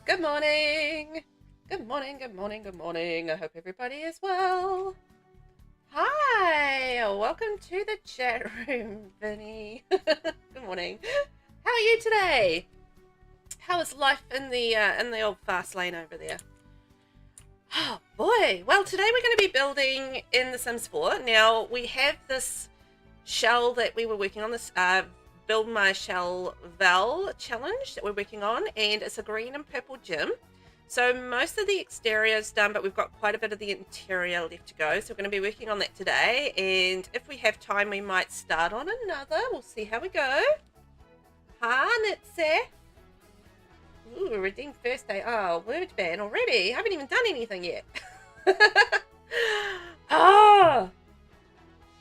Good morning. Good morning, good morning, good morning. I hope everybody is well. Hi, welcome to the chat room, Vinny. Good morning. How are you today? How is life in the old fast lane over there? Oh boy. Well, today we're going to be building in The Sims 4. Now, we have this shell that we were working on, this Build My Shell Val challenge that we're working on, and it's a green and purple gym. So most of the exterior is done, but we've got quite a bit of the interior left to go. So we're going to be working on that today, and if we have time, we might start on another. We'll see how we go. Hi, Nitsa. Ooh, redeemed first day. Oh, word ban already. I haven't even done anything yet. Oh,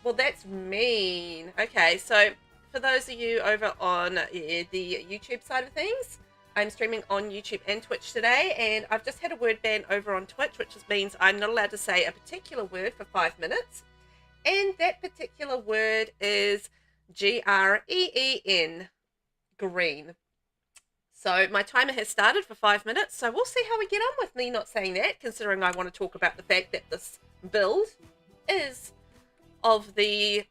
well, that's mean. Okay, so for those of you over on the YouTube side of things, I'm streaming on YouTube and Twitch today, and I've just had a word ban over on Twitch, which means I'm not allowed to say a particular word for 5 minutes, and that particular word is green, green. So my timer has started for 5 minutes, so we'll see how we get on with me not saying that, considering I want to talk about the fact that this build is of the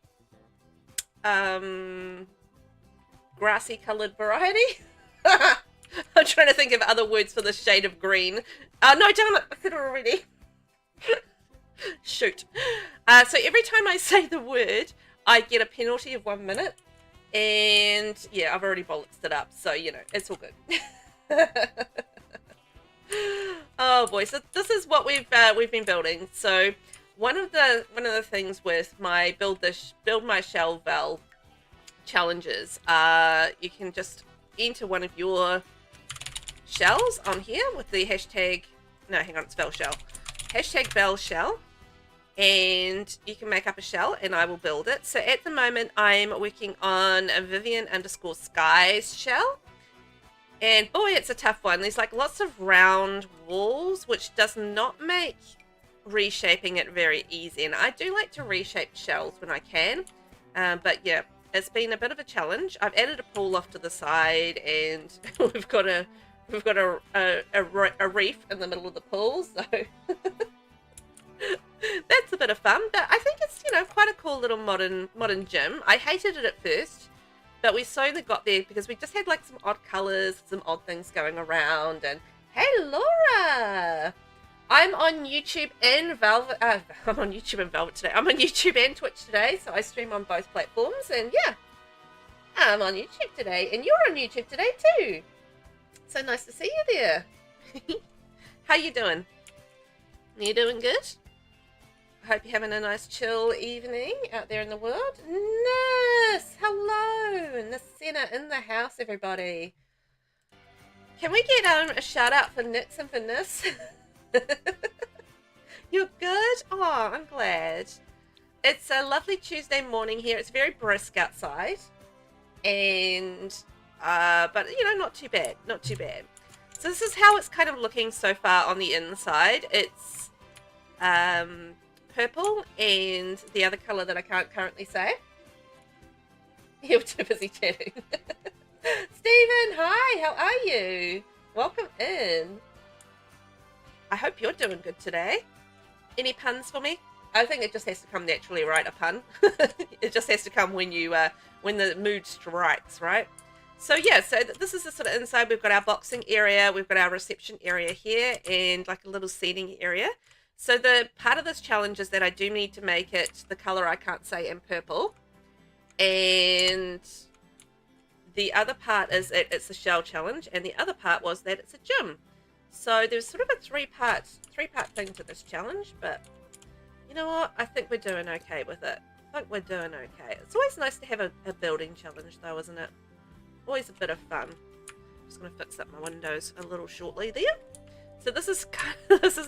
grassy coloured variety. I'm trying to think of other words for this shade of green. No, damn it, I said it already. Shoot. So every time I say the word, I get a penalty of 1 minute. And yeah, I've already bollocksed it up, so you know, it's all good. Oh boy, so this is what we've been building. So one of the things with my build my shell Val challenges, you can just enter one of your shells on here with the hashtag, no, hang on, it's Val shell, hashtag Val shell, and you can make up a shell and I will build it. So at the moment I'm working on a Vivian_Skies shell, and boy, it's a tough one. There's like lots of round walls, which does not make reshaping it very easy, and I do like to reshape shells when I can, but yeah, it's been a bit of a challenge. I've added a pool off to the side, and we've got a reef in the middle of the pool, so that's a bit of fun. But I think it's, you know, quite a cool little modern gym. I hated it at first, but we slowly got there because we just had like some odd colors, some odd things going around. And hey, Laura, I'm on YouTube and Velvet. I'm on YouTube and Velvet today. I'm on YouTube and Twitch today, so I stream on both platforms. And yeah, I'm on YouTube today, and you're on YouTube today too. So nice to see you there. How you doing? You doing good? I hope you're having a nice chill evening out there in the world. Nis, hello, Nisena in the house, everybody. Can we get a shout out for Nix and for Nis? You're good? Oh, I'm glad. It's a lovely Tuesday morning here. It's very brisk outside, and but you know, not too bad, not too bad. So this is how it's kind of looking so far on the inside. It's purple and the other color that I can't currently say. You're too busy chatting. Stephen, hi, how are you? Welcome in. I hope you're doing good today. Any puns for me? I think it just has to come naturally, right? A pun. It just has to come when you when the mood strikes, right? So yeah, so this is the sort of inside. We've got our boxing area, we've got our reception area here, and like a little seating area. So the part of this challenge is that I do need to make it the color I can't say in purple, and the other part is it's a shell challenge, and the other part was that it's a gym. So there's sort of a three-part thing to this challenge, but you know what? I think we're doing okay with it. I think we're doing okay. It's always nice to have a building challenge though, isn't it? Always a bit of fun. I'm just going to fix up my windows a little shortly there. So this is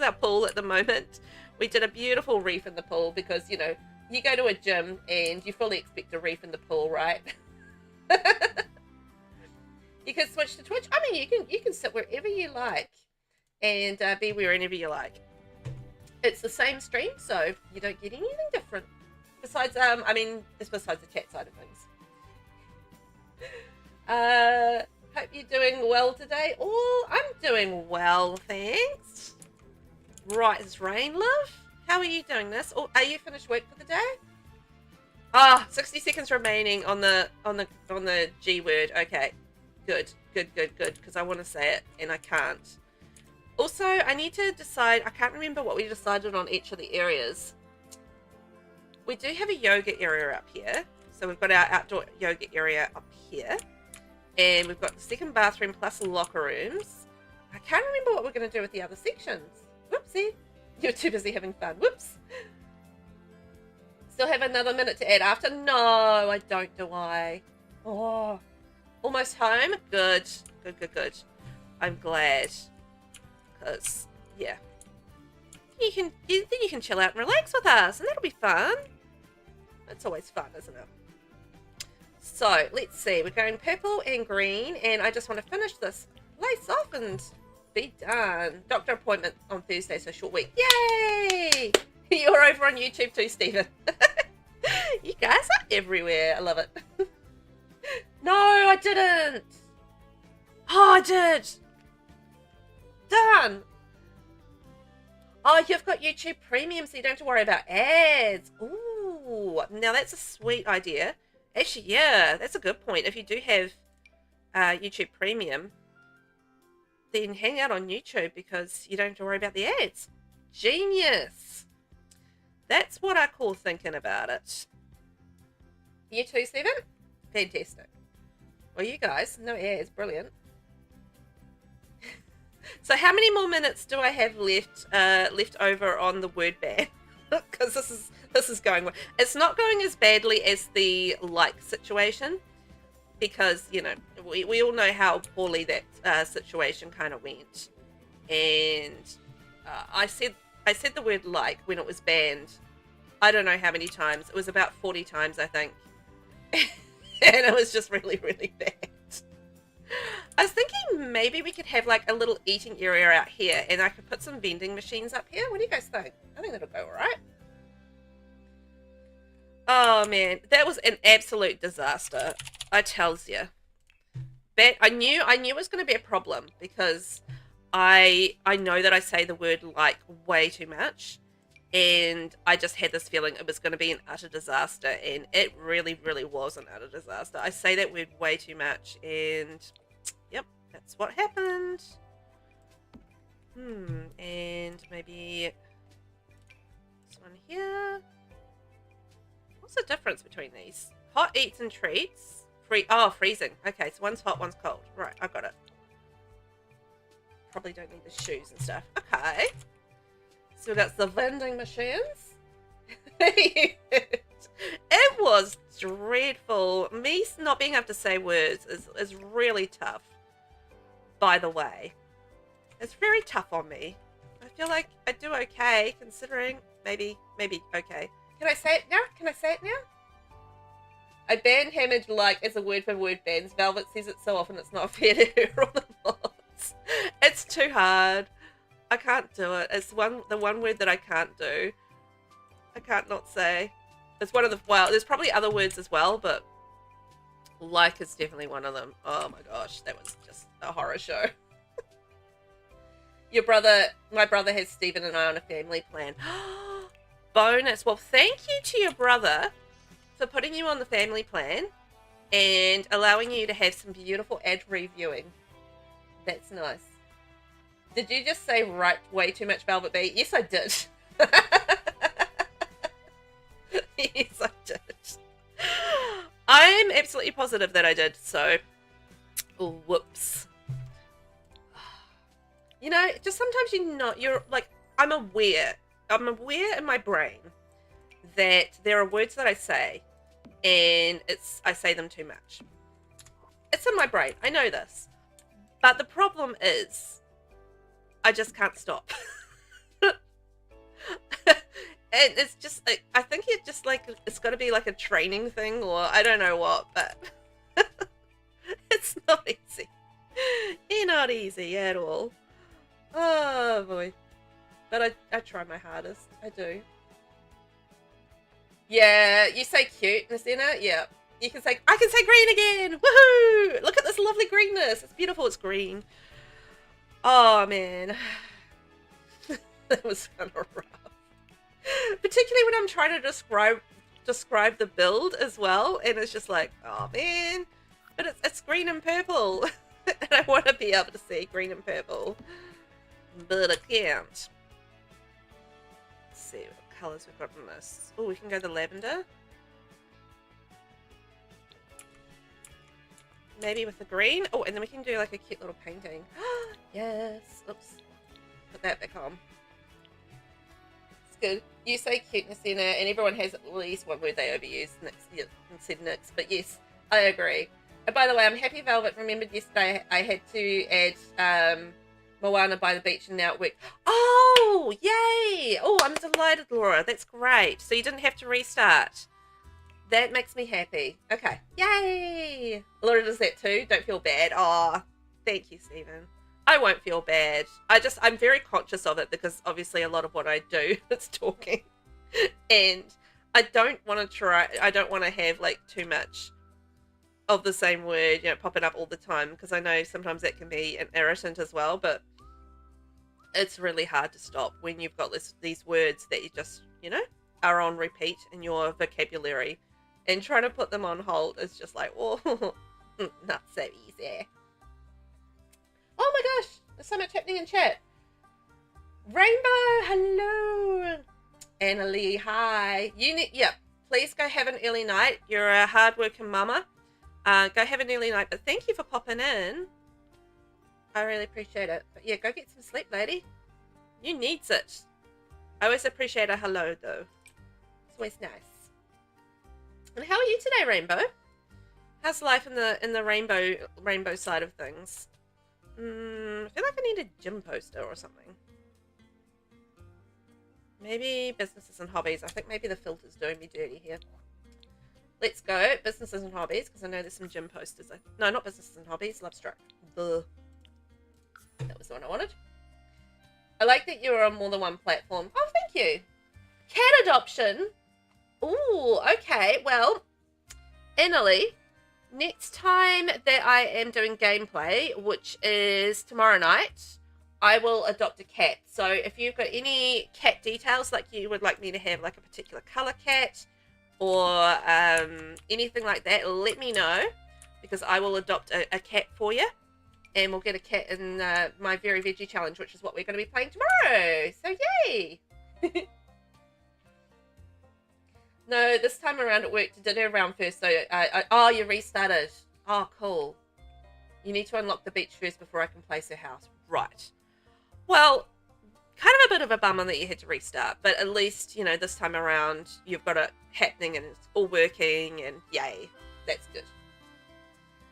our pool at the moment. We did a beautiful reef in the pool because, you know, you go to a gym and you fully expect a reef in the pool, right? You can switch to Twitch. I mean, you can sit wherever you like and be wherever you like. It's the same stream, so you don't get anything different. Besides, I mean, it's besides the chat side of things. Hope you're doing well today. Oh, I'm doing well, thanks. Right, it's Rain Love. How are you doing this? Or are you finished work for the day? Ah, 60 seconds remaining on the G word. Okay. Good. Because I want to say it and I can't. Also, I need to decide, I can't remember what we decided on each of the areas. We do have a yoga area up here. So we've got our outdoor yoga area up here. And we've got the second bathroom plus locker rooms. I can't remember what we're going to do with the other sections. Whoopsie. You're too busy having fun. Whoops. Still have another minute to add after? No, I don't, do I? Oh, almost home? Good. I'm glad. Because, yeah. Then you can chill out and relax with us, and that'll be fun. That's always fun, isn't it? So, let's see. We're going purple and green, and I just want to finish this lace off and be done. Doctor appointment on Thursday, so short week. Yay! You're over on YouTube too, Stephen. You guys are everywhere. I love it. No, I didn't. Oh, I did. Done. Oh, you've got YouTube Premium, so you don't have to worry about ads. Ooh, now that's a sweet idea. Actually, yeah, that's a good point. If you do have YouTube Premium, then hang out on YouTube because you don't have to worry about the ads. Genius. That's what I call thinking about it. You too, Stephen? Fantastic. Well, you guys, no ads, brilliant. So how many more minutes do I have left over on the word ban? Because this is going well. It's not going as badly as the like situation, because you know we all know how poorly that situation kind of went, and I said the word like when it was banned. I don't know how many times. It was about 40 times, I think, and it was just really bad. I was thinking maybe we could have like a little eating area out here, and I could put some vending machines up here. What do you guys think? I think that'll go all right. Oh man, that was an absolute disaster. I tells you. But I knew it was going to be a problem because I know that I say the word like way too much, and I just had this feeling it was going to be an utter disaster, and it really was an utter disaster. I say that word way too much, and yep, that's what happened. And maybe this one here. What's the difference between these? Hot eats and treats. Freezing. Okay, so one's hot, one's cold. Right, I got it. Probably don't need the shoes and stuff. Okay. So that's the vending machines. It was dreadful. Me not being able to say words is really tough, by the way. It's very tough on me. I feel like I do okay, considering maybe okay. Can I say it now? I ban hammered like as a word for word bans. Velvet says it so often it's not fair to her on the mods. It's too hard. I can't do it. It's the one word that I can't do. I can't not say. It's one of the, well, there's probably other words as well, but like is definitely one of them. Oh my gosh, that was just a horror show. My brother has Stephen and I on a family plan. Bonus. Well, thank you to your brother for putting you on the family plan and allowing you to have some beautiful ad-free viewing. That's nice. Did you just say right way too much, VelvettB? Yes, I did. Yes, I did. I'm absolutely positive that I did, so whoops. You know, just sometimes you're like, I'm aware in my brain that there are words that I say and I say them too much. It's in my brain. I know this. But the problem is I just can't stop. And it's just like, I think it's just like, it's got to be like a training thing, or I don't know what, but it's not easy. You're not easy at all. Oh boy. But I try my hardest. I do. Yeah, you say cuteness in it? Yeah. You can say, I can say green again. Woohoo! Look at this lovely greenness. It's beautiful. It's green. Oh, man. That was kind of rough. Particularly when I'm trying to describe the build as well. And it's just like, oh, man. But it's green and purple. And I want to be able to see green and purple. But I can't. Let's see what colours we've got in this. Oh, we can go the lavender. Maybe with the green. Oh, and then we can do like a cute little painting. Yes. Oops. Put that back on. It's good. You say cuteness in it, and everyone has at least one word they overuse and said nix. But yes, I agree. And by the way, I'm happy Velvet remembered yesterday I had to add Moana by the beach, and now it worked. Oh, yay! Oh, I'm delighted, Laura. That's great. So you didn't have to restart. That makes me happy. Okay. Yay! Laura does that too. Don't feel bad. Oh, thank you, Stephen. I won't feel bad. I'm very conscious of it because obviously a lot of what I do is talking. And I don't want to have like too much of the same word, popping up all the time, because I know sometimes that can be an irritant as well, but it's really hard to stop when you've got these words that you just, are on repeat in your vocabulary, and trying to put them on hold is just like, oh, not so easy. Oh my gosh, there's so much happening in chat. Rainbow, hello. Annalie, hi. Please go have an early night. You're a hard-working mama. Go have an early night, but thank you for popping in. I really appreciate it. But yeah, go get some sleep, lady. You needs it. I always appreciate a hello, though. It's always nice. And how are you today, Rainbow? How's life in the rainbow side of things? I feel like I need a gym poster or something. Maybe businesses and hobbies. I think maybe the filter's doing me dirty here. Let's go businesses and hobbies, because I know there's some gym posters. No, not businesses and hobbies. Lovestruck. That was the one I wanted. I like that you're on more than one platform. Oh, thank you. Cat adoption. Ooh, okay. Well, Annalie, next time that I am doing gameplay, which is tomorrow night, I will adopt a cat. So if you've got any cat details, like you would like me to have like a particular color cat, or anything like that, let me know, because I will adopt a cat for you, and we'll get a cat in my Very Veggie Challenge, which is what we're going to be playing tomorrow. So yay! No, this time around it worked. Did it around first, so oh, you restarted. Oh, cool. You need to unlock the beach first before I can place her house. Right. Well, kind of a bit of a bummer that you had to restart, but at least, this time around you've got it happening and it's all working, and yay, that's good.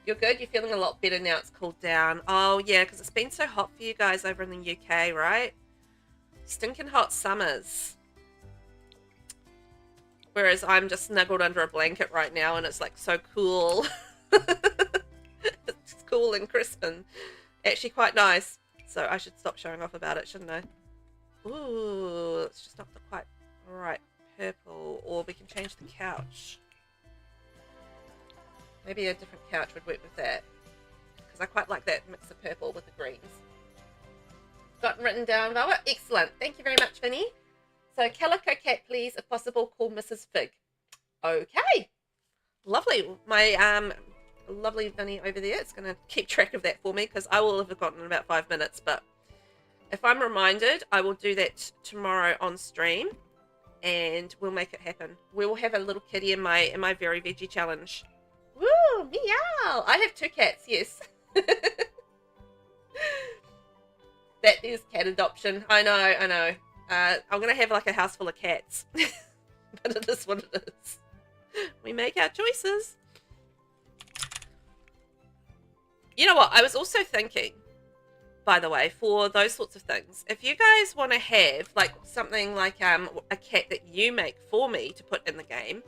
You're good? You're feeling a lot better now it's cooled down? Oh yeah, because it's been so hot for you guys over in the UK, right? Stinking hot summers. Whereas I'm just snuggled under a blanket right now, and it's like so cool. It's cool and crisp and actually quite nice. So I should stop showing off about it, shouldn't I? Ooh, it's just not the quite right purple. Or we can change the couch. Maybe a different couch would work with that, because I quite like that mix of purple with the greens. Gotten written down, Velvet. Excellent. Thank you very much, Vinny. So, Calico Cat, please, if possible, call Mrs. Fig. Okay. Lovely. My lovely Vinny over there is going to keep track of that for me, because I will have forgotten in about 5 minutes. But if I'm reminded, I will do that tomorrow on stream, and we'll make it happen. We will have a little kitty in my Very Veggie Challenge. Woo! Meow! I have 2 cats, yes. That is cat adoption. I know. I'm going to have like a house full of cats. But it is what it is. We make our choices. You know what? I was also thinking, by the way, for those sorts of things, if you guys want to have like something like a cat that you make for me to put in the game,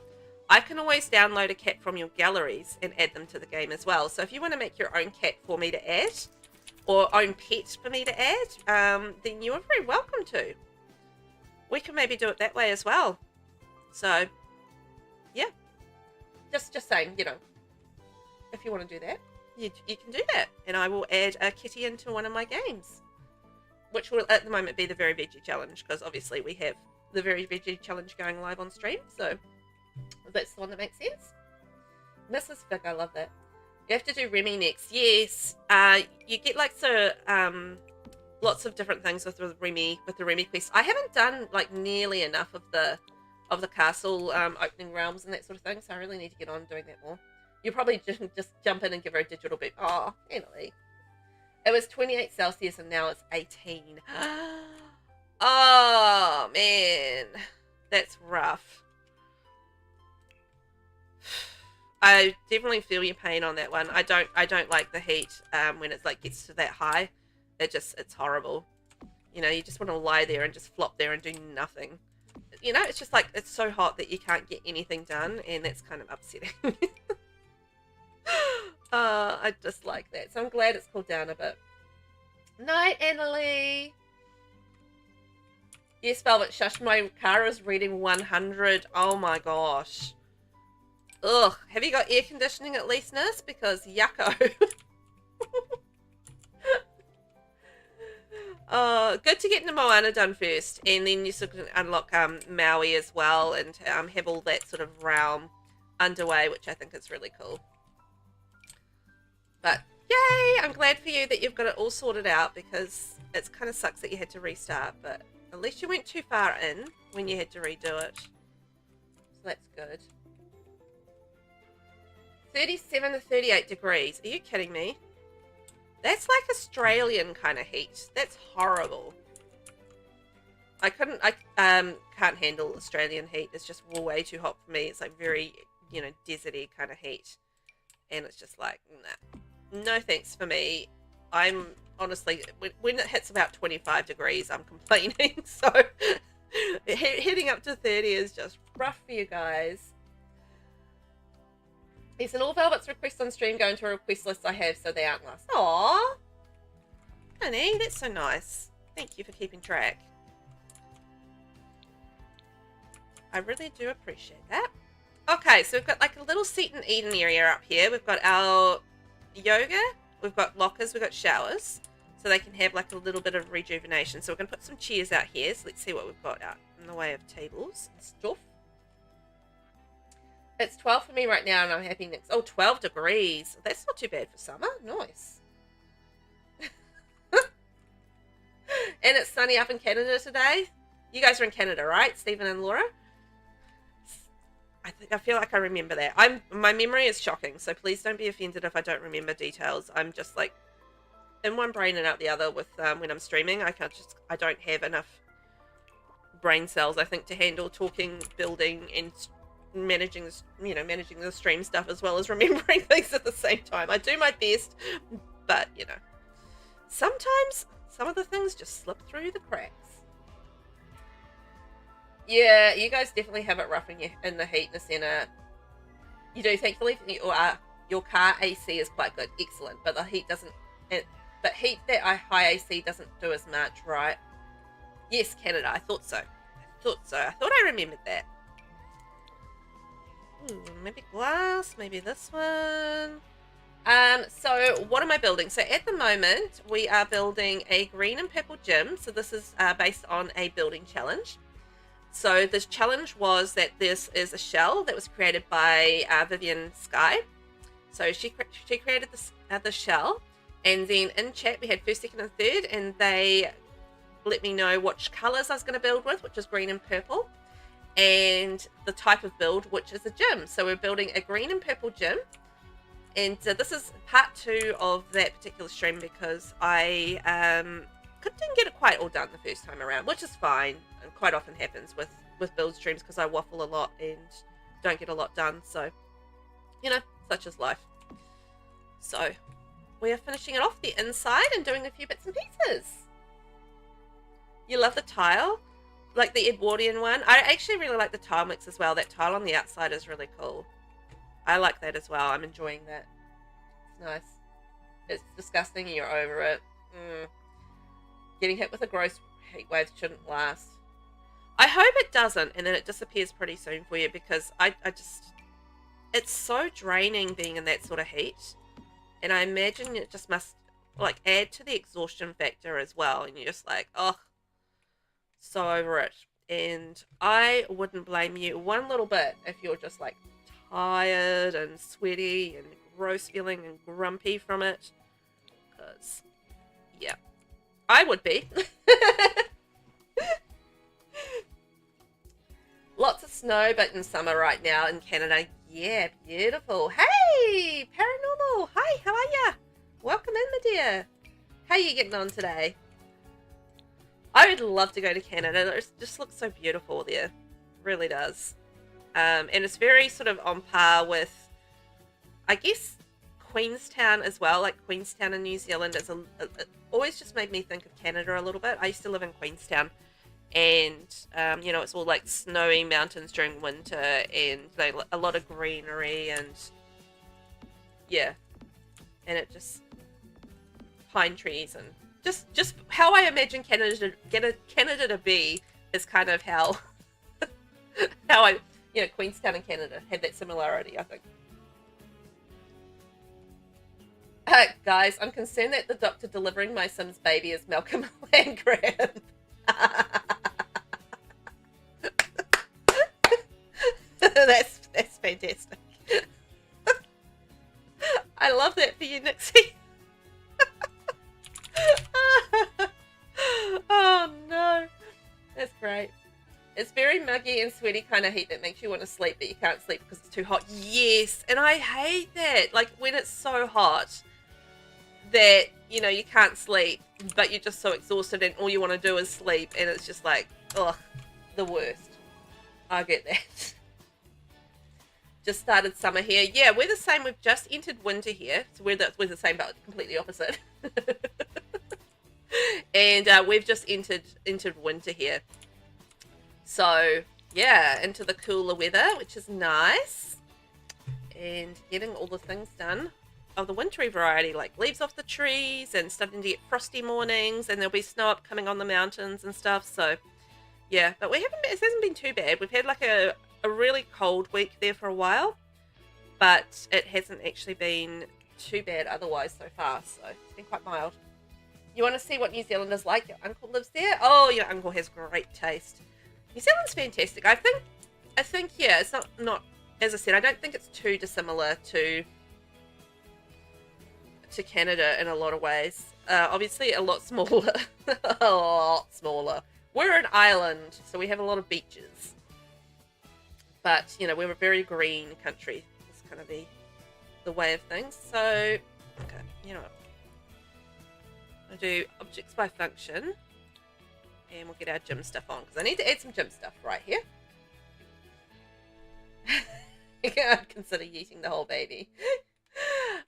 I can always download a cat from your galleries and add them to the game as well. So if you want to make your own cat for me to add, or own pet for me to add, then you are very welcome to. We can maybe do it that way as well. So, yeah. just saying, you know, if you want to do that, you can do that. And I will add a kitty into one of my games, which will at the moment be the Very Veggie Challenge, because obviously we have the Very Veggie Challenge going live on stream, so that's the one that makes sense. Mrs. Fig, I love that. You have to do Remy next. Yes. You get like lots of different things with the Remy quest. I haven't done like nearly enough of the castle opening realms and that sort of thing, so I really need to get on doing that more. You probably just jump in and give her a digital boot. Oh, Emily. It was 28 Celsius and now it's 18. Oh man, that's rough. I definitely feel your pain on that one. I don't like the heat when it's like gets to that high. It's horrible. You know, you just want to lie there and just flop there and do nothing. You know, it's just like it's so hot that you can't get anything done, and that's kind of upsetting. I just like that. So I'm glad it's cooled down a bit. Night, Annalie. Yes, Velvet, shush, my car is reading 100. Oh my gosh. Ugh. Have you got air conditioning at least, Nis? Because yucko. Good to get the Moana done first, and then you sort of unlock Maui as well, and have all that sort of realm underway, which I think is really cool. But yay! I'm glad for you that you've got it all sorted out, because it kind of sucks that you had to restart, but at least you went too far in when you had to redo it. So that's good. 37 to 38 degrees. Are you kidding me? That's like Australian kind of heat. That's horrible. I can't handle Australian heat. It's just way too hot for me. It's like very, you know, deserty kind of heat. And it's just like, nah. No thanks for me. I'm honestly, when it hits about 25 degrees, I'm complaining. So heading up to 30 is just rough for you guys. He said, all Velvet's requests on stream go into a request list I have, so they aren't lost. Aww. Honey, that's so nice. Thank you for keeping track. I really do appreciate that. Okay, so we've got like a little seat and eat area up here. We've got our yoga, we've got lockers, we've got showers. So they can have like a little bit of rejuvenation. So we're going to put some chairs out here. So let's see what we've got out in the way of tables and stuff. It's 12 for me right now, and I'm happy next. Oh, 12 degrees. That's not too bad for summer. Nice. And it's sunny up in Canada today. You guys are in Canada, right? Stephen and Laura? I feel like I remember that. My memory is shocking, so please don't be offended if I don't remember details. I'm just like in one brain and out the other with when I'm streaming. I don't have enough brain cells, I think, to handle talking, building, and managing the stream stuff as well as remembering things at the same time. I do my best, but you know, sometimes some of the things just slip through the cracks. Yeah, you guys definitely have it rough in the heat in the center. You do, thankfully. Your car AC is quite good, excellent, but the heat doesn't. But heat that high AC doesn't do as much, right? Yes, Canada. I thought so. I thought I remembered that. Maybe glass, maybe this one. So what am I building? So at the moment, we are building a green and purple gym. So this is based on a building challenge. So this challenge was that this is a shell that was created by Vivian Sky. So she created the shell, and then in chat we had first, second, and third, and they let me know which colors I was going to build with, which is green and purple, and the type of build, which is a gym. So we're building a green and purple gym, and this is part 2 of that particular stream because I didn't get it quite all done the first time around, which is fine, and quite often happens with build streams because I waffle a lot and don't get a lot done. So, you know, such is life. So we are finishing it off the inside and doing a few bits and pieces. You love the tile? Like the Edwardian one? I actually really like the tile mix as well. That tile on the outside is really cool. I like that as well. I'm enjoying that. It's nice. It's disgusting and you're over it. Getting hit with a gross heat wave shouldn't last. I hope it doesn't and then it disappears pretty soon for you, because I it's so draining being in that sort of heat. And I imagine it just must, like, add to the exhaustion factor as well. And you're just like, oh, so over it. And I wouldn't blame you one little bit if you're just, like, tired and sweaty and gross feeling and grumpy from it. Because, yeah, I would be. Lots of snow, but in summer right now in Canada. Yeah, beautiful. Hey, Paranormal. Hi, how are ya? Welcome in, my dear. How are you getting on today? I would love to go to Canada. It just looks so beautiful there. It really does. And it's very sort of on par with, I guess, Queenstown as well. Like Queenstown in New Zealand is it always just made me think of Canada a little bit. I used to live in Queenstown. And, you know, it's all like snowy mountains during winter and a lot of greenery and, yeah. And it just, pine trees and just how I imagine Canada to be is kind of how, you know, Queenstown and Canada have that similarity, I think. Guys, I'm concerned that the doctor delivering my Sims baby is Malcolm Landgraf. That's fantastic. I love that for you, Nixie. Oh no, that's great. It's very muggy and sweaty kind of heat that makes you want to sleep, but you can't sleep because it's too hot. Yes, and I hate that. Like when it's so hot that, you know, you can't sleep, but you're just so exhausted and all you want to do is sleep, and it's just like, ugh, the worst. I get that. Just started summer here. Yeah, we're the same. We've just entered winter here. So we're the same, but completely opposite. And we've just entered winter here. So, yeah, into the cooler weather, which is nice. And getting all the things done of the wintry variety, like leaves off the trees and starting to get frosty mornings, and there'll be snow up coming on the mountains and stuff. So, yeah, but it hasn't been too bad. We've had like a really cold week there for a while, but it hasn't actually been too bad otherwise so far, so it's been quite mild. You want to see what New Zealand is like? Your uncle lives there? Oh, your uncle has great taste. New Zealand's fantastic. I think yeah, it's not as I said, I don't think it's too dissimilar to Canada in a lot of ways. Obviously a lot smaller. A lot smaller. We're an island, so we have a lot of beaches. But, you know, we're a very green country. It's kind of the way of things. So, okay, you know what? I'll do objects by function. And we'll get our gym stuff on. Because I need to add some gym stuff right here. I'd consider eating the whole baby.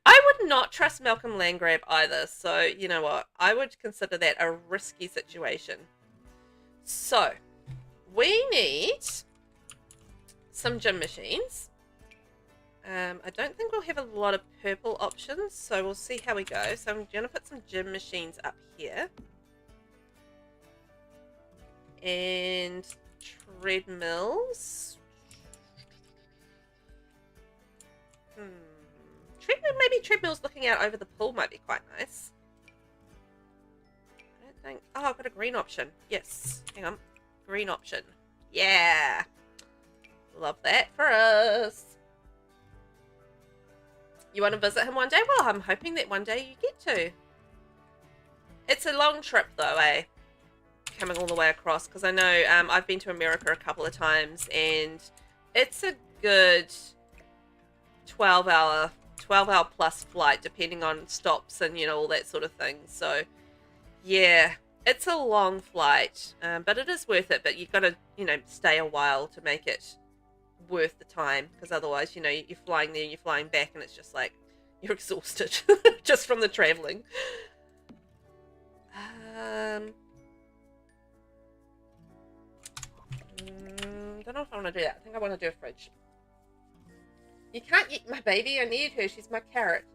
I would not trust Malcolm Landgraf either. So, you know what? I would consider that a risky situation. So, we need some gym machines. I don't think we'll have a lot of purple options, so we'll see how we go. So I'm going to put some gym machines up here. And treadmills. Maybe treadmills looking out over the pool might be quite nice. I don't think... Oh, I've got a green option. Yes. Hang on. Green option. Yeah. Love that for us. You want to visit him one day? Well, I'm hoping that one day you get to. It's a long trip though, eh? Coming all the way across, because I know I've been to America a couple of times, and it's a good 12-hour plus flight, depending on stops and, you know, all that sort of thing. So, yeah, it's a long flight, but it is worth it. But you've got to, you know, stay a while to make it worth the time, because otherwise, you know, you're flying there and you're flying back and it's just like you're exhausted just from the traveling. Don't know if I want to do that. I think I want to do a fridge. You can't eat my baby. I need her. She's my carrot.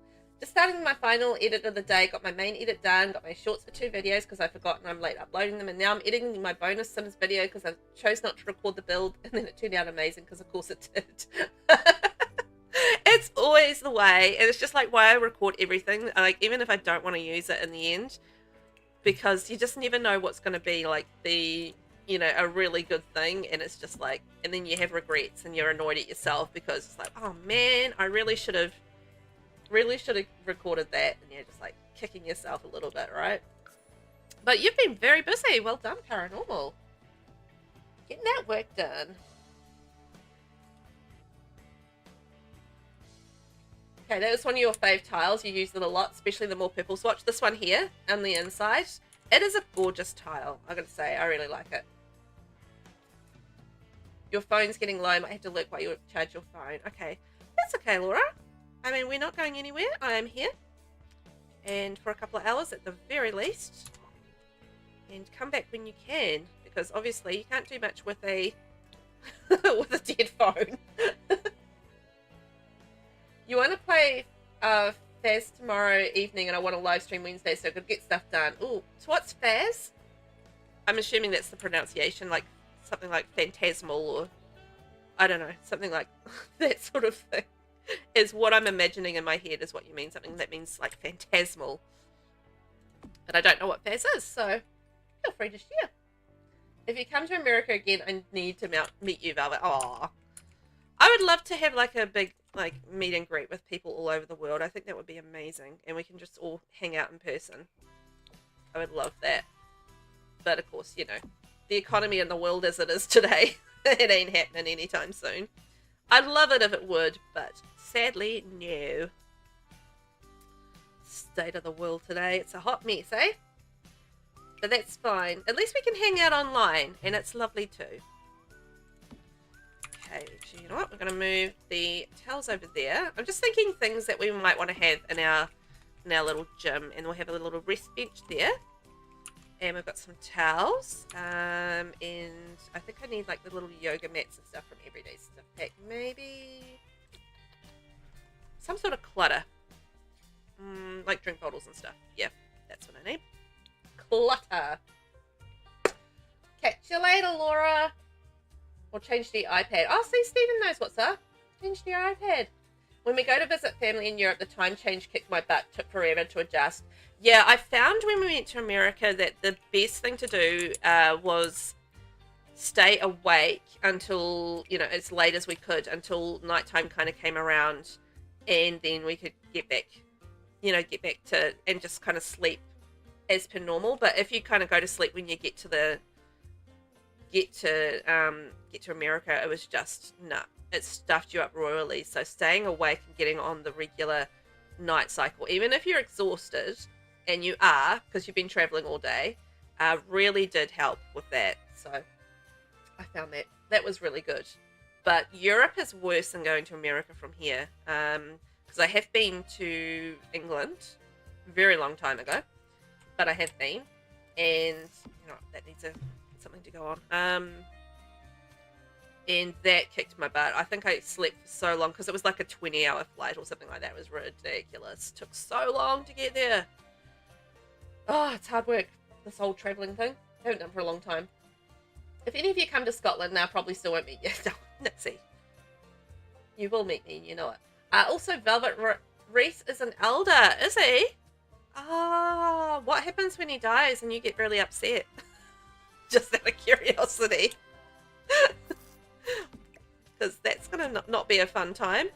Just starting my final edit of the day. Got my main edit done. Got my shorts for 2 videos because I've forgotten I'm late uploading them. And now I'm editing my bonus Sims video because I chose not to record the build. And then it turned out amazing because of course it did. It's always the way, and it's just like why I record everything, like even if I don't want to use it in the end, because you just never know what's going to be like the, you know, a really good thing, and it's just like, and then you have regrets and you're annoyed at yourself because it's like, oh man, I really should have recorded that, and you're just like kicking yourself a little bit, right? But you've been very busy. Well done, Paranormal. Getting that work done. Okay, that was one of your fave tiles. You use it a lot, especially the more purple swatch. This one here on the inside. It is a gorgeous tile, I gotta say. I really like it. Your phone's getting low. Might have to look while you charge your phone. Okay, that's okay, Laura. I mean, we're not going anywhere. I am here. And for a couple of hours at the very least. And come back when you can. Because obviously you can't do much with a with a dead phone. You want to play Faz tomorrow evening, and I want to live stream Wednesday so I could get stuff done. Ooh, so what's Faz? I'm assuming that's the pronunciation, like something like phantasmal, or I don't know, something like that sort of thing is what I'm imagining in my head is what you mean, something that means like phantasmal. But I don't know what Faz is, so feel free to share. If you come to America again, I need to meet you, Velvet. Aww. I would love to have like a big like meet and greet with people all over the world. I think that would be amazing, and we can just all hang out in person. I would love that. But of course, you know, the economy in the world as it is today, it ain't happening anytime soon. I'd love it if it would, but sadly, no. State of the world today. It's a hot mess, eh? But that's fine. At least we can hang out online, and it's lovely too. Okay, actually, you know what? We're going to move the towels over there. I'm just thinking things that we might want to have in our little gym, and we'll have a little rest bench there. And we've got some towels, and I think I need like the little yoga mats and stuff from Everyday Stuff Pack. Maybe some sort of clutter, like drink bottles and stuff. Yeah, that's what I need. Clutter. Catch you later, Laura. Or change the iPad. Oh, see, Stephen knows what's up. Change the iPad. When we go to visit family in Europe, the time change kicked my butt. Took forever to adjust. Yeah, I found when we went to America that the best thing to do was stay awake until, you know, as late as we could, until nighttime kind of came around, and then we could get back to, and just kind of sleep as per normal. But if you kind of go to sleep when you get to America, it was just nah. It stuffed you up royally. So staying awake and getting on the regular night cycle, even if you're exhausted, and you are, because you've been traveling all day, really did help with that. So I found that was really good. But Europe is worse than going to America from here, because I have been to England a very long time ago, but I have been, and you know that needs something to go on. And that kicked my butt. I think I slept for so long because it was like a 20-hour flight or something like that. It was ridiculous. It took so long to get there. Oh, it's hard work, this whole travelling thing. I haven't done for a long time. If any of you come to Scotland, I probably still won't meet you. No, see. You will meet me, and you know it. Also, Velvet Reese is an elder, is he? Ah, what happens when he dies and you get really upset? Just out of curiosity. Because that's going to not be a fun time.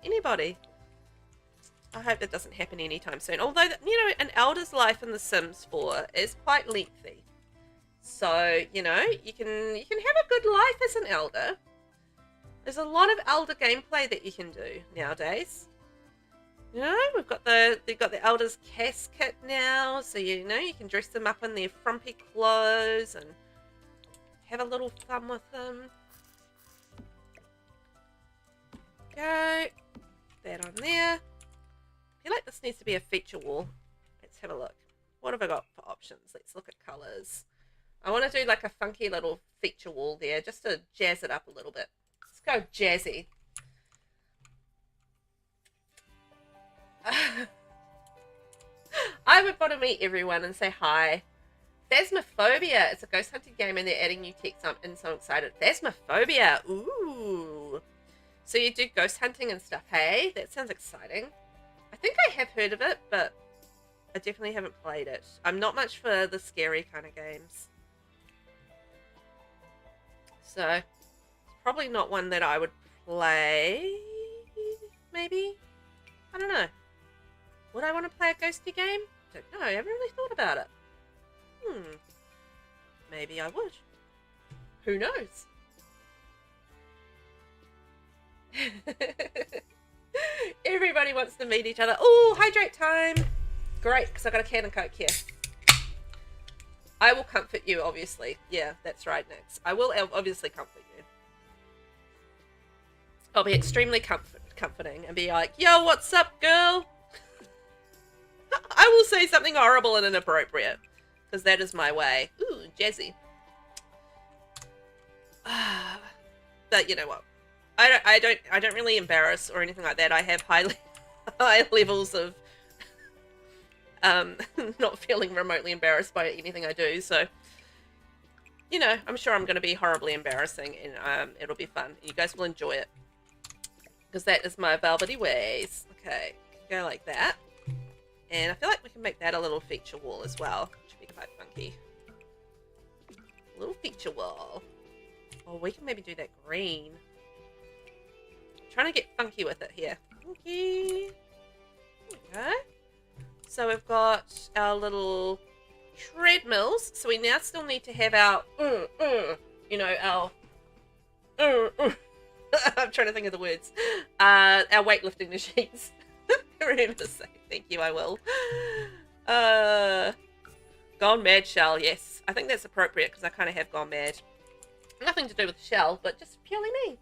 Anybody. I hope that doesn't happen anytime soon. Although, you know, an elder's life in The Sims 4 is quite lengthy. So, you know, you can have a good life as an elder. There's a lot of elder gameplay that you can do nowadays. You know, they've got the elders casket now, so you know you can dress them up in their frumpy clothes and have a little fun with them. Go that on there. I feel like this needs to be a feature wall. Let's have a look. What have I got for options? Let's look at colors. I want to do like a funky little feature wall there just to jazz it up a little bit. Let's go jazzy. I would want to meet everyone and say hi. Phasmophobia. It's a ghost hunting game and they're adding new text. I'm so excited. Phasmophobia. Ooh. So you do ghost hunting and stuff, hey? That sounds exciting. I think I have heard of it, but I definitely haven't played it. I'm not much for the scary kind of games. So, it's probably not one that I would play, maybe? I don't know. Would I want to play a ghosty game? Don't know, I haven't really thought about it. Maybe I would. Who knows? Everybody wants to meet each other. Oh, hydrate time! Great, because I got a can of Coke here. I will comfort you, obviously. Yeah, that's right, Nix. I will obviously comfort you. I'll be extremely comforting and be like, yo, what's up, girl? I will say something horrible and inappropriate, because that is my way. Ooh, jazzy. But you know what? I don't really embarrass or anything like that. I have high levels of not feeling remotely embarrassed by anything I do. So, you know, I'm sure I'm going to be horribly embarrassing, and it'll be fun. You guys will enjoy it, because that is my velvety ways. Okay, go like that, and I feel like we can make that a little feature wall as well. Should be quite funky. Little feature wall. Oh, we can maybe do that green. Trying to get funky with it here. Funky. Okay. So we've got our little treadmills. So we now still need to have our, you know, our, I'm trying to think of the words. Our weightlifting machines. Remember to say thank you, I will. Gone mad shell, yes. I think that's appropriate because I kind of have gone mad. Nothing to do with the shell, but just purely me.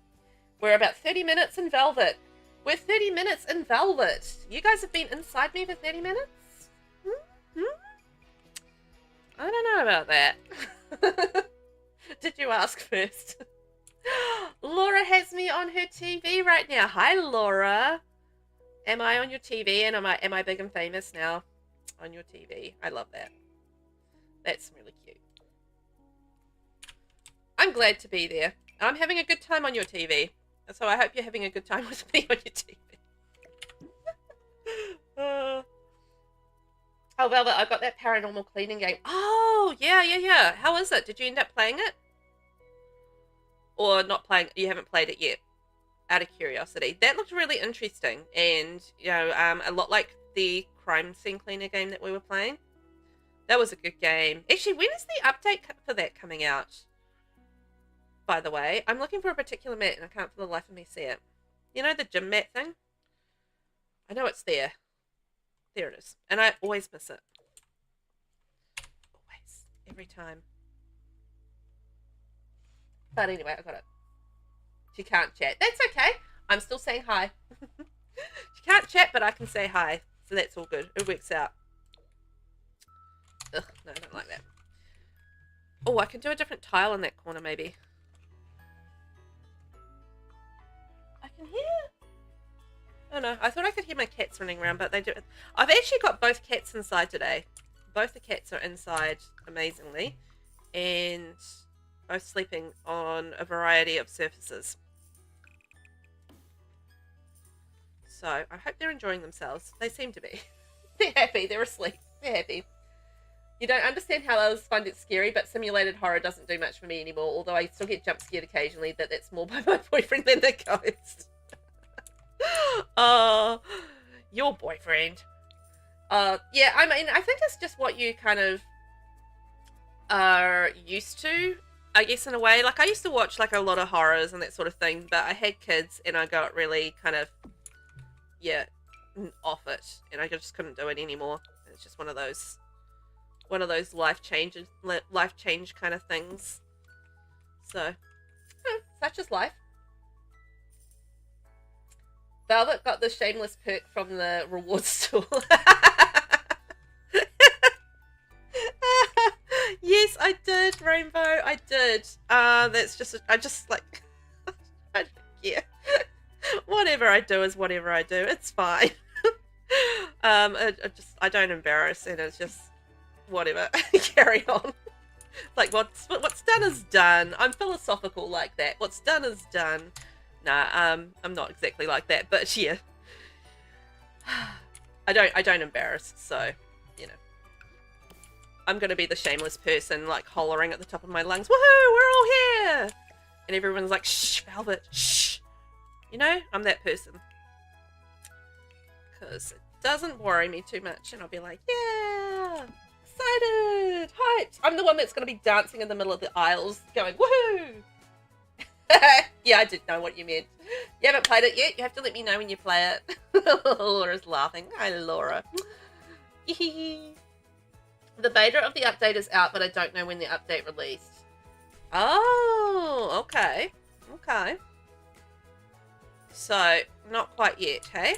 We're about 30 minutes in Velvet. We're 30 minutes in Velvet. You guys have been inside me for 30 minutes? I don't know about that. Did you ask first? Laura has me on her TV right now. Hi, Laura. Am I on your TV, and am I big and famous now on your TV? I love that. That's really cute. I'm glad to be there. I'm having a good time on your TV. So I hope you're having a good time with me on your TV. Oh, Velvet, I got that paranormal cleaning game. Oh, yeah. How is it? Did you end up playing it? Or not playing? You haven't played it yet? Out of curiosity. That looked really interesting. And, you know, a lot like the crime scene cleaner game that we were playing. That was a good game. Actually, when is the update for that coming out? By the way, I'm looking for a particular mat and I can't for the life of me see it. You know the gym mat thing? I know it's there. There it is. And I always miss it. Always. Every time. But anyway, I got it. She can't chat. That's okay. I'm still saying hi. She can't chat, but I can say hi. So that's all good. It works out. Ugh, no, I don't like that. Oh, I can do a different tile in that corner maybe. I can hear. Oh no, I thought I could hear my cats running around, but they do. I've actually got both cats inside today. Both the cats are inside, amazingly, and both sleeping on a variety of surfaces. So I hope they're enjoying themselves. They seem to be. They're happy. They're asleep. They're happy. You don't understand how others find it scary, but simulated horror doesn't do much for me anymore, although I still get jump scared occasionally, but that's more by my boyfriend than the ghost. Your boyfriend. Yeah, I mean, I think it's just what you kind of are used to, I guess, in a way. Like, I used to watch, like, a lot of horrors and that sort of thing, but I had kids, and I got really kind of, yeah, off it, and I just couldn't do it anymore. It's just one of those life change kind of things. So, such is life. Velvet got the shameless perk from the rewards tool. Yes, I did, Rainbow. I did. That's just, I just like, I don't care. Whatever I do is whatever I do. It's fine. I don't embarrass, and it's just whatever. Carry on. Like what's done is done. I'm philosophical like that. What's done is done. Nah, I'm not exactly like that, but yeah. I don't embarrass, so, you know. I'm gonna be the shameless person, like, hollering at the top of my lungs, woohoo, we're all here! And everyone's like, shh, Velvet, shh. You know, I'm that person. Because it doesn't worry me too much, and I'll be like, yeah, excited, hyped. I'm the one that's gonna be dancing in the middle of the aisles, going, woohoo! Yeah, I did know what you meant. You haven't played it yet? You have to let me know when you play it. Laura's laughing. Hi, Laura. The beta of the update is out, but I don't know when the update released. Oh, okay. Okay. So, not quite yet, hey?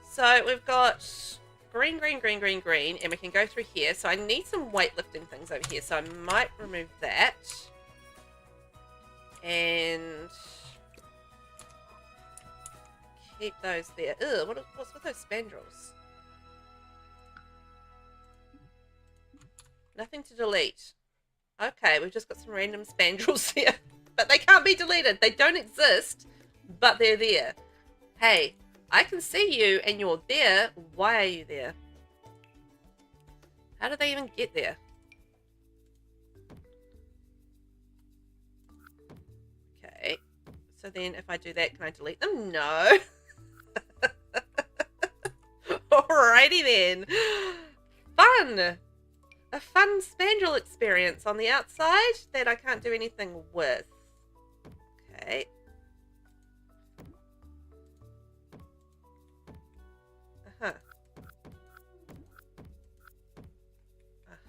So, we've got green, green, green, green, green, and we can go through here. So, I need some weightlifting things over here, so I might remove that. And keep those there. Ugh, what's with those spandrels? Nothing to delete. Okay, we've just got some random spandrels here. But they can't be deleted. They don't exist, but they're there. Hey, I can see you and you're there. Why are you there? How did they even get there? Okay, so then if I do that, can I delete them? No. Alrighty then. Fun. A fun spandrel experience on the outside that I can't do anything with. Okay. Uh-huh.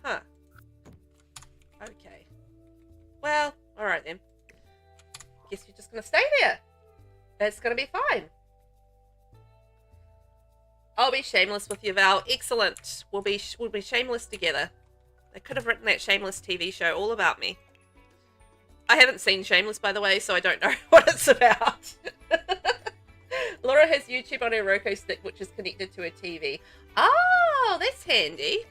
Uh-huh. Okay. Well, alright then. Guess you're just gonna stay there. It's gonna be fine. I'll be shameless with you, Val. Excellent. We'll be shameless together. They could have written that Shameless TV show all about me. I haven't seen Shameless, by the way, so I don't know what it's about. Laura has YouTube on her Roku stick, which is connected to her TV. Oh, that's handy.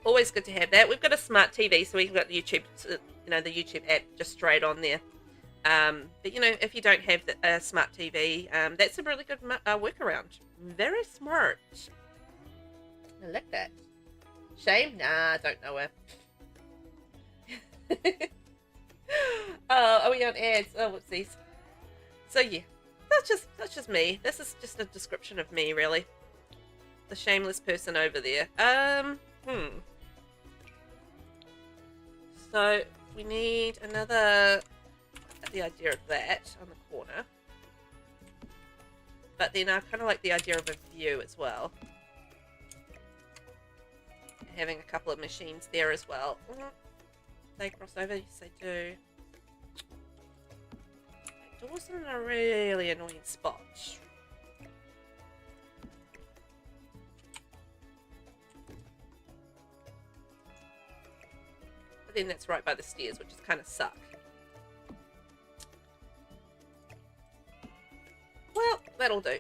Always good to have that. We've got a smart TV, so we've got the YouTube, the YouTube app just straight on there. But, if you don't have a smart TV, that's a really good workaround. Very smart. I like that. Shame? Nah, I don't know her. Are we on ads? Oh, whoopsies. So yeah, that's just me. This is just a description of me, really. The shameless person over there. So we need another. The idea of that on the corner, but then I kind of like the idea of a view as well. Having a couple of machines there as well. They cross over? Yes, they do. The door's in a really annoying spot. But then that's right by the stairs, which is kind of suck. Well, that'll do.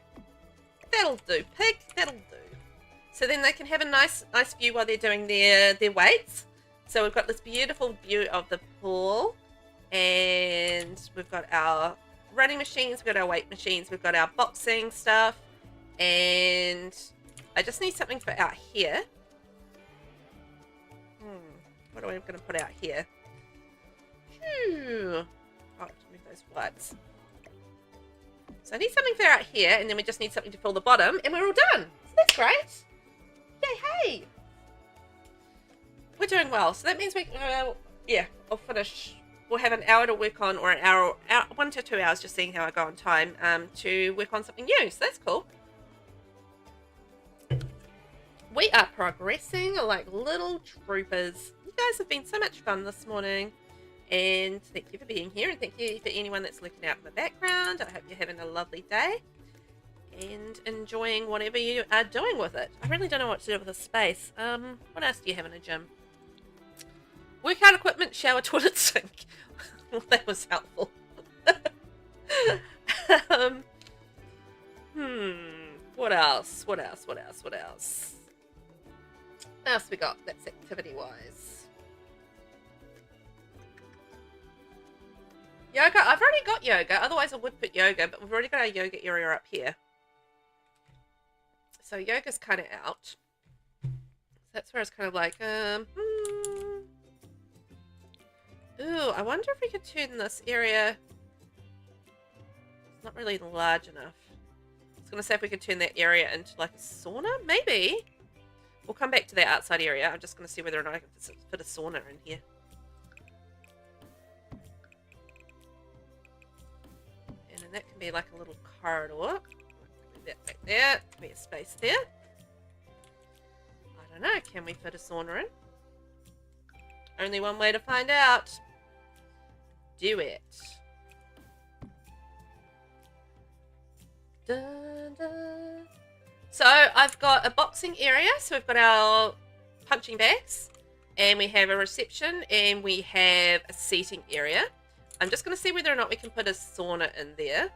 That'll do, pig. That'll do. So then they can have a nice view while they're doing their weights. So we've got this beautiful view of the pool. And we've got our running machines. We've got our weight machines. We've got our boxing stuff. And I just need something for out here. What am I going to put out here? Oh, I have to move those wipes. So I need something for out here, and then we just need something to fill the bottom, and we're all done. So that's great. Yay, hey. We're doing well. So that means I'll finish. We'll have an hour to work on, or an hour, 1 to 2 hours, just seeing how I go on time, to work on something new. So that's cool. We are progressing like little troopers. You guys have been so much fun this morning. And thank you for being here, and thank you for anyone that's looking out in the background. I hope you're having a lovely day and enjoying whatever you are doing with it. I really don't know what to do with this space. What else do you have in a gym? Workout equipment, shower, toilet, sink. Well, that was helpful. What else? What else? What else? What else? What else we got that's activity-wise? Yoga, I've already got yoga, otherwise I would put yoga, but we've already got our yoga area up here. So yoga's kind of out. So that's where it's kind of like, Ooh, I wonder if we could turn this area. It's not really large enough. I was going to say if we could turn that area into like a sauna, maybe. We'll come back to that outside area. I'm just going to see whether or not I can fit a sauna in here. And then that can be like a little corridor. Move that back there. Can be a space there. I don't know. Can we fit a sauna in? Only one way to find out. Do it. Dun, dun. So I've got a boxing area. So we've got our punching bags. And we have a reception. And we have a seating area. I'm just going to see whether or not we can put a sauna in there.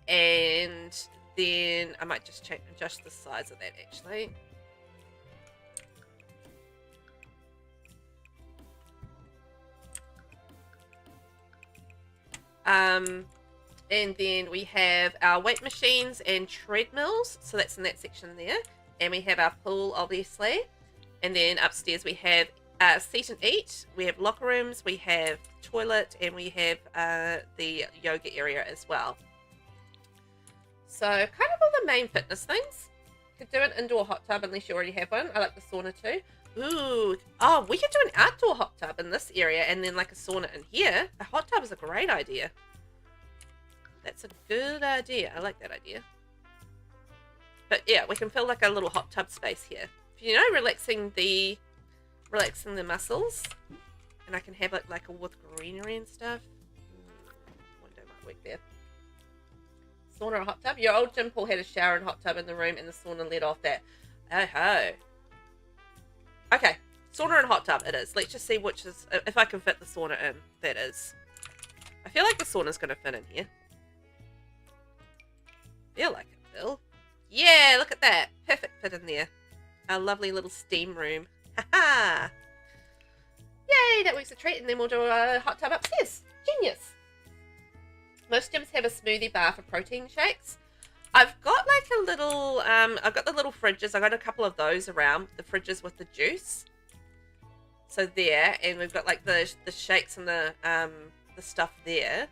And then I might just adjust the size of that actually. And then we have our weight machines and treadmills. So that's in that section there. And we have our pool, obviously. And then upstairs we have seat and eat. We have locker rooms. We have toilet. And we have the yoga area as well. So kind of all the main fitness things. Could do an indoor hot tub unless you already have one. I like the sauna too. Ooh. Oh, we could do an outdoor hot tub in this area and then like a sauna in here. A hot tub is a great idea. That's a good idea. I like that idea. But yeah, we can feel like a little hot tub space here. You know, relaxing the muscles. And I can have it like with greenery and stuff. Window might work there. Sauna or hot tub? Your old gym pool had a shower and hot tub in the room and the sauna led off that. Oh ho. Okay. Sauna and hot tub it is. Let's just see which is, if I can fit the sauna in. That is. I feel like the sauna's going to fit in here. Feel like it will. Yeah, look at that. Perfect fit in there. Our lovely little steam room. Haha. Yay, that works a treat. And then we'll do a hot tub upstairs. Genius. Most gyms have a smoothie bar for protein shakes. I've got like a little, I've got the little fridges. I've got a couple of those around. The fridges with the juice. So there. And we've got like the shakes and the stuff there.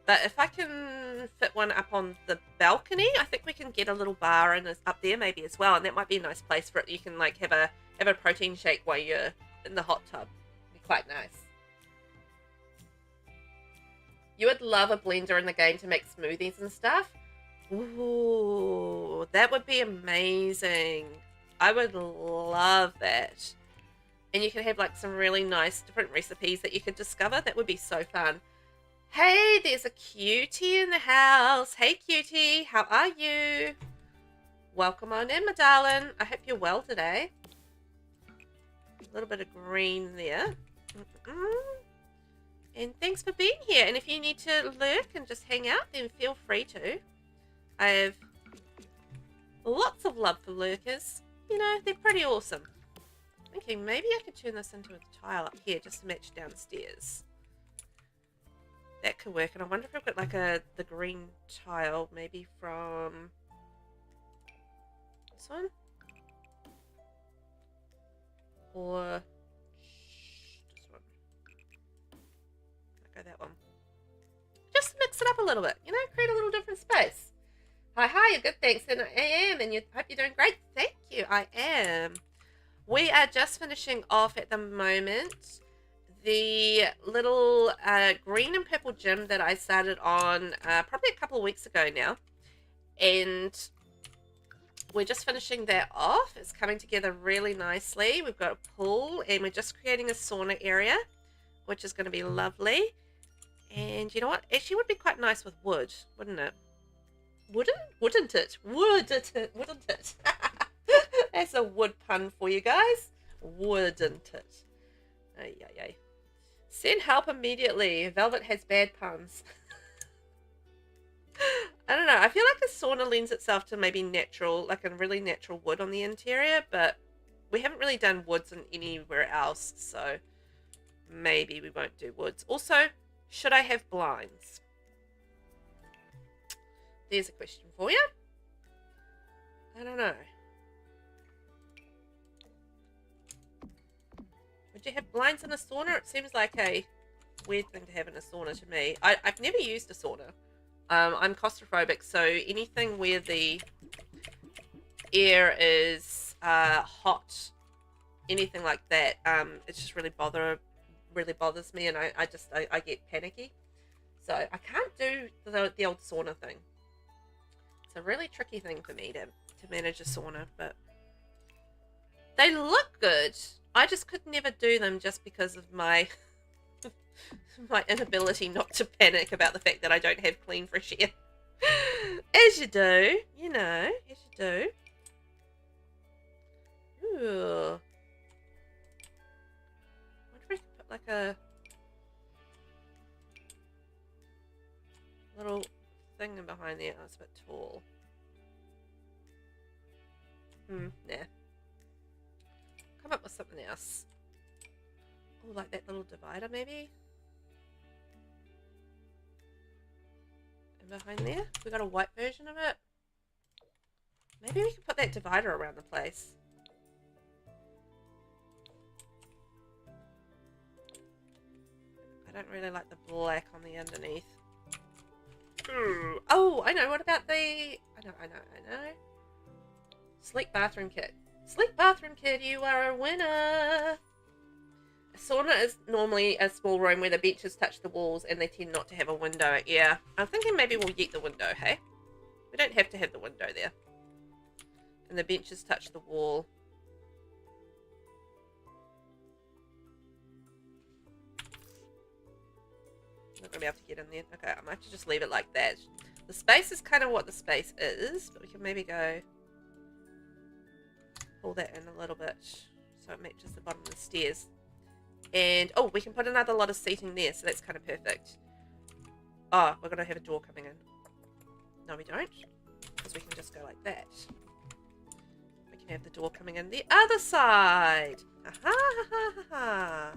But if I can fit one up on the balcony, I think we can get a little bar up there maybe as well. And that might be a nice place for it. You can like have a protein shake while you're in the hot tub. Be quite nice. You would love a blender in the game to make smoothies and stuff. Ooh, that would be amazing. I would love that. And you could have like some really nice different recipes that you could discover. That would be so fun. Hey, there's a cutie in the house. Hey, cutie. How are you? Welcome on in, my darling. I hope you're well today. A little bit of green there. And thanks for being here. And if you need to lurk and just hang out, then feel free to. I have lots of love for lurkers. You know, they're pretty awesome. Okay, maybe I could turn this into a tile up here just to match downstairs. That could work. And I wonder if I've got like the green tile maybe from this one. Or this one. I'll go that one. Just mix it up a little bit, you know, create a little different space. Hi, you're good, thanks. And I am, and you hope you're doing great. Thank you, I am. We are just finishing off at the moment the little green and purple gym that I started on probably a couple of weeks ago now. And we're just finishing that off. It's coming together really nicely. We've got a pool and we're just creating a sauna area, which is going to be lovely. And you know what? Actually would be quite nice with wood, wouldn't it? Wouldn't it? That's a wood pun for you guys. Wouldn't it? Ay, ay, ay. Send help immediately. Velvet has bad puns. I don't know. I feel like a sauna lends itself to maybe natural, like a really natural wood on the interior, but we haven't really done woods in anywhere else, so maybe we won't do woods. Also, Should I have blinds? There's a question for you. I don't know. Would you have blinds in a sauna? It seems like a weird thing to have in a sauna to me. I've never used a sauna. I'm claustrophobic, so anything where the air is hot, anything like that, it just really bothers me, and I get panicky. So I can't do the old sauna thing. It's a really tricky thing for me to manage a sauna, but they look good. I just could never do them just because of my my inability not to panic about the fact that I don't have clean fresh air. As you do, you know, as you do. Ooh. I wonder if I could put like a little thing behind there. Oh, it's a bit tall. Nah. Come up with something else. Oh, like that little divider maybe? And behind there, we got a white version of it. Maybe we could put that divider around the place. I don't really like the black on the underneath. Oh, I know. What about the... I know. Sleek bathroom kit. Sleek bathroom kit, you are a winner! A sauna is normally a small room where the benches touch the walls and they tend not to have a window. Yeah, I'm thinking maybe we'll get the window, hey? We don't have to have the window there. And the benches touch the wall. Not gonna be able to get in there. Okay, I might have to just leave it like that. The space is kind of what the space is, but we can maybe go pull that in a little bit so it matches the bottom of the stairs. And oh, we can put another lot of seating there, so that's kind of perfect. Oh, we're gonna have a door coming in. No, we don't, because we can just go like that. We can have the door coming in the other side. Aha, ha, ha, ha, ha.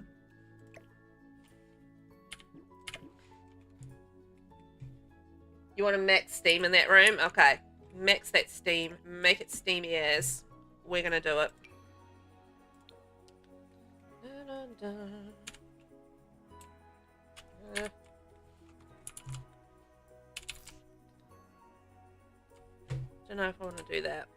You want to max steam in that room? Okay. Max that steam. Make it steamy as. We're going to do it. Don't know if I want to do that.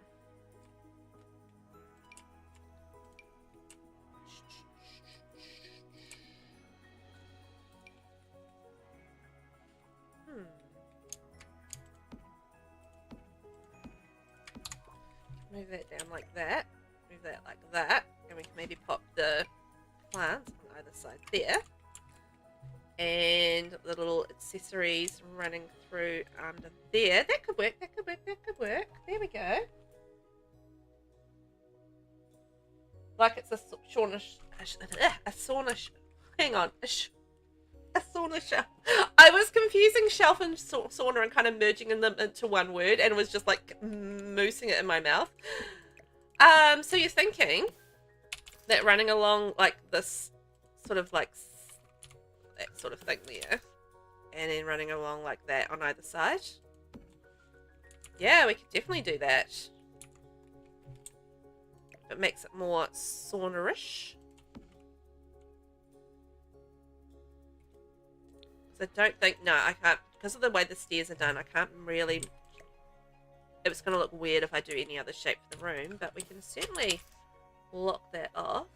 Move that down like that. Move that like that. And we can maybe pop the plants on either side there. And the little accessories running through under there. That could work, that could work, that could work. There we go. Like it's a sauna hang on. A sauna shelf. I was confusing shelf and sauna and kind of merging them into one word and was just like moosing it in my mouth. So you're thinking that running along like this sort of like that sort of thing there and then running along like that on either side? Yeah, we could definitely do that. It makes it more sauna-ish. I don't think, no, I can't, because of the way the stairs are done, I can't really, it's going to look weird if I do any other shape for the room, but we can certainly lock that off.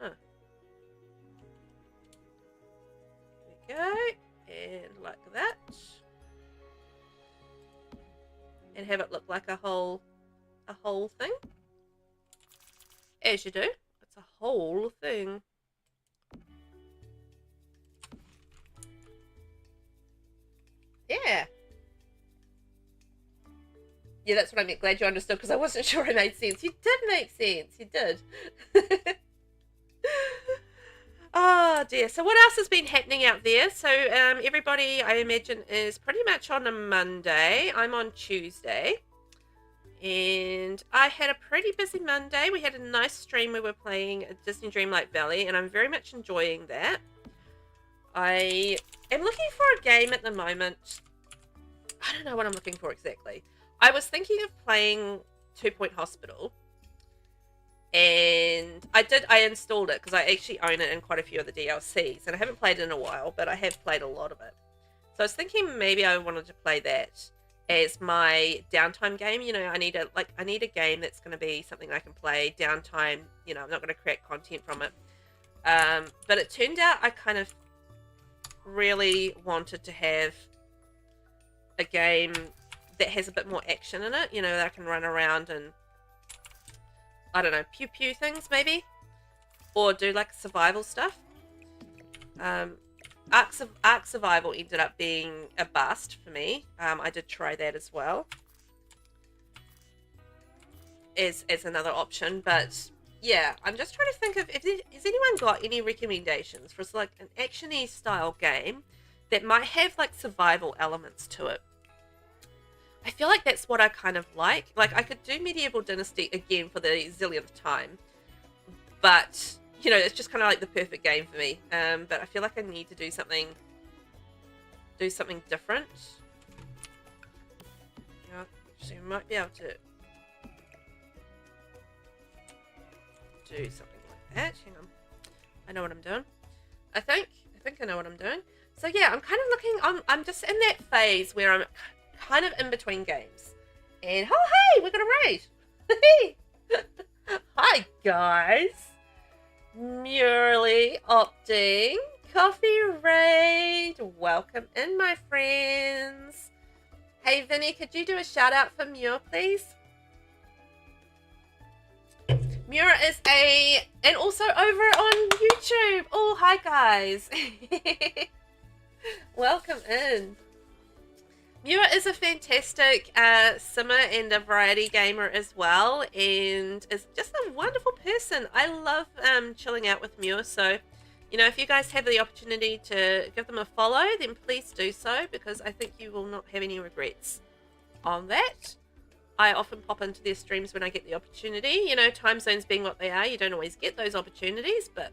Huh. There we go, and like that. And have it look like a whole thing. As you do, it's a whole thing. Yeah. Yeah, that's what I meant. Glad you understood, because I wasn't sure I made sense. You did make sense. You did. Oh, dear. So what else has been happening out there? So everybody, I imagine, is pretty much on a Monday. I'm on Tuesday. And I had a pretty busy Monday. We had a nice stream where we're playing Disney Dreamlight Valley, and I'm very much enjoying that. I am looking for a game at the moment. I don't know what I'm looking for exactly. I was thinking of playing 2 Point Hospital. And I installed it because I actually own it in quite a few of the DLCs. And I haven't played it in a while, but I have played a lot of it. So I was thinking maybe I wanted to play that as my downtime game. You know, I need a game that's going to be something I can play downtime. You know, I'm not going to create content from it. But it turned out I kind of really wanted to have a game that has a bit more action in it. You know, that I can run around and, I don't know, pew pew things maybe, or do like survival stuff. Ark Survival ended up being a bust for me. I did try that as well as another option, but yeah, I'm just trying to think of has anyone got any recommendations for like an actiony style game that might have like survival elements to it. I feel like that's what I kind of like. Like, I could do Medieval Dynasty again for the zillionth time. But, you know, it's just kind of like the perfect game for me. But I feel like I need to do something different. Yeah, so you might be able to do something like that. Hang on. I know what I'm doing. I think I know what I'm doing. So yeah, I'm kind of looking, I'm just in that phase where I'm kind of in between games. And oh hey, we got a raid. Hi guys. Merely opting coffee raid. Welcome in, my friends. Hey Vinny, could you do a shout out for Muir, please? Muir is and also over on YouTube. Oh, hi guys. Welcome in. Muir is a fantastic simmer and a variety gamer as well, and is just a wonderful person. I love chilling out with Muir, so, you know, if you guys have the opportunity to give them a follow, then please do so, because I think you will not have any regrets on that. I often pop into their streams when I get the opportunity. You know, time zones being what they are, you don't always get those opportunities, but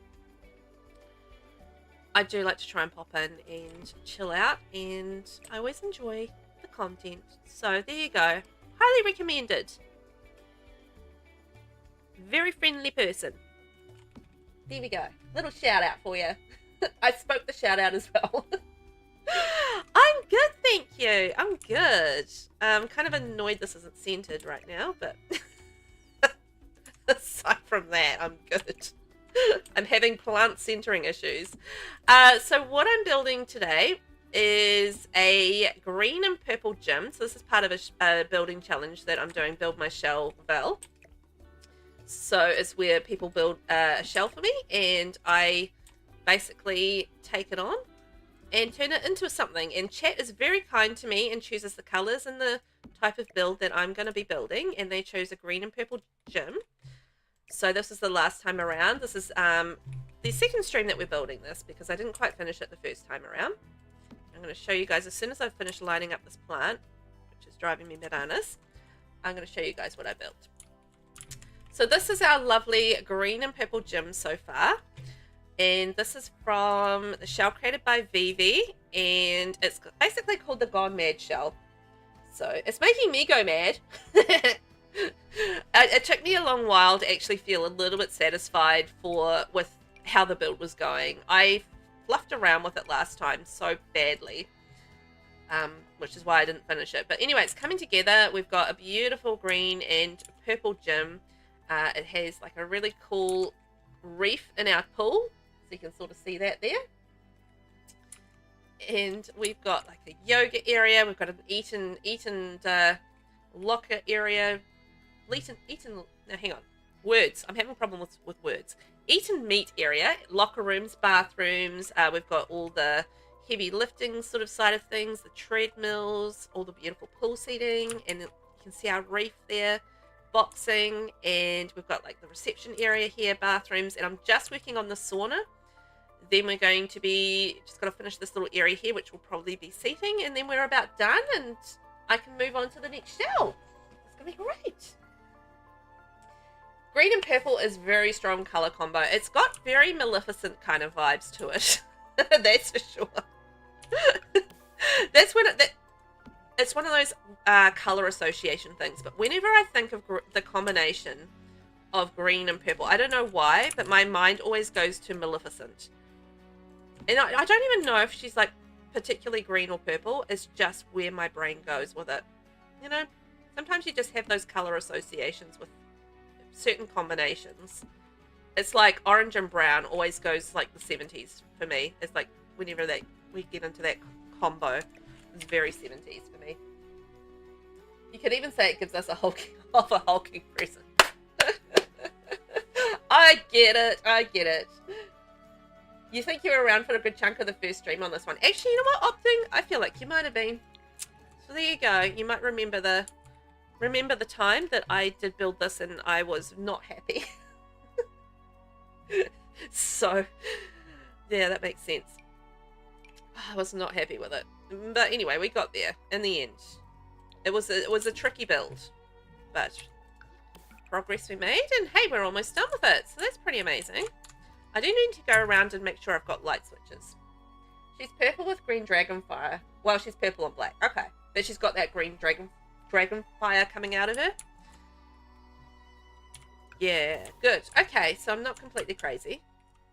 I do like to try and pop in and chill out, and I always enjoy the content. So there you go. Highly recommended. Very friendly person. There we go. Little shout out for you. I spoke the shout out as well. I'm good, thank you. I'm good. I'm kind of annoyed this isn't centered right now, but aside from that, I'm good. I'm having plant centering issues. So what I'm building today is a green and purple gym. So this is part of a building challenge that I'm doing, Build My Shell Vel. So it's where people build a shell for me, and I basically take it on and turn it into something. And chat is very kind to me and chooses the colors and the type of build that I'm going to be building, and they chose a green and purple gym. So this is the last time around. This is the second stream that we're building this, because I didn't quite finish it the first time around. I'm going to show you guys as soon as I've finished lining up this plant, which is driving me bananas. I'm going to show you guys what I built. So this is our lovely green and purple gym so far. And this is from the shell created by VelvettB, and it's basically called the Gone Mad shell. So it's making me go mad. It took me a long while to actually feel a little bit satisfied with how the build was going. I fluffed around with it last time so badly, which is why I didn't finish it. But anyway, it's coming together. We've got a beautiful green and purple gym. It has like a really cool reef in our pool, so you can sort of see that there. And we've got like a yoga area. We've got an eat and locker area. No, hang on. Words. I'm having a problem with words. Eat and meet area. Locker rooms, bathrooms. We've got all the heavy lifting sort of side of things. The treadmills. All the beautiful pool seating. And you can see our reef there. Boxing. And we've got like the reception area here. Bathrooms. And I'm just working on the sauna. Then we're going to be... Just got to finish this little area here, which will probably be seating. And then we're about done. And I can move on to the next shell. be great. Green and purple is very strong color combo. It's got very Maleficent kind of vibes to it. That's for sure. That's when it's one of those color association things. But whenever I think of the combination of green and purple, I don't know why, but my mind always goes to Maleficent. And I don't even know if she's like particularly green or purple. It's just where my brain goes with it. You know, sometimes you just have those color associations with certain combinations. It's like orange and brown always goes like the 70s for me. It's like whenever we get into that combo, it's very 70s for me. You could even say it gives us a hulking present. I get it. You think you were around for a good chunk of the first stream on this one. Actually, you know what, Opting? I feel like you might have been. So there you go. You might remember the time that I did build this and I was not happy. So, yeah, that makes sense. I was not happy with it. But anyway, we got there in the end. It was a tricky build. But progress we made, and hey, we're almost done with it. So that's pretty amazing. I do need to go around and make sure I've got light switches. She's purple with green dragonfire. Well, she's purple and black. Okay. But she's got that green dragonfire coming out of her. Yeah, good. Okay, so I'm not completely crazy.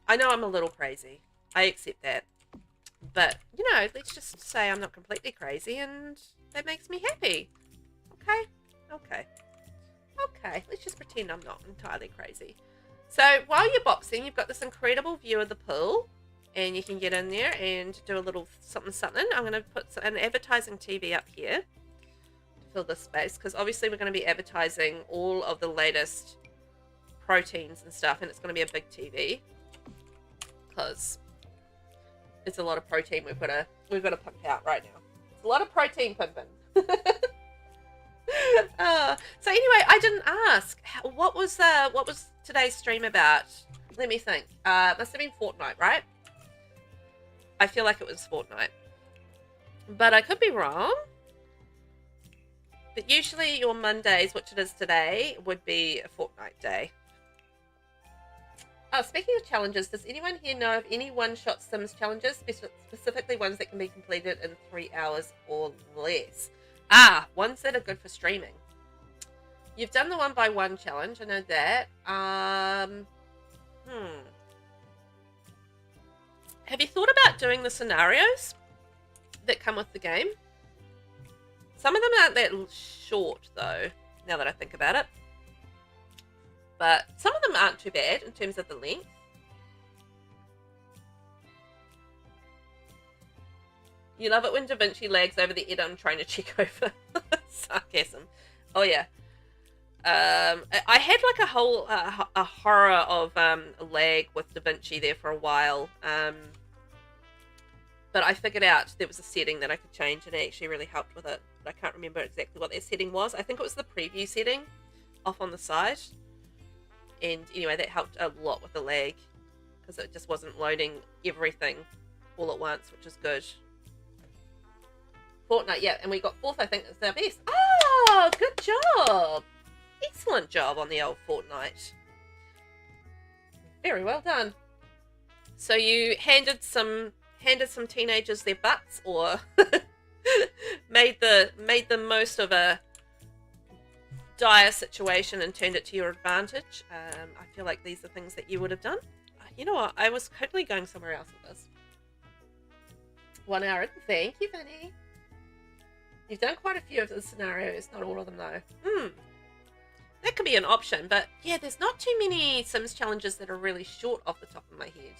I know I'm a little crazy. I accept that. But, you know, let's just say I'm not completely crazy, and that makes me happy. Okay? Okay. Okay, let's just pretend I'm not entirely crazy. So, while you're boxing, you've got this incredible view of the pool, and you can get in there and do a little something. I'm going to put an advertising TV up here to fill this space, because obviously we're going to be advertising all of the latest proteins and stuff, and it's going to be a big TV, because it's a lot of protein we've got to pump out right now. It's a lot of protein pumping. So anyway, I didn't ask what was today's stream about. Let me think. Must have been Fortnite, right? I feel like it was Fortnite, but I could be wrong. But usually your Mondays, which it is today, would be a Fortnite day. Oh, speaking of challenges, does anyone here know of any one-shot Sims challenges, specifically ones that can be completed in 3 hours or less? Ah, ones that are good for streaming. You've done the 1x1 challenge, I know that. Have you thought about doing the scenarios that come with the game? Some of them aren't that short, though, now that I think about it. But some of them aren't too bad in terms of the length. You love it when Da Vinci lags over the edit I'm trying to check over. Sarcasm. Oh, yeah. I had like a whole a horror of lag with Da Vinci there for a while. But I figured out there was a setting that I could change, and it actually really helped with it. But I can't remember exactly what that setting was. I think it was the preview setting off on the side. And anyway, that helped a lot with the lag, because it just wasn't loading everything all at once, which is good. Fortnite, yeah, and we got 4th, I think, is our best. Oh, good job. Excellent job on the old Fortnite. Very well done. So you handed some teenagers their butts, or made the most of a dire situation and turned it to your advantage. I feel like these are things that you would have done. You know what? I was totally going somewhere else with this. 1 hour in. Thank you, Vinny. You've done quite a few of the scenarios, not all of them though. That could be an option, but yeah, there's not too many Sims challenges that are really short off the top of my head.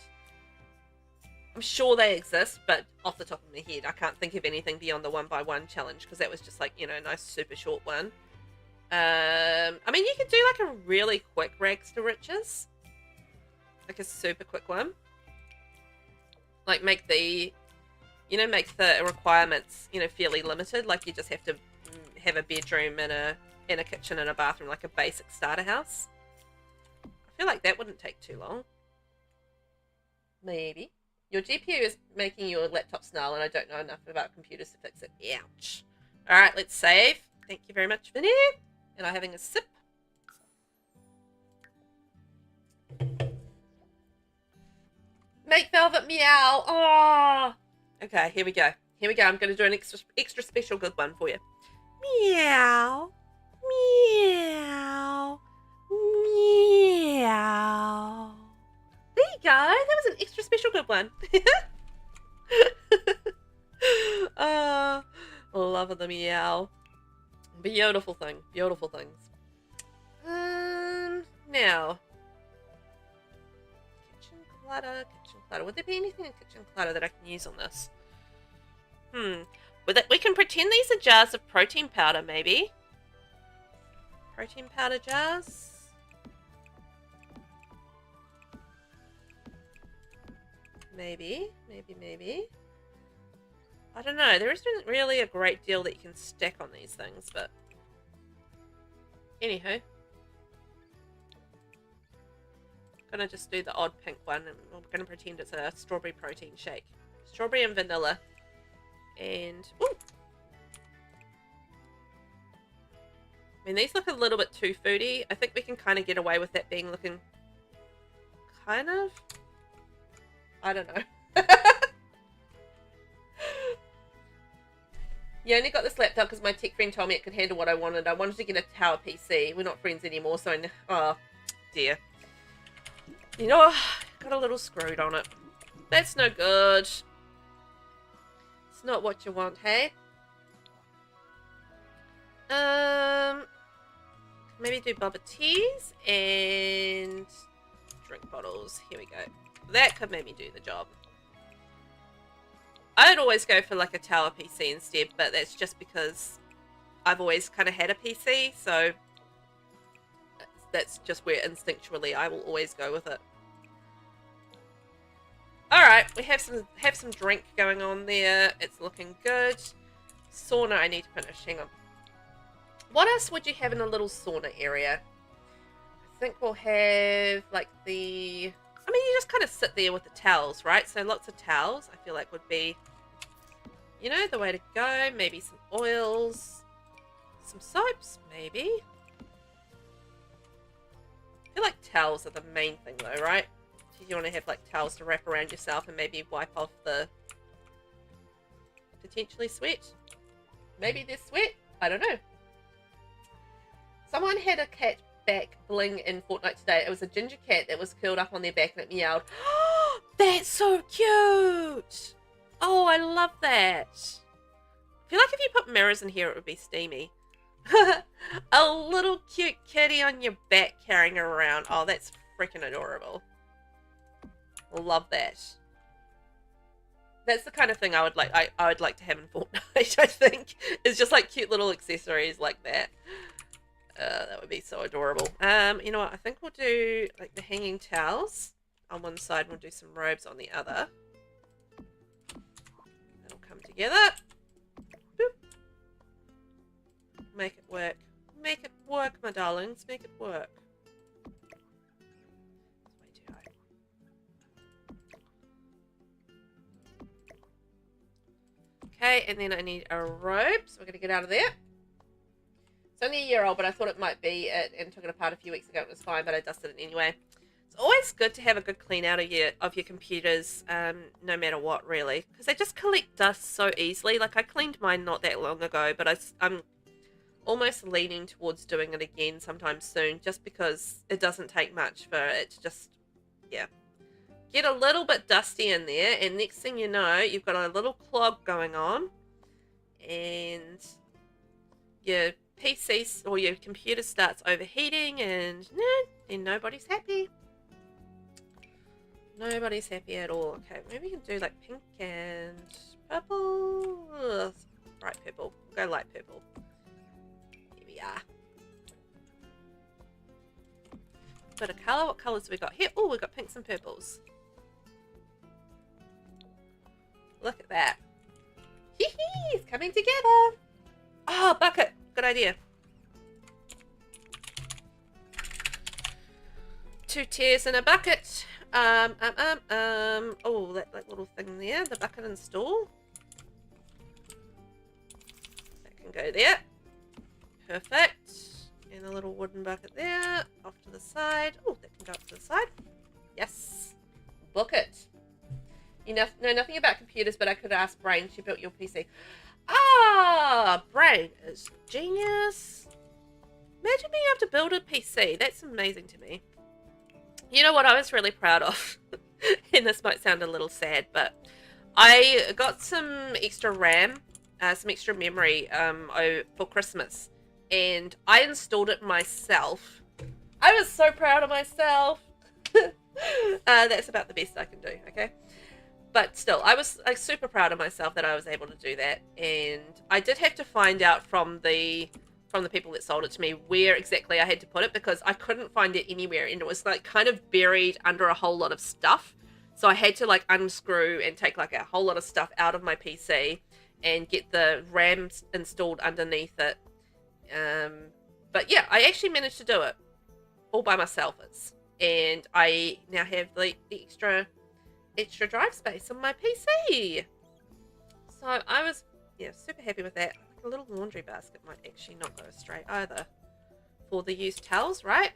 I'm sure they exist, but off the top of my head, I can't think of anything beyond the 1x1 challenge, because that was just like, you know, a nice super short one. I mean, you could do like a really quick rags to riches, like a super quick one. Like make the requirements, you know, fairly limited. Like you just have to have a bedroom and a kitchen and a bathroom, like a basic starter house. I feel like that wouldn't take too long. Maybe. Your GPU is making your laptop snarl, and I don't know enough about computers to fix it. Ouch. All right, let's save. Thank you very much, Vinny. and I'm having a sip. Make Velvet meow. Oh. Okay, here we go. Here we go. I'm going to do an extra special good one for you. Meow. Meow. Meow. There you go. That was an extra special good one. Love the meow. Beautiful thing. Beautiful things. Now. Kitchen clutter. Would there be anything in kitchen clutter that I can use on this? We can pretend these are jars of protein powder, maybe. Protein powder jars. Maybe. I don't know. There isn't really a great deal that you can stack on these things, but anywho. I'm gonna just do the odd pink one, and we're gonna pretend it's a strawberry protein shake. Strawberry and vanilla. And ooh. I mean, these look a little bit too foody. I think we can kind of get away with that being looking kind of, I don't know. You only got this laptop because my tech friend told me it could handle what I wanted. I wanted to get a tower PC. We're not friends anymore, so oh dear. You know, got a little screwed on it. That's no good. It's not what you want, hey? Maybe do boba teas and drink bottles. Here we go. That could maybe do the job. I'd always go for like a tower PC instead, but that's just because I've always kind of had a PC, so that's just where instinctually I will always go with it. Alright, we have some drink going on there. It's looking good. Sauna I need to finish. Hang on. What else would you have in a little sauna area? I think we'll have like the... I mean, you just kind of sit there with the towels, right? So lots of towels, I feel like would be, you know, the way to go. Maybe some oils, some soaps, maybe. I feel like towels are the main thing though, right? You want to have like towels to wrap around yourself and maybe wipe off the potentially sweat. Maybe there's sweat. I don't know. Someone had a cat back bling in Fortnite today. It was a ginger cat that was curled up on their back and it meowed. That's so cute. Oh, I love that. I feel like if you put mirrors in here, it would be steamy. A little cute kitty on your back carrying her around. Oh, that's freaking adorable. Love that. That's the kind of thing I would like. I would like to have in Fortnite. I think it's just like cute little accessories like that. That would be so adorable. You know what? I think we'll do like the hanging towels on one side. And we'll do some robes on the other. That'll come together. Boop. Make it work. Make it work, my darlings. Make it work. Okay, and then I need a robe, so we're going to get out of there. It's only a year old, but I thought it might be it, and took it apart a few weeks ago. It was fine, but I dusted it anyway. It's always good to have a good clean out of your computers, no matter what, really, because they just collect dust so easily. Like, I cleaned mine not that long ago, but I'm almost leaning towards doing it again sometime soon, just because it doesn't take much for it to just, yeah, get a little bit dusty in there, and next thing you know, you've got a little clog going on, and your PC or your computer starts overheating, and then nobody's happy. Nobody's happy at all. Okay, maybe we can do like pink and purple. Ugh, bright purple. We'll go light purple. Here we are. Bit of colour. What colours have we got here? Oh, we've got pinks and purples. Look at that. Hee hee, it's coming together. Oh, bucket. Good idea. 2 tiers in a bucket. Oh, that little thing there, the bucket and stool. That can go there. Perfect. And a little wooden bucket there, off to the side. Oh, that can go up to the side. Yes. Book it. You know nothing about computers, but I could ask Brain. She built your PC. Ah, Brain is genius. Imagine being able to build a PC. That's amazing to me. You know what I was really proud of? And this might sound a little sad, but I got some extra RAM, some extra memory for Christmas. And I installed it myself. I was so proud of myself. That's about the best I can do, okay? But still, I was like super proud of myself that I was able to do that. And I did have to find out from the people that sold it to me where exactly I had to put it, because I couldn't find it anywhere, and it was like kind of buried under a whole lot of stuff. So I had to like unscrew and take like a whole lot of stuff out of my PC and get the RAM installed underneath it. But yeah, I actually managed to do it all by myself. And I now have the extra drive space on my PC. So I was, yeah, super happy with that. A little laundry basket might actually not go straight either for the used towels, right?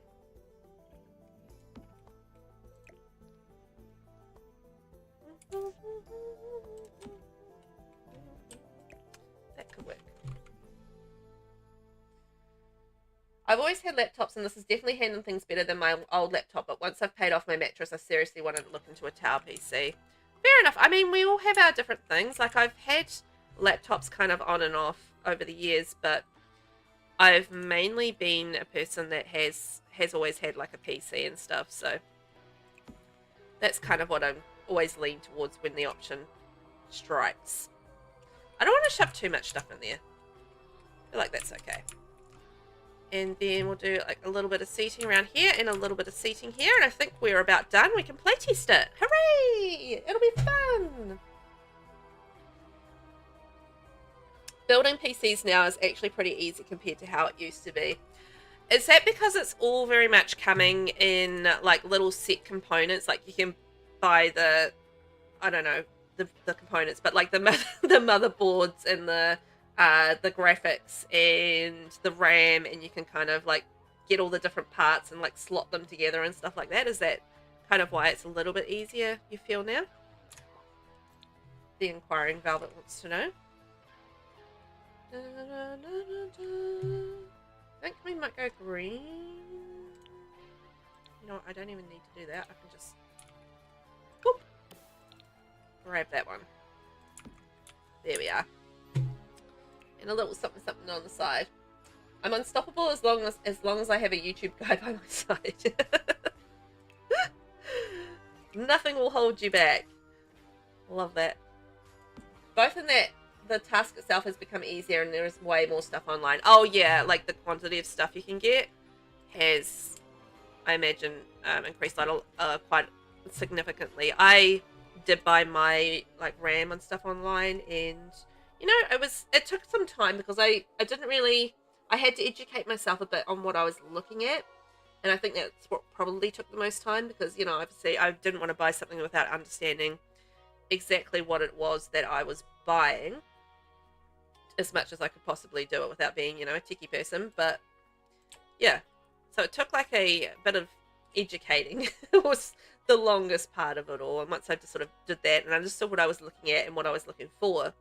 That could work. I've always had laptops, and this is definitely handling things better than my old laptop, but once I've paid off my mattress, I seriously wanted to look into a tower PC. Fair enough. I mean, we all have our different things. Like, I've had laptops kind of on and off over the years, but I've mainly been a person that has always had like a PC and stuff, so that's kind of what I'm always lean towards when the option strikes. I don't want to shove too much stuff in there. I feel like that's okay. And then we'll do like a little bit of seating around here and a little bit of seating here, and I think we're about done. We can playtest it. Hooray! It'll be fun! Building PCs now is actually pretty easy compared to how it used to be. Is that because it's all very much coming in like little set components? Like you can buy the, I don't know, the components, but like the motherboards and the graphics and the RAM, and you can kind of like get all the different parts and like slot them together and stuff like that. Is that kind of why it's a little bit easier, you feel now? The inquiring Velvet wants to know. I think we might go green. You know what, I don't even need to do that. I can just whoop, grab that one. There we are. And a little something on the side. I'm unstoppable as long as I have a YouTube guy by my side. Nothing will hold you back. Love that. Both in that the task itself has become easier and there is way more stuff online. Oh yeah, like the quantity of stuff you can get has, I imagine, increased quite significantly. I did buy my like RAM and stuff online, and you know, it took some time because I had to educate myself a bit on what I was looking at, and I think that's what probably took the most time, because you know, obviously I didn't want to buy something without understanding exactly what it was that I was buying, as much as I could possibly do it without being, you know, a techie person. But yeah, so it took like a bit of educating. It was the longest part of it all, and once I just sort of did that and understood what I was looking at and what I was looking for,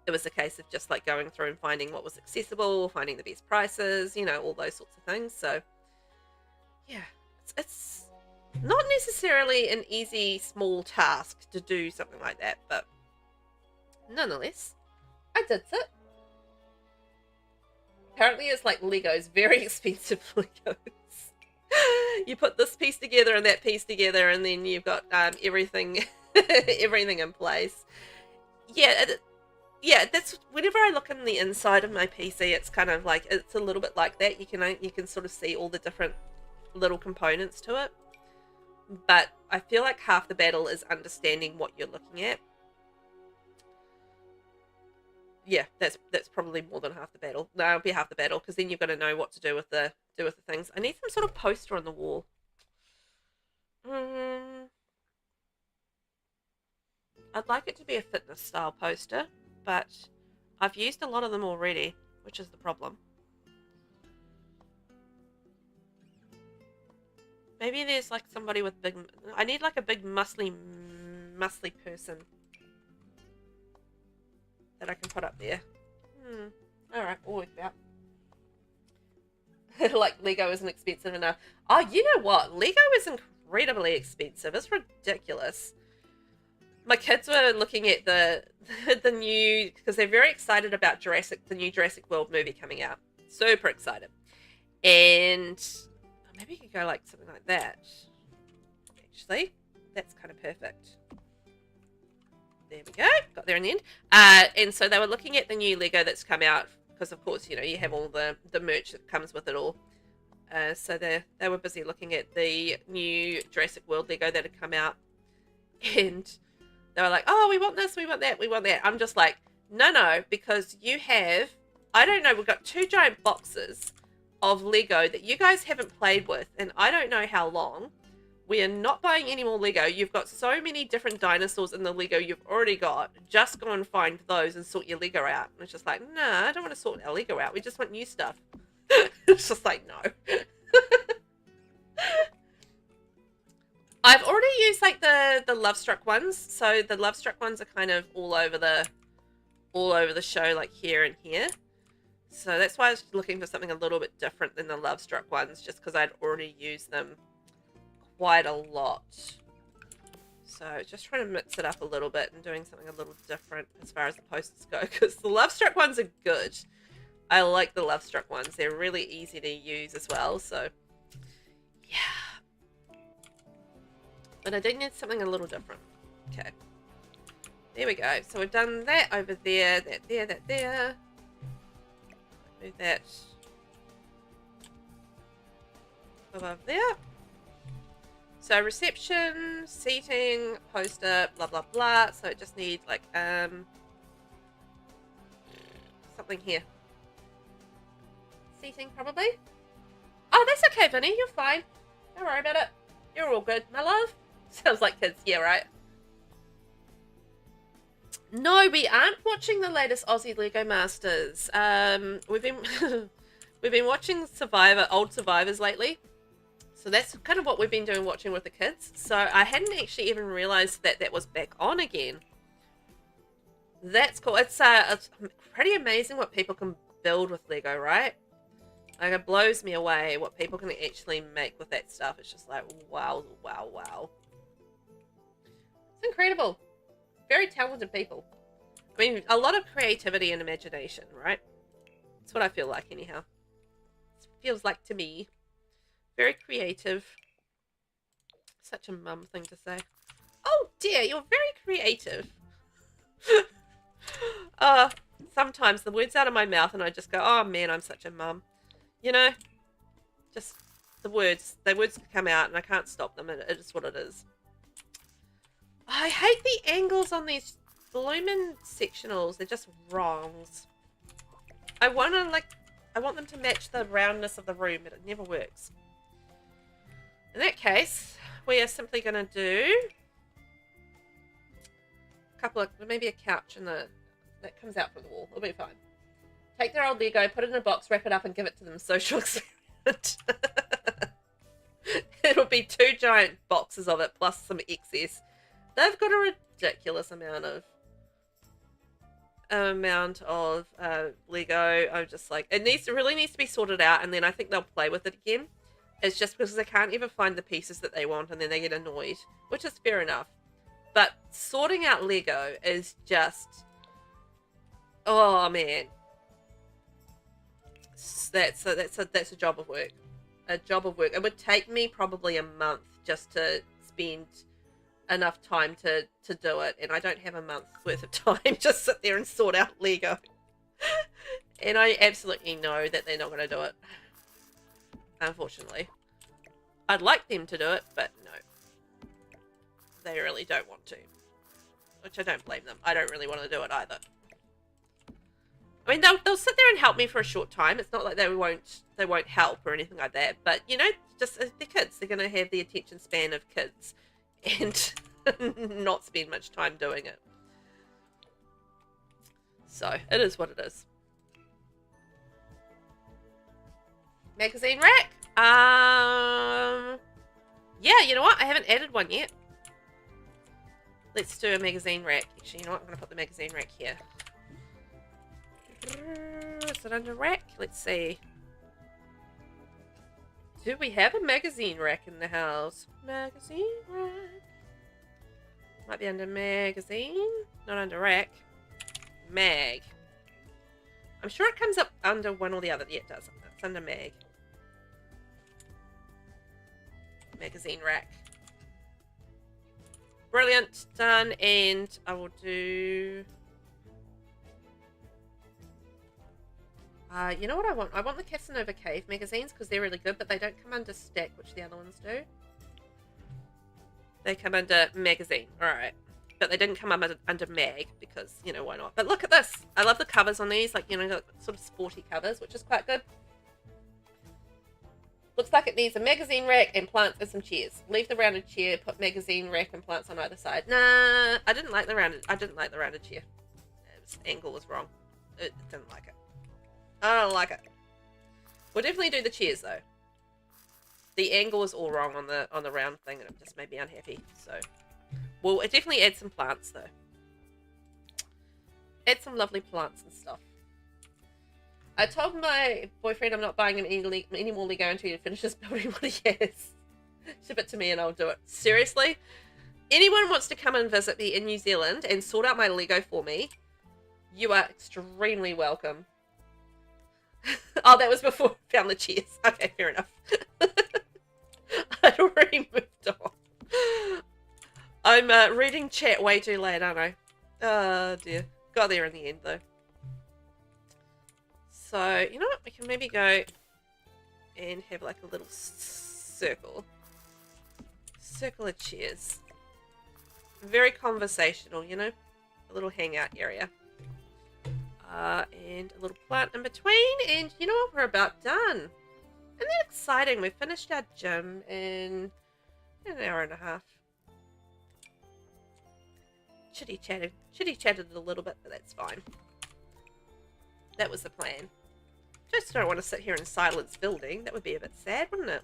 it was a case of just like going through and finding what was accessible, finding the best prices, you know, all those sorts of things. So yeah, it's not necessarily an easy small task to do something like that, but nonetheless, I did it. Apparently it's like Legos, very expensive Legos. You put this piece together and that piece together, and then you've got everything everything in place. Yeah, that's whenever I look in the inside of my PC, it's kind of like, it's a little bit like that. You can sort of see all the different little components to it. But I feel like half the battle is understanding what you're looking at. Yeah, that's probably more than half the battle. No, it'll be half the battle, because then you've got to know what to do with the things. I need some sort of poster on the wall. I'd like it to be a fitness style poster, but I've used a lot of them already, which is the problem. Maybe there's like somebody with big... I need like a big muscly person that I can put up there. Alright, we'll work it out. Like, Lego isn't expensive enough. Oh, you know what? Lego is incredibly expensive. It's ridiculous. My kids were looking at the new... Because they're very excited about the new Jurassic World movie coming out. Super excited. And... maybe you could go like something like that. Actually, that's kind of perfect. There we go. Got there in the end. And so they were looking at the new Lego that's come out. Because, of course, you know, you have all the merch that comes with it all. So they were busy looking at the new Jurassic World Lego that had come out. And they were like, oh, we want this, we want that, we want that. I'm just like, no, because you have, I don't know, we've got 2 giant boxes of Lego that you guys haven't played with. And I don't know how long. We are not buying any more Lego. You've got so many different dinosaurs in the Lego you've already got. Just go and find those and sort your Lego out. And it's just like, nah, I don't want to sort our Lego out. We just want new stuff. It's just like, no. I've already used like the Love Struck ones. So the Love Struck ones are kind of all over the show, like here and here. So that's why I was looking for something a little bit different than the Love Struck ones, just because I'd already used them quite a lot. So just trying to mix it up a little bit and doing something a little different as far as the posters go, because the Love Struck ones are good. I like the Love Struck ones. They're really easy to use as well, so yeah. But I do need something a little different. Okay. There we go. So we've done that over there, that there, that there. Move that above there. So reception, seating, poster, blah, blah, blah. So it just needs like, something here. Seating, probably. Oh, that's okay, Vinny. You're fine. Don't worry about it. You're all good, my love. Sounds like kids. Yeah, right. No, we aren't watching the latest Aussie Lego Masters. We've been we've been watching old Survivors lately. So that's kind of what we've been doing, watching with the kids. So I hadn't actually even realized that that was back on again. That's cool. It's pretty amazing what people can build with Lego, right? Like, it blows me away what people can actually make with that stuff. It's just like, wow, wow, wow. It's incredible. Very talented people. I mean, a lot of creativity and imagination, right? That's what I feel like, anyhow. It feels like to me. Very creative. Such a mum thing to say. Oh dear, you're very creative. Sometimes the words out of my mouth and I just go, oh man, I'm such a mum. You know? Just the words come out and I can't stop them, and it is what it is. I hate the angles on these bloomin' sectionals. They're just wrongs. I want them to match the roundness of the room, but it never works. In that case, we are simply going to do a couple of, maybe a couch that comes out from the wall. It'll be fine. Take their old Lego, put it in a box, wrap it up, and give it to them. Social experiment. It'll be 2 giant boxes of it plus some excess. They've got a ridiculous amount of Lego. I'm just like, it really needs to be sorted out, and then I think they'll play with it again. It's just because they can't ever find the pieces that they want, and then they get annoyed, which is fair enough. But sorting out Lego is just, oh man, that's a job of work. A job of work. It would take me probably a month just to spend enough time to do it, and I don't have a month's worth of time just sit there and sort out Lego. And I absolutely know that they're not going to do it. Unfortunately. I'd like them to do it, but no. They really don't want to. Which I don't blame them. I don't really want to do it either. I mean, they'll sit there and help me for a short time. It's not like they won't help or anything like that. But, you know, just they're kids. They're going to have the attention span of kids. And not spend much time doing it. So, it is what it is. Magazine rack. Yeah, you know what? I haven't added one yet. Let's do a magazine rack. Actually, you know what? I'm going to put the magazine rack here. Is it under rack? Let's see. Do we have a magazine rack in the house? Magazine rack. Might be under magazine. Not under rack. Mag. I'm sure it comes up under one or the other. Yeah, it does. It's under mag. Magazine rack. Brilliant. Done. And I will do... you know what I want? I want the Casanova Cave magazines because they're really good, but they don't come under stack, which the other ones do. They come under magazine. Alright. But they didn't come under mag because, you know, why not? But look at this. I love the covers on these. Like, you know, sort of sporty covers, which is quite good. Looks like it needs a magazine rack and plants and some chairs. Leave the rounded chair, put magazine rack and plants on either side. Nah, I didn't like the rounded chair. Its angle was wrong. It didn't like it. I don't like it. We'll definitely do the chairs though. The angle was all wrong on the round thing and it just made me unhappy. So we'll definitely add some plants though. Add some lovely plants and stuff. I told my boyfriend I'm not buying him any more Lego until he finishes building what he has. Ship it to me and I'll do it. Seriously? Anyone wants to come and visit me in New Zealand and sort out my Lego for me, you are extremely welcome. Oh, that was before I found the chairs. Okay, fair enough. I'd already moved on. I'm reading chat way too late, aren't I? Oh, dear. Got there in the end, though. So, you know what? We can maybe go and have like a little circle. Circle of chairs. Very conversational, you know? A little hangout area. And a little plant in between. And you know what? We're about done. Isn't that exciting? We've finished our gym in an hour and a half. Chitty-chatted a little bit, but that's fine. That was the plan. Just don't want to sit here in silence building. That would be a bit sad, wouldn't it?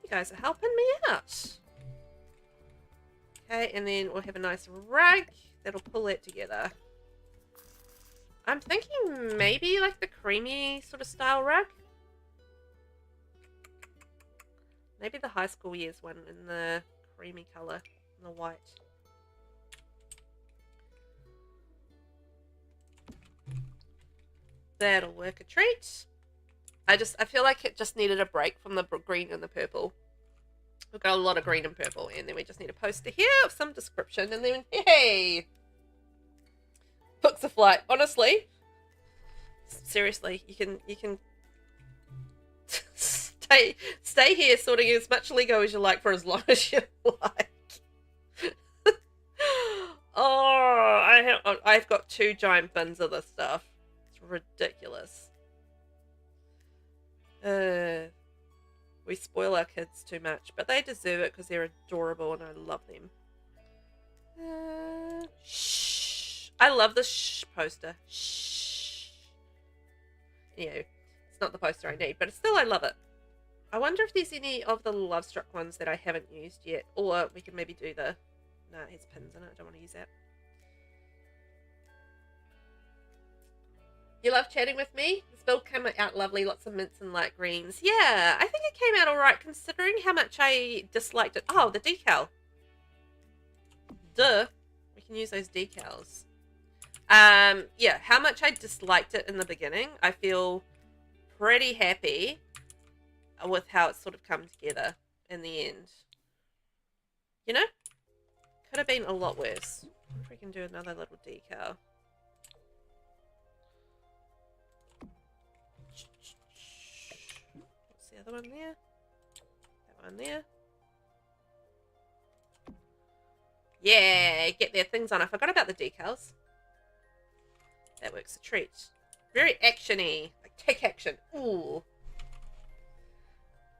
You guys are helping me out. Okay, and then we'll have a nice rug that'll pull that together. I'm thinking maybe like the creamy sort of style rug. Maybe the high school years one in the creamy colour, and the white. That'll work a treat. I feel like it just needed a break from the green and the purple. We've got a lot of green and purple, and then we just need a poster here of some description, and then hey, books of flight. Honestly, seriously, you can stay here sorting as much Lego as you like for as long as you like. Oh, I've got 2 giant bins of this stuff. Ridiculous. We spoil our kids too much, but they deserve it because they're adorable and I love them. Shh. I love the shh poster. Shh. You know, it's not the poster I need, but still I love it. I wonder if there's any of the Love Struck ones that I haven't used yet, or we can maybe do the... No, it has pins in it. I don't want to use that. You love chatting with me? This build came out lovely, lots of mints and light greens. Yeah, I think it came out alright considering how much I disliked it. Oh, the decal. Duh. We can use those decals. Yeah, how much I disliked it in the beginning. I feel pretty happy with how it's sort of come together in the end. You know? Could have been a lot worse. I wonder if we can do another little decal. The one there, that one there. Yeah, get their things on. I forgot about the decals. That works a treat. Very actiony, like take action. Ooh.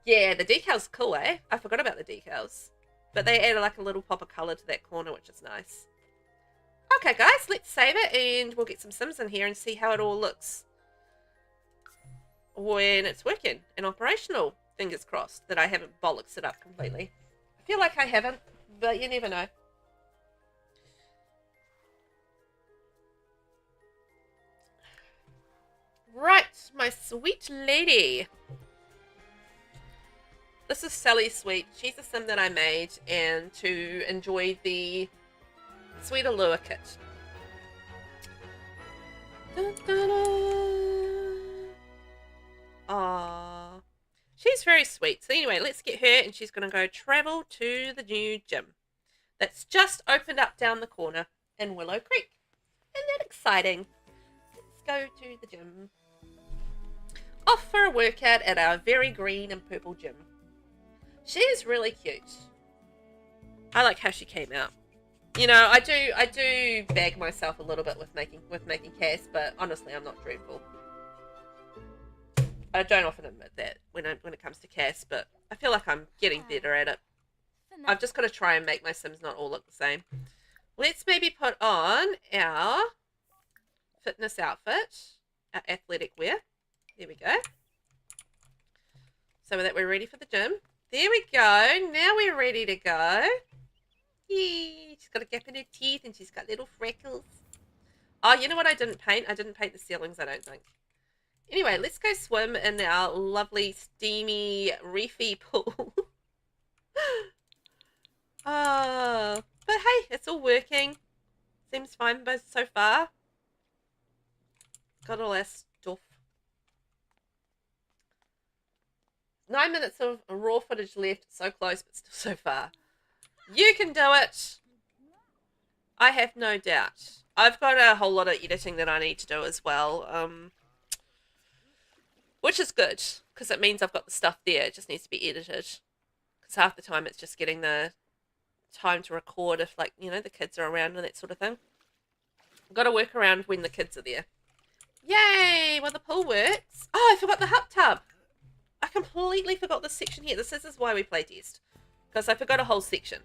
Yeah, the decals cool, eh? I forgot about the decals, but they add like a little pop of color to that corner, which is nice. Okay, guys, let's save it and we'll get some Sims in here and see how it all looks when it's working and operational. Fingers crossed that I haven't bollocksed it up completely. I feel like I haven't, but you never know. Right, my sweet lady. This is Sally's Sweet. She's a sim that I made and to enjoy the Sweet Allure kit. Aww. She's very sweet. So anyway, let's get her and she's going to go travel to the new gym that's just opened up down the corner in Willow Creek. Isn't that exciting? Let's go to the gym. Off for a workout at our very green and purple gym. She is really cute. I like how she came out. You know, I do bag myself a little bit with making casts, but honestly, I'm not dreadful. I don't often admit that when it comes to casts, but I feel like I'm getting better at it. I've just got to try and make my Sims not all look the same. Let's maybe put on our fitness outfit, our athletic wear. There we go. So that we're ready for the gym. There we go. Now we're ready to go. Yay. She's got a gap in her teeth and she's got little freckles. Oh, you know what I didn't paint? I didn't paint the ceilings, I don't think. Anyway, let's go swim in our lovely, steamy, reefy pool. Oh, but hey, it's all working. Seems fine so far. Got all our stuff. 9 minutes of raw footage left. So close, but still so far. You can do it. I have no doubt. I've got a whole lot of editing that I need to do as well. Which is good, because it means I've got the stuff there. It just needs to be edited. Because half the time it's just getting the time to record if, like, you know, the kids are around and that sort of thing. I've got to work around when the kids are there. Yay! Well, the pool works. Oh, I forgot the hot tub. I completely forgot this section here. This is why we play test. Because I forgot a whole section.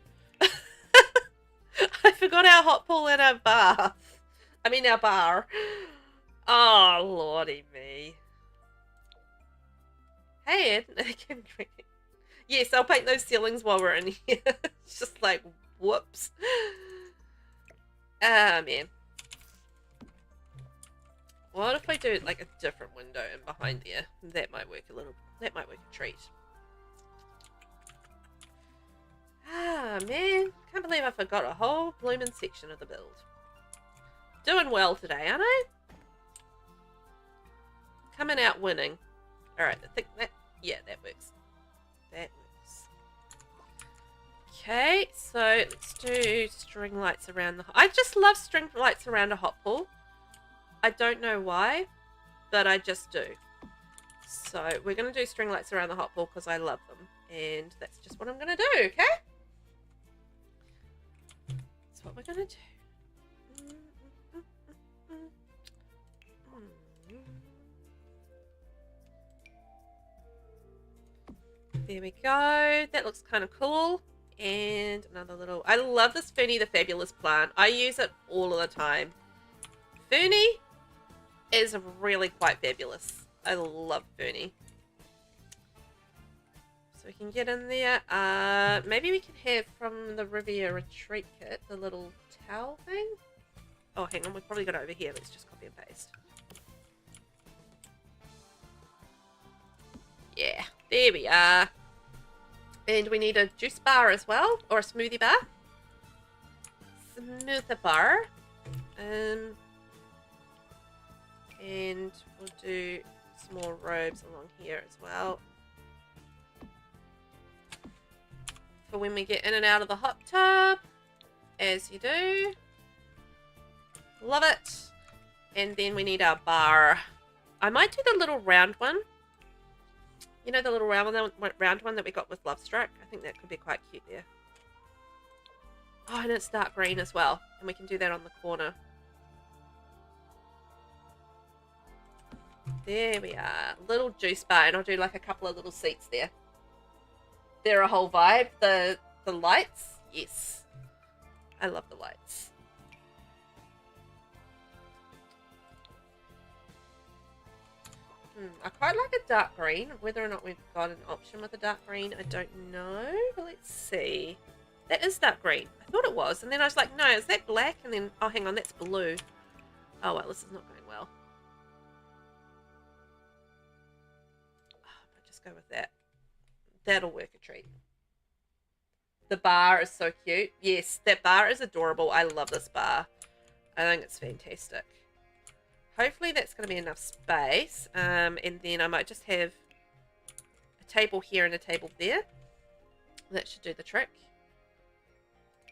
I forgot our hot pool and our bath. I mean, our bar. Oh, lordy me. Hey, Ed. Yes, I'll paint those ceilings while we're in here. It's just like, whoops. Ah, man. What if I do like a different window in behind there? That might work a little. That might work a treat. Ah, man. Can't believe I forgot a whole blooming section of the build. Doing well today, aren't I? Coming out winning. Alright, I think that... Yeah, that works. That works. Okay, so let's do string lights around the... I just love string lights around a hot pool. I don't know why, but I just do. So we're going to do string lights around the hot pool because I love them. And that's just what I'm going to do, okay? That's what we're going to do. There we go. That looks kind of cool. And another little... I love this Fernie the Fabulous plant. I use it all of the time. Fernie is really quite fabulous. I love Fernie. So we can get in there. Maybe we can have from the Riviera Retreat kit, the little towel thing. Oh, hang on. We've probably got it over here. Let's just copy and paste. Yeah, there we are. And we need a juice bar as well, or a smoothie bar. Smoothie bar. And we'll do some more robes along here as well. For when we get in and out of the hot tub, as you do. Love it. And then we need our bar. I might do the little round one. You know the little round one that we got with Love Struck? I think that could be quite cute there. Oh, and it's dark green as well. And we can do that on the corner. There we are. Little juice bar. And I'll do like a couple of little seats there. They're a whole vibe. The lights. Yes. I love the lights. I quite like a dark green. Whether or not we've got an option with a dark green, I don't know. But let's see. That is dark green. I thought it was. And then I was like, no, is that black? And then, oh, hang on, that's blue. Oh, well, this is not going well. I'll just go with that. That'll work a treat. The bar is so cute. Yes, that bar is adorable. I love this bar. I think it's fantastic. Hopefully that's going to be enough space. And then I might just have a table here and a table there. That should do the trick. I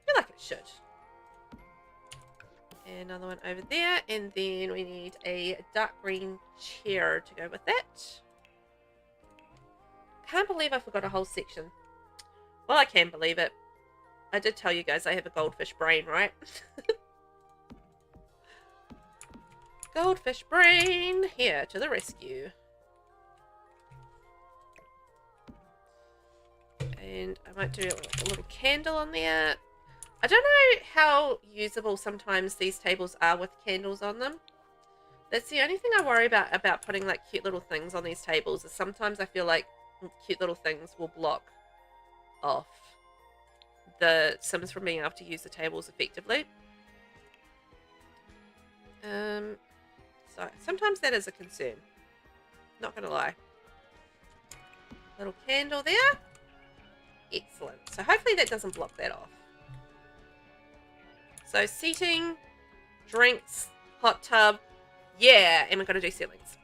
feel like it should. And another one over there. And then we need a dark green chair to go with that. Can't believe I forgot a whole section. Well, I can believe it. I did tell you guys I have a goldfish brain, right? Goldfish brain, here to the rescue. And I might do like a little candle on there. I don't know how usable sometimes these tables are with candles on them. That's the only thing I worry about putting like cute little things on these tables, is sometimes I feel like cute little things will block off the Sims from being able to use the tables effectively. So sometimes that is a concern. Not gonna lie. Little candle there. Excellent. So hopefully that doesn't block that off. So seating, drinks, hot tub. Yeah, and we're gonna do ceilings.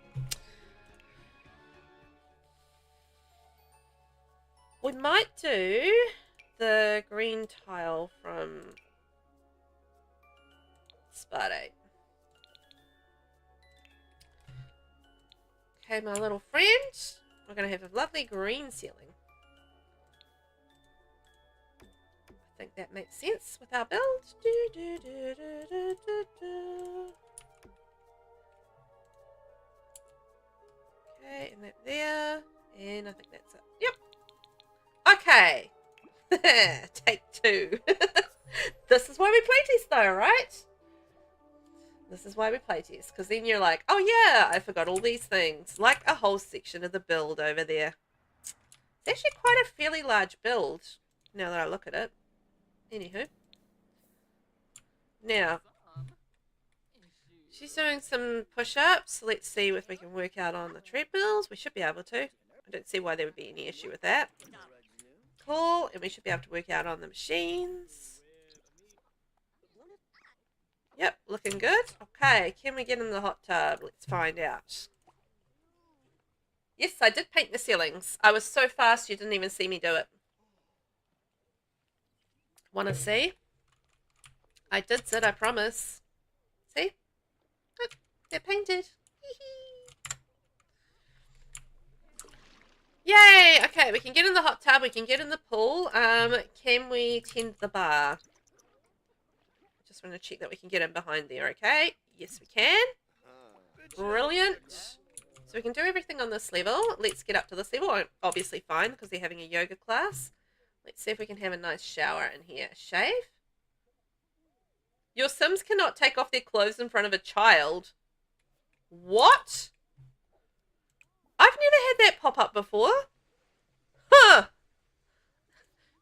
We might do the green tile from Spartate. Okay, my little friend. We're going to have a lovely green ceiling. I think that makes sense with our build. Okay, and that there. And I think that's it. Yep. Okay. Take two. This is why we playtest though, right? This is why we playtest, because then you're like, oh yeah, I forgot all these things. Like a whole section of the build over there. It's actually quite a fairly large build, now that I look at it. Anywho. Now, she's doing some push-ups. Let's see if we can work out on the treadmills. We should be able to. I don't see why there would be any issue with that. Cool, and we should be able to work out on the machines. Yep, looking good. Okay, can we get in the hot tub? Let's find out. Yes, I did paint the ceilings. I was so fast you didn't even see me do it. Want to see? I did it, I promise. See? Look, they're painted. Yay! Okay, we can get in the hot tub. We can get in the pool. Can we tend the bar? Just want to check that we can get in behind there, okay? Yes, we can. Brilliant. So we can do everything on this level. Let's get up to this level. Obviously fine, because they're having a yoga class. Let's see if we can have a nice shower in here. Shave. Your Sims cannot take off their clothes in front of a child. What? I've never had that pop up before. Huh.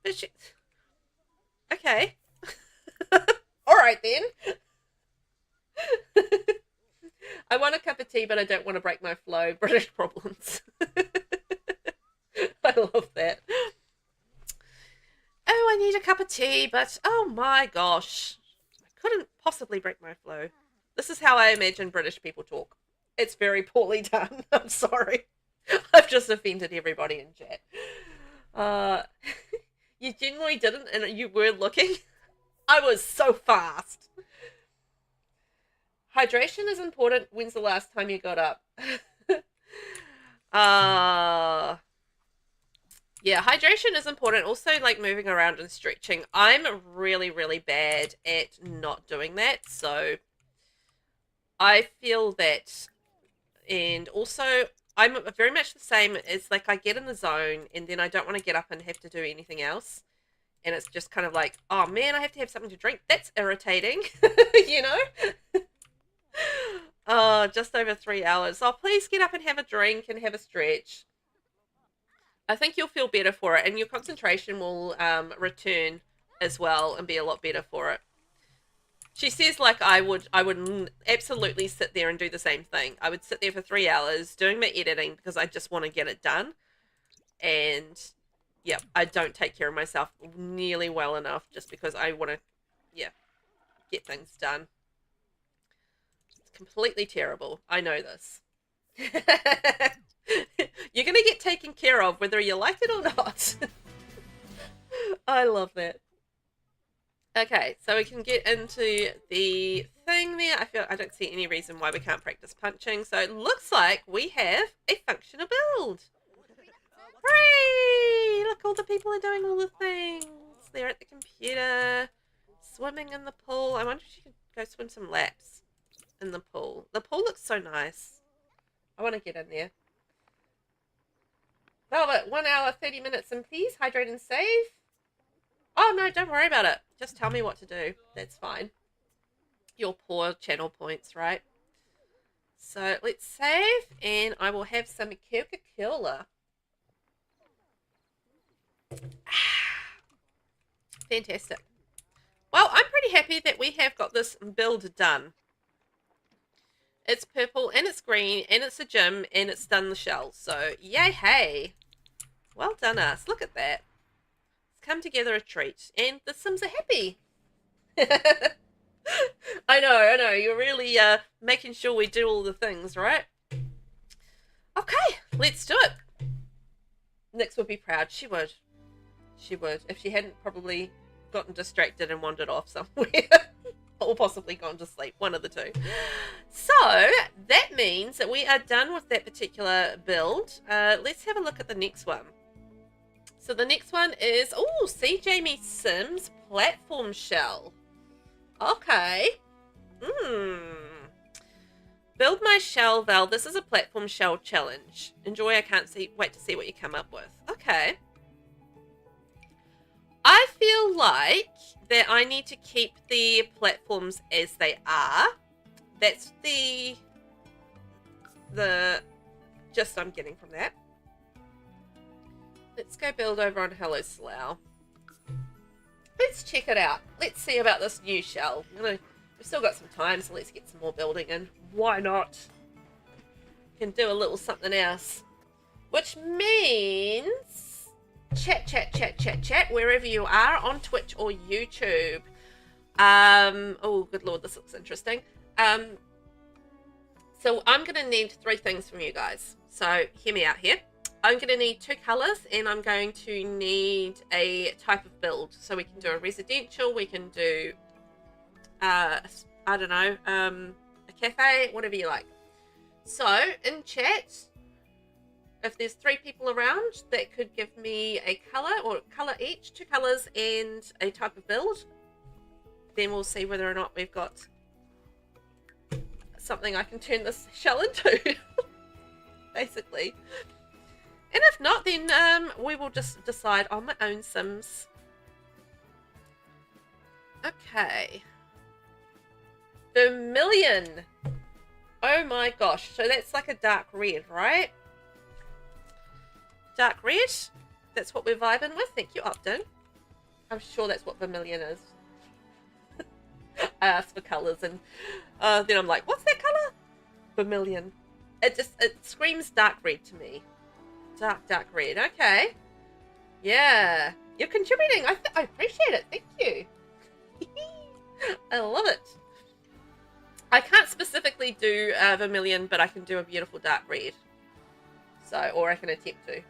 But she... Okay. Alright then. I want a cup of tea, but I don't want to break my flow. British problems. I love that. Oh, I need a cup of tea, but oh my gosh. I couldn't possibly break my flow. This is how I imagine British people talk. It's very poorly done. I'm sorry. I've just offended everybody in chat. You genuinely didn't, and you were looking. I was so fast. Hydration is important. When's the last time you got up? Yeah, hydration is important. Also, like, moving around and stretching. I'm really, really bad at not doing that. So, I feel that. And also, I'm very much the same. It's like I get in the zone and then I don't want to get up and have to do anything else. And it's just kind of like, oh man, I have to have something to drink. That's irritating, you know? Oh, just over 3 hours. Oh, please get up and have a drink and have a stretch. I think you'll feel better for it, and your concentration will return as well and be a lot better for it. She says, like, I would absolutely sit there and do the same thing. I would sit there for 3 hours doing my editing because I just want to get it done. And yeah, I don't take care of myself nearly well enough just because I want to, yeah, get things done. It's completely terrible. I know this. You're going to get taken care of whether you like it or not. I love that. Okay, so we can get into the thing there. I don't see any reason why we can't practice punching. So it looks like we have a functional build. Hooray! Look, all the people are doing all the things. They're at the computer, swimming in the pool. I wonder if you could go swim some laps in the pool. The pool looks so nice. I want to get in there. Velvet, 1 hour, 30 minutes in peace. Hydrate and save. Oh, no, don't worry about it. Just tell me what to do. That's fine. Your poor channel points, right? So let's save, and I will have some Coca-Cola. Fantastic. Well, I'm pretty happy that we have got this build done. It's purple, and it's green, and it's a gym, and it's done the shell. So, yay, hey. Well done us. Look at that. Come together a treat, and the Sims are happy. I know. You're really making sure we do all the things, right? Okay, let's do it. Nyx would be proud. She would. She would. If she hadn't probably gotten distracted and wandered off somewhere. Or possibly gone to sleep. One of the two. So, that means that we are done with that particular build. Let's have a look at the next one. So the next one is, oh, see Jamie Sims platform shell. Okay. Build my shell, Val. This is a platform shell challenge. Enjoy. I can't wait to see what you come up with. Okay. I feel like that I need to keep the platforms as they are. That's the gist I'm getting from that. Let's go build over on Hello Slough. Let's check it out. Let's see about this new shell. We've still got some time, so let's get some more building in. Why not? Can do a little something else. Which means chat wherever you are on Twitch or YouTube. Oh, good lord, this looks interesting. So I'm going to need 3 things from you guys. So hear me out here. I'm going to need 2 colors, and I'm going to need a type of build. So we can do a residential, we can do, I don't know, a cafe, whatever you like. So in chat, if there's 3 people around that could give me a color or color each, 2 colors and a type of build, then we'll see whether or not we've got something I can turn this shell into, basically. And if not, then we will just decide on my own Sims. Okay. Vermilion. Oh my gosh. So that's like a dark red, right? Dark red. That's what we're vibing with. Thank you, Upton. I'm sure that's what vermilion is. I asked for colours, and then I'm like, what's that colour? Vermilion. It screams dark red to me. Dark red. Okay. Yeah. You're contributing. I appreciate it. Thank you. I love it. I can't specifically do vermilion, but I can do a beautiful dark red. So, or I can attempt to.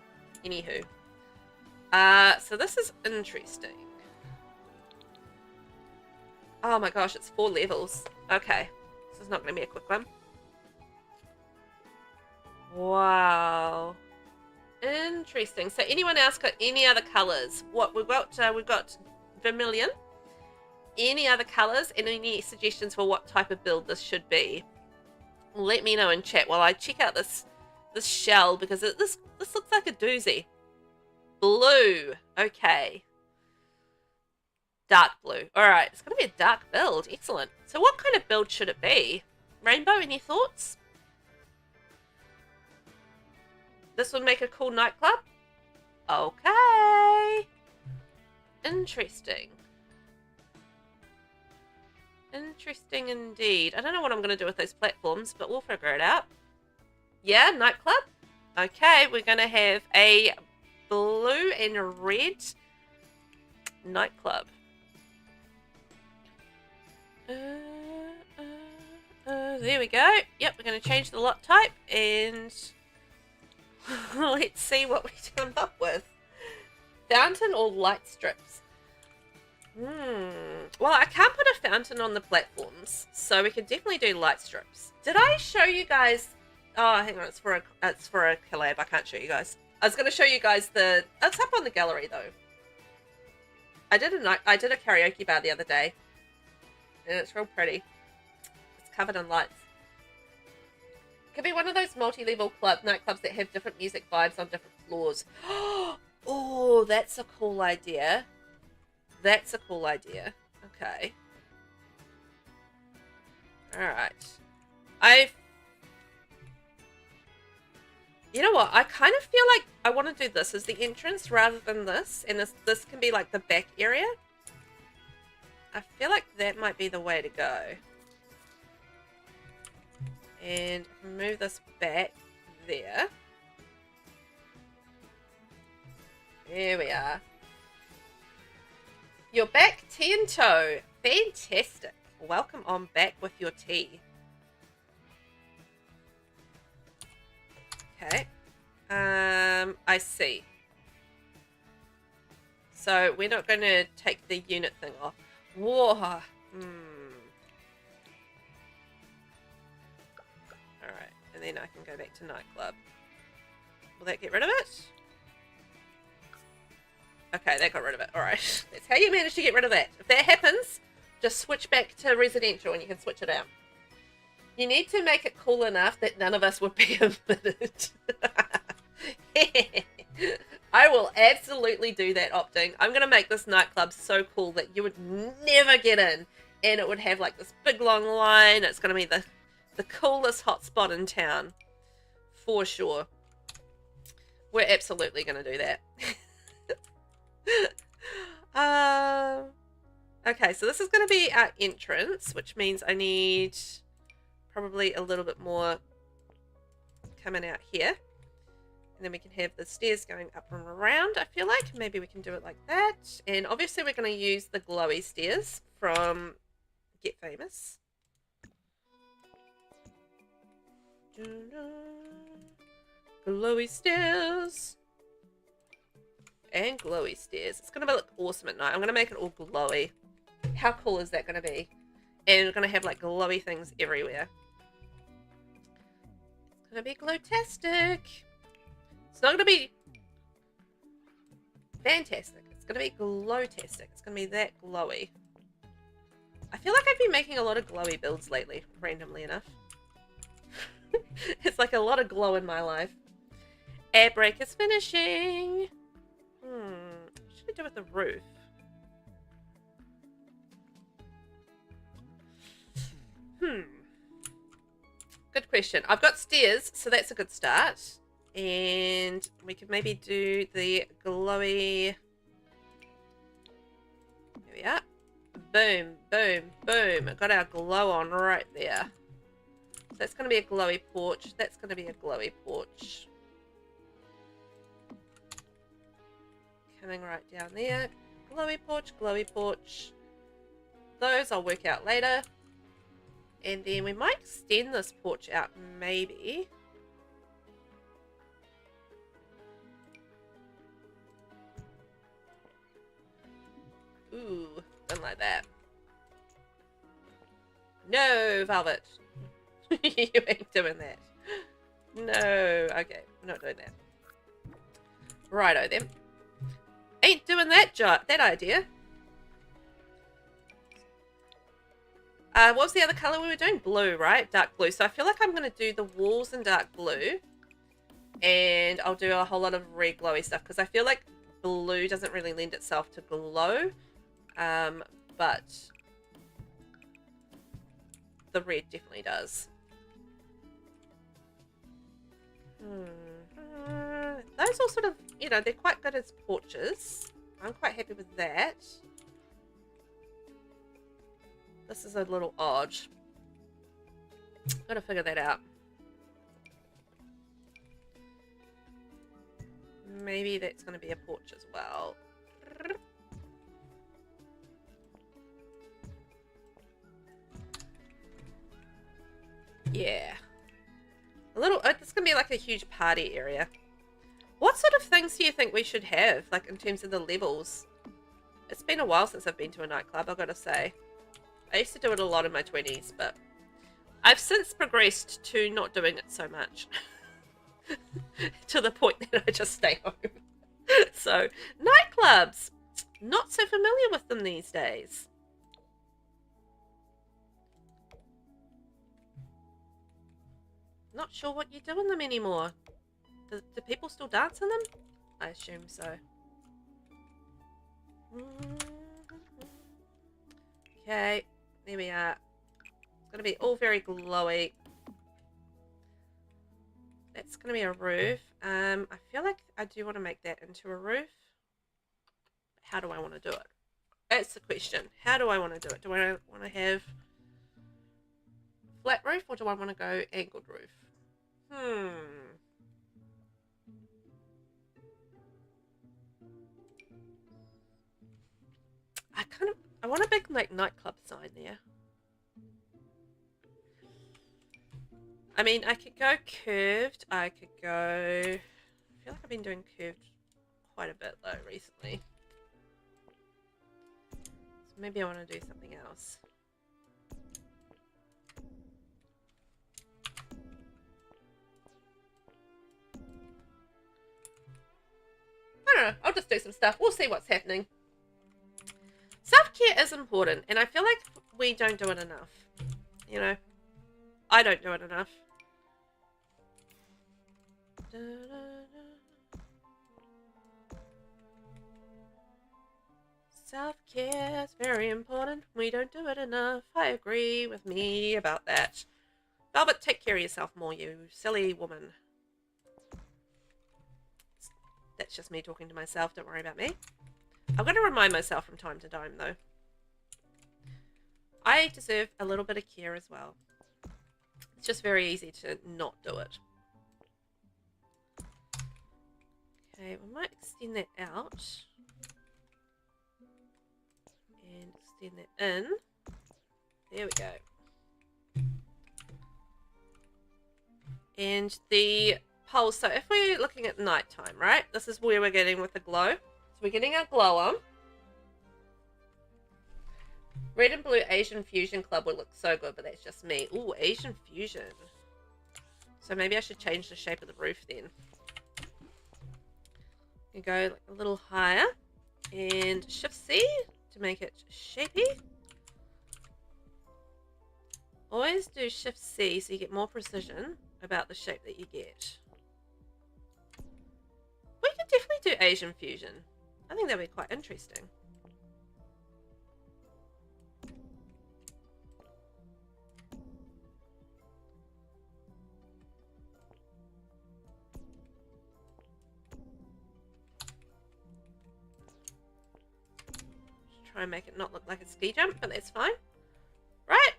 Anywho. So this is interesting. Oh my gosh, it's 4 levels. Okay. This is not going to be a quick one. Wow. Interesting. So anyone else got any other colors? What we've got vermilion. Any other colors and any suggestions for what type of build this should be? Let me know in chat while I check out this shell, because this looks like a doozy. Blue. Okay. Dark blue. All right. It's going to be a dark build. Excellent. So what kind of build should it be? Rainbow, any thoughts? This would make a cool nightclub? Okay. Interesting. Interesting indeed. I don't know what I'm going to do with those platforms, but we'll figure it out. Yeah, nightclub. Okay, we're going to have a blue and red nightclub. There we go. Yep, we're going to change the lot type and let's see what we come up with. Fountain or light strips? Well, I can't put a fountain on the platforms, so we could definitely do light strips. Did I show you guys? Oh, hang on, it's for a collab. I can't show you guys. I was going to show you guys the. It's up on the gallery though. I did a karaoke bar the other day, and it's real pretty. It's covered in lights. Could be one of those multi-level nightclubs that have different music vibes on different floors. Oh, that's a cool idea. That's a cool idea. Okay. Alright. You know what? I kind of feel like I want to do this as the entrance rather than this. And this can be like the back area. I feel like that might be the way to go. And move this back there. There we are. You're back, tea and toe. Fantastic. Welcome on back with your tea. Okay. I see. So we're not going to take the unit thing off. Whoa. Alright, and then I can go back to nightclub. Will that get rid of it? Okay, that got rid of it. Alright. That's how you manage to get rid of that. If that happens, just switch back to residential and you can switch it out. You need to make it cool enough that none of us would be admitted. I will absolutely do that, Opting. I'm going to make this nightclub so cool that you would never get in. And it would have like this big long line. It's going to be the coolest hotspot in town. For sure. We're absolutely going to do that. Okay, so this is going to be our entrance, which means I need probably a little bit more coming out here. And then we can have the stairs going up and around, I feel like. Maybe we can do it like that. And obviously we're going to use the glowy stairs from Get Famous. Glowy stairs. And glowy stairs. It's going to look awesome at night. I'm going to make it all glowy. How cool is that going to be? And we're going to have like glowy things everywhere. It's going to be glow-tastic. It's not going to be fantastic. It's going to be glow-tastic. It's going to be that glowy. I feel like I've been making a lot of glowy builds lately, randomly enough. It's like a lot of glow in my life. Air brake is finishing. What should I do with the roof? Good question. I've got stairs, so that's a good start. And we could maybe do the glowy. Here we are. Boom, boom, boom. Got our glow on right there. So that's going to be a glowy porch. That's going to be a glowy porch. Coming right down there. Glowy porch, glowy porch. Those I'll work out later. And then we might extend this porch out, maybe. Ooh, something like that. No, Velvet. You ain't doing that. No. Okay, I'm not doing that. Righto then. Ain't doing that idea. What was the other colour we were doing? Blue, right? Dark blue. So I feel like I'm going to do the walls in dark blue. And I'll do a whole lot of red glowy stuff. Because I feel like blue doesn't really lend itself to glow. But the red definitely does. Those all sort of, you know, they're quite good as porches. I'm quite happy with that. This is a little odd. Gotta figure that out. Maybe that's going to be a porch as well. Yeah. A little, it's going to be like a huge party area. What sort of things do you think we should have, like in terms of the levels? It's been a while since I've been to a nightclub, I've got to say. I used to do it a lot in my 20s, but I've since progressed to not doing it so much. To the point that I just stay home. So, nightclubs. Not so familiar with them these days. Not sure what you do in them anymore. Do people still dance in them? I assume so. Okay, there we are. It's going to be all very glowy. That's going to be a roof. I feel like I do want to make that into a roof. How do I want to do it? That's the question. How do I want to do it? Do I want to have flat roof or do I want to go angled roof? I want a big like nightclub sign there. I mean, I could go curved. I could go... I feel like I've been doing curved quite a bit though recently. So maybe I want to do something else. I don't know. I'll just do some stuff. We'll see what's happening. Self-care is important, and I feel like we don't do it enough. You know? I don't do it enough. Self-care is very important. We don't do it enough. I agree with me about that. Velvet, take care of yourself more, you silly woman. That's just me talking to myself. Don't worry about me. I'm going to remind myself from time to time, though. I deserve a little bit of care as well. It's just very easy to not do it. Okay, we might extend that out. And extend that in. There we go. And the poles, so if we're looking at nighttime, right? This is where we're getting with the glow. So we're getting our glow on. Red and blue Asian Fusion Club would look so good, but that's just me. Ooh, Asian Fusion. So maybe I should change the shape of the roof then. You go like a little higher. And Shift C to make it shapy. Always do Shift C so you get more precision about the shape that you get. We could definitely do Asian Fusion. I think that would be quite interesting. Try and make it not look like a ski jump, but that's fine. Right?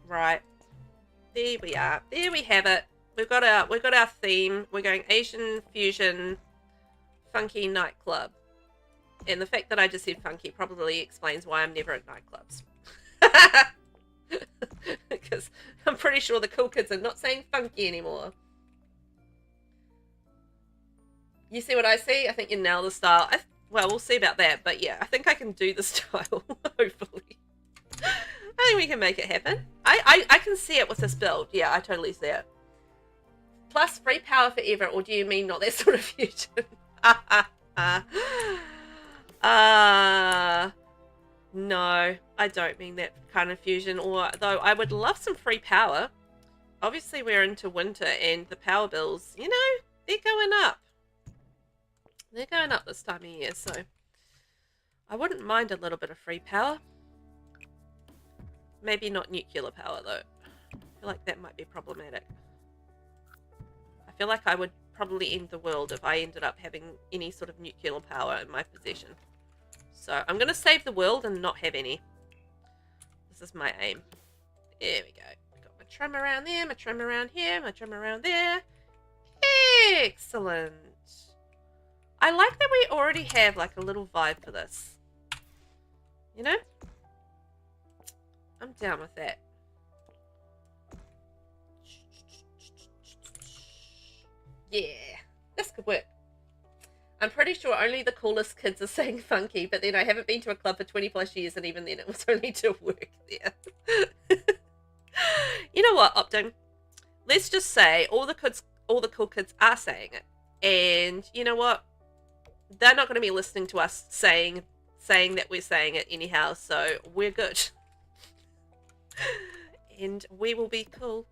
Right. There we are. There we have it. We've got our theme. We're going Asian Fusion Funky Nightclub. And the fact that I just said funky probably explains why I'm never at nightclubs. Because I'm pretty sure the cool kids are not saying funky anymore. You see what I see? I think you nail the style. Well, we'll see about that, but yeah, I think I can do the style, hopefully. I think we can make it happen. I can see it with this build. Yeah, I totally see it. Plus free power forever, or do you mean not that sort of fusion? No, I don't mean that kind of fusion, although I would love some free power. Obviously, we're into winter, and the power bills, you know, they're going up. They're going up this time of year, so I wouldn't mind a little bit of free power. Maybe not nuclear power, though. feel like that might be problematic. I feel like I would probably end the world if I ended up having any sort of nuclear power in my possession. So I'm going to save the world and not have any. This is my aim. There we go. I've got my trim around there, my trim around here, my trim around there. Excellent. I like that we already have like a little vibe for this. You know? I'm down with that. Yeah, this could work. I'm pretty sure only the coolest kids are saying funky, but then I haven't been to a club for 20 plus years, and even then it was only to work there. You know what, Optim? Let's just say all the cool kids are saying it. And you know what? They're not going to be listening to us saying that we're saying it anyhow, so we're good. And we will be cool.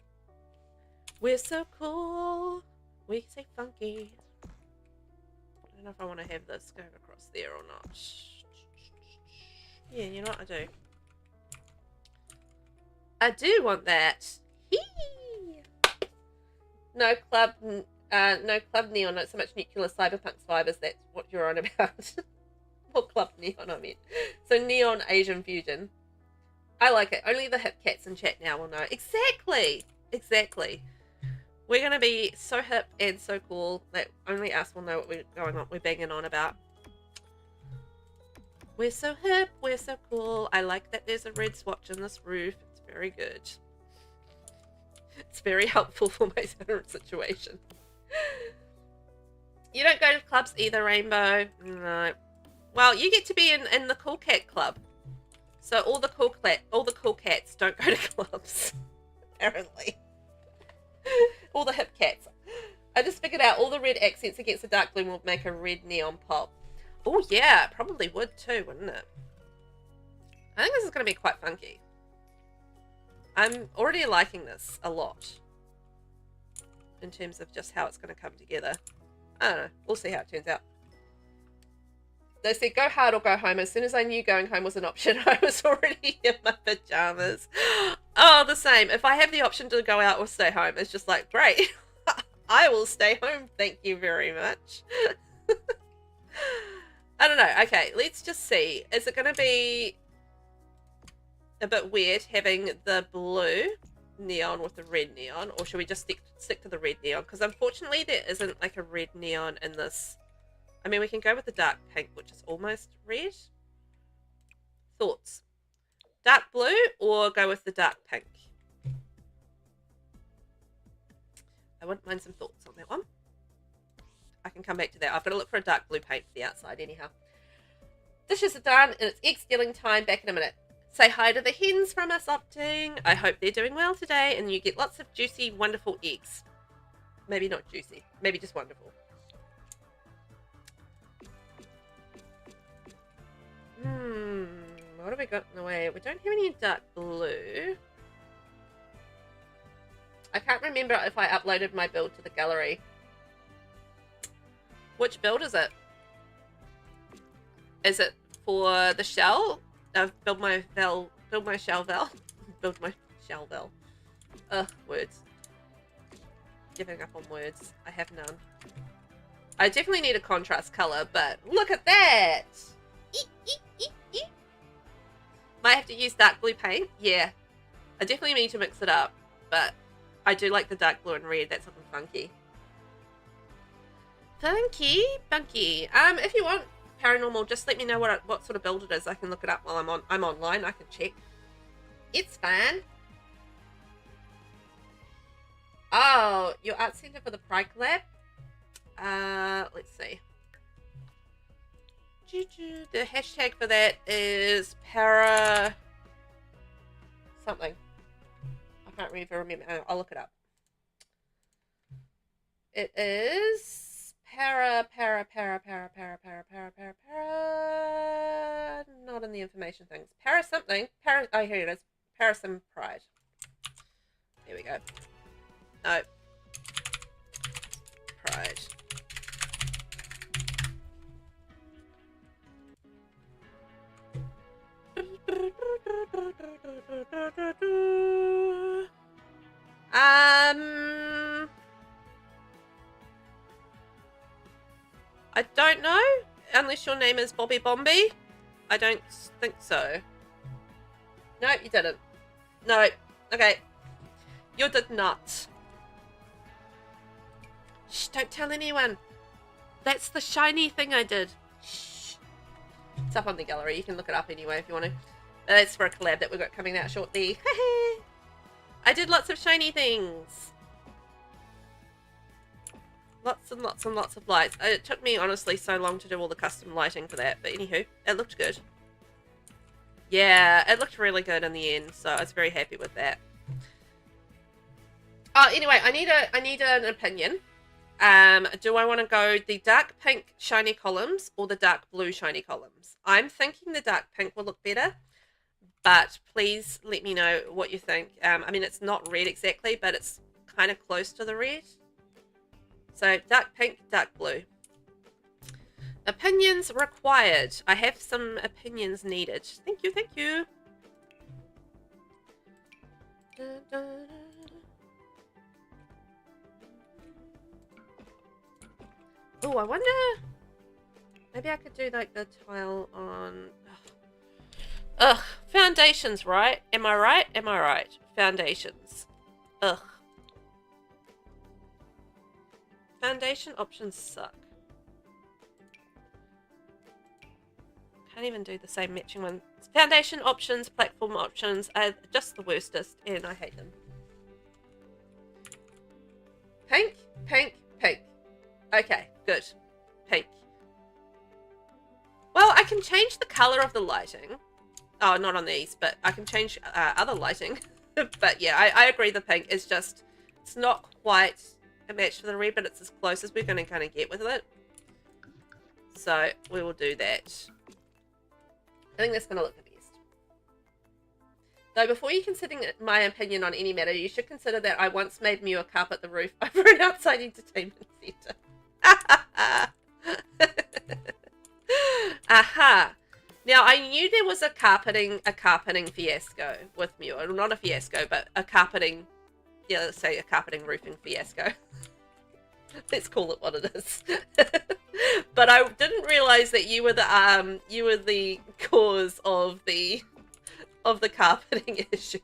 We're so cool. We say funky. I don't know if I want to have this going across there or not. Yeah, you know what? I do. I do want that. Hee! No club neon, not so much nuclear cyberpunk fibers. That's what you're on about. Or club neon, I mean. So neon Asian fusion. I like it. Only the hip cats in chat now will know. Exactly. Exactly. We're going to be so hip and so cool that only us will know what we're banging on about. We're so hip, we're so cool. I like that there's a red swatch in this roof. It's very good. It's very helpful for my current situation. You don't go to clubs either, Rainbow? No. Well, you get to be in the cool cat club. So all the cool cats don't go to clubs, apparently. All the hip cats. I just figured out all the red accents against the dark blue will make a red neon pop. Oh yeah, it probably would too, wouldn't it? I think this is going to be quite funky. I'm already liking this a lot. In terms of just how it's going to come together. I don't know. We'll see how it turns out. They said go hard or go home. As soon as I knew going home was an option, I was already in my pajamas. Oh, the same. If I have the option to go out or stay home, it's just like, great. I will stay home. Thank you very much. I don't know. Okay, let's just see. Is it going to be a bit weird having the blue neon with the red neon? Or should we just stick to the red neon? Because unfortunately there isn't like a red neon in this. I mean, we can go with the dark pink, which is almost red. Thoughts? Dark blue or go with the dark pink? I wouldn't mind some thoughts on that one. I can come back to that. I've got to look for a dark blue paint for the outside anyhow. Dishes are done and it's egg stealing time. Back in a minute. Say hi to the hens from us, Opting. I hope they're doing well today and you get lots of juicy, wonderful eggs. Maybe not juicy. Maybe just wonderful. What have we got in the way? We don't have any dark blue. I can't remember if I uploaded my build to the gallery. Which build is it? Is it for the shell? Build my shell vel. Build my shell vel. Ugh, words. Giving up on words. I have none. I definitely need a contrast color, but look at that! Might have to use dark blue paint. Yeah. I definitely need to mix it up, but I do like the dark blue and red. That's something funky. Funky. If you want paranormal, just let me know what sort of build it is. I can look it up while I'm online. I can check. It's fine. Oh, your art center for the Pride Collab? Let's see. The hashtag for that is para something. I can't even remember. I'll look it up. It is para. Not in the information things. Para something. Oh, here it is. Parasim Pride. There we go. No. Pride. I don't know, unless your name is Bobby Bombi. I don't think so. No, you didn't. No. Okay. You did not. Shh, don't tell anyone. That's the shiny thing I did. Shh. It's up on the gallery. You can look it up anyway if you want to. That's for a collab that we've got coming out shortly. I did lots of shiny things. Lots and lots and lots of lights. It took me, honestly, so long to do all the custom lighting for that. But anywho, it looked good. Yeah, it looked really good in the end. So I was very happy with that. Oh, anyway, I need an opinion. Do I want to go the dark pink shiny columns or the dark blue shiny columns? I'm thinking the dark pink will look better, but please let me know what you think. I mean, it's not red exactly, but it's kind of close to the red. So dark pink, dark blue. Opinions required. I have some opinions needed. Thank you, thank you. Oh, I wonder. Maybe I could do like the tile on. Ugh, foundations, right? Am I right? Am I right? Foundations. Ugh. Foundation options suck. Can't even do the same matching one. Foundation options, platform options are just the worstest, and I hate them. Pink, pink, pink. Okay, good. Pink. Well, I can change the color of the lighting. Oh, not on these, but I can change other lighting. But yeah, I agree the pink is just, it's not quite a match for the red, but it's as close as we're going to kind of get with it. So we will do that. I think that's going to look the best. Though before you consider my opinion on any matter, you should consider that I once made Mew carpet the roof over an outside entertainment centre. Aha. Now I knew there was a carpeting fiasco with Mew. Not a fiasco, but a carpeting, yeah, let's say a carpeting roofing fiasco. Let's call it what it is. But I didn't realize that you were the cause of the carpeting issue.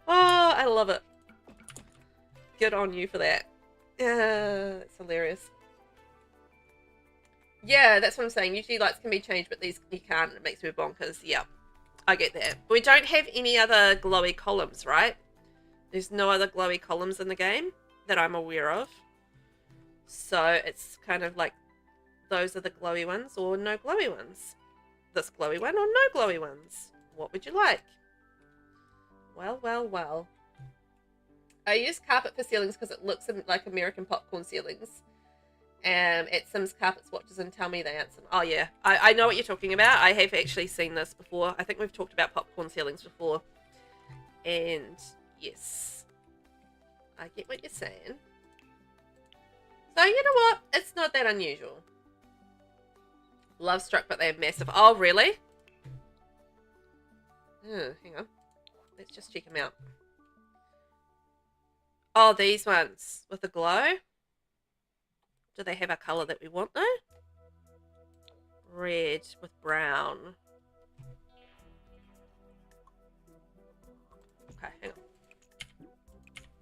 Oh, I love it. Good on you for that. It's hilarious. Yeah, that's what I'm saying. Usually lights can be changed, but these you can't. It makes me bonkers. Yeah, I get that. We don't have any other glowy columns, right? There's no other glowy columns in the game that I'm aware of. So it's kind of like those are the glowy ones or no glowy ones. This glowy one or no glowy ones. What would you like? Well, well, well. I use carpet for ceilings because it looks like American popcorn ceilings. At Sims Carpet Swatches and tell me the answer. Oh yeah, I know what you're talking about. I have actually seen this before. I think we've talked about popcorn ceilings before. And yes, I get what you're saying. So you know what? It's not that unusual. Love Struck, but they're massive. Oh really? Hang on. Let's just check them out. Oh, these ones with the glow. Do they have a colour that we want though? Red with brown. Okay, hang on.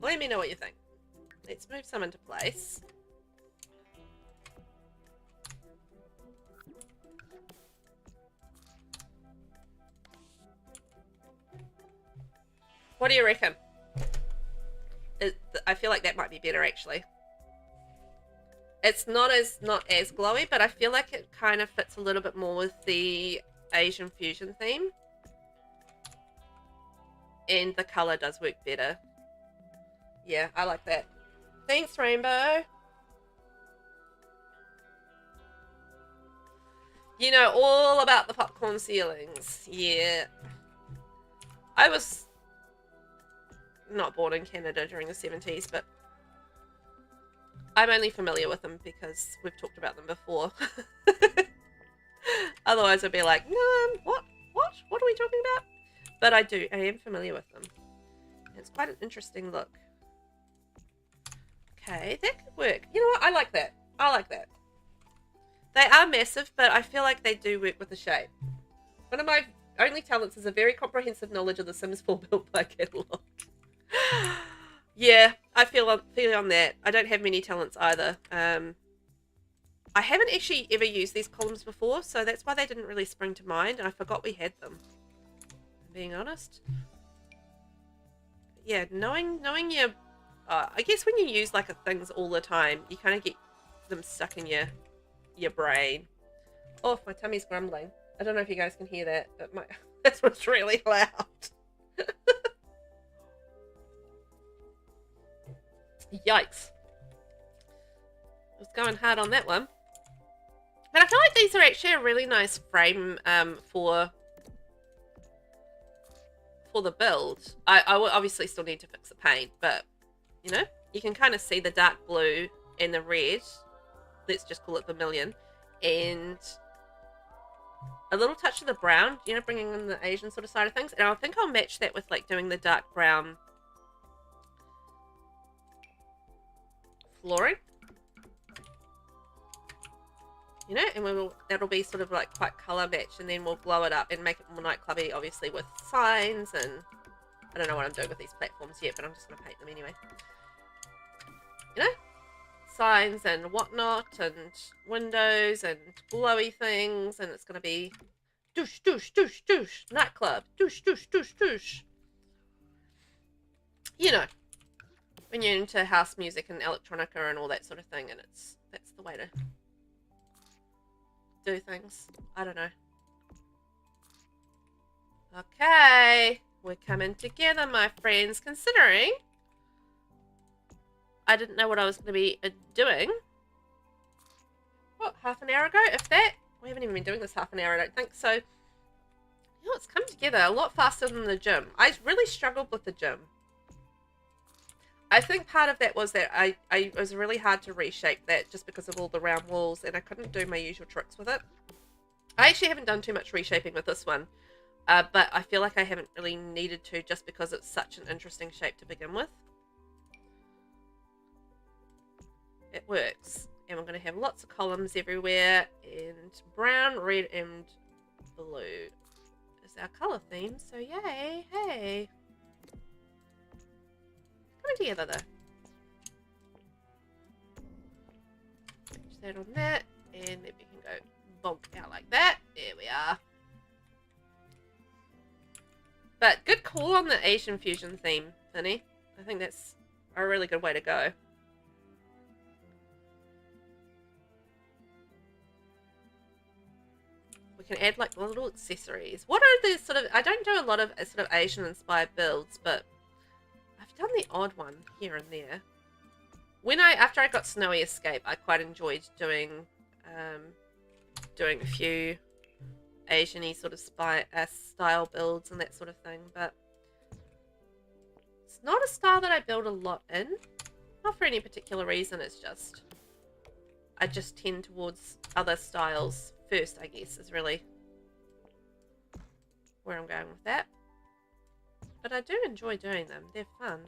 Let me know what you think. Let's move some into place. What do you reckon? I feel like that might be better actually. It's not as glowy, but I feel like it kind of fits a little bit more with the Asian fusion theme. And the colour does work better. Yeah, I like that. Thanks, Rainbow. You know all about the popcorn ceilings. Yeah. I was not born in Canada during the 70s, but I'm only familiar with them because we've talked about them before. Otherwise I'd be like, what? What are we talking about? But I am familiar with them. It's quite an interesting look. Okay, that could work. You know what? I like that. I like that. They are massive, but I feel like they do work with the shape. One of my only talents is a very comprehensive knowledge of the Sims 4 build by catalog. Yeah, I feel on that. I don't have many talents either. I haven't actually ever used these columns before, so that's why they didn't really spring to mind, and I forgot we had them. Being honest. Yeah, knowing your... I guess when you use like things all the time, you kind of get them stuck in your brain. Oh, my tummy's grumbling. I don't know if you guys can hear that, but that's what's really loud. Yikes. I was going hard on that one. But I feel like these are actually a really nice frame for the build. I will obviously still need to fix the paint, but you know, you can kind of see the dark blue and the red. Let's just call it vermilion. And a little touch of the brown, you know, bringing in the Asian sort of side of things. And I think I'll match that with like doing the dark brown flooring. You know, and that'll be sort of like quite colour match, and then we'll glow it up and make it more nightclubby, obviously, with signs. And I don't know what I'm doing with these platforms yet, but I'm just going to paint them anyway. You know, signs and whatnot, and windows and glowy things, and it's going to be douche, douche, douche, douche, nightclub, douche, douche, douche, douche. You know, when you're into house music and electronica and all that sort of thing, and that's the way to do things. I don't know. Okay, we're coming together, my friends, considering I didn't know what I was going to be doing. What, half an hour ago? If that? We haven't even been doing this half an hour, I don't think. So, you know, it's come together a lot faster than the gym. I really struggled with the gym. I think part of that was that it was really hard to reshape that just because of all the round walls, and I couldn't do my usual tricks with it. I actually haven't done too much reshaping with this one, but I feel like I haven't really needed to just because it's such an interesting shape to begin with. It works. And we're going to have lots of columns everywhere, and brown, red, and blue is our colour theme, so yay, hey. Coming together though. Put that on that, and then we can go bonk out like that. There we are. But good call on the Asian fusion theme, Vinny. I think that's a really good way to go. We can add like little accessories. What are the sort of... I don't do a lot of sort of Asian inspired builds, but I've done the odd one here and there. After I got Snowy Escape, I quite enjoyed doing a few Asian-y sort of style builds and that sort of thing, but it's not a style that I build a lot in. Not for any particular reason, it's just I just tend towards other styles first, I guess, is really where I'm going with that. But I do enjoy doing them. They're fun.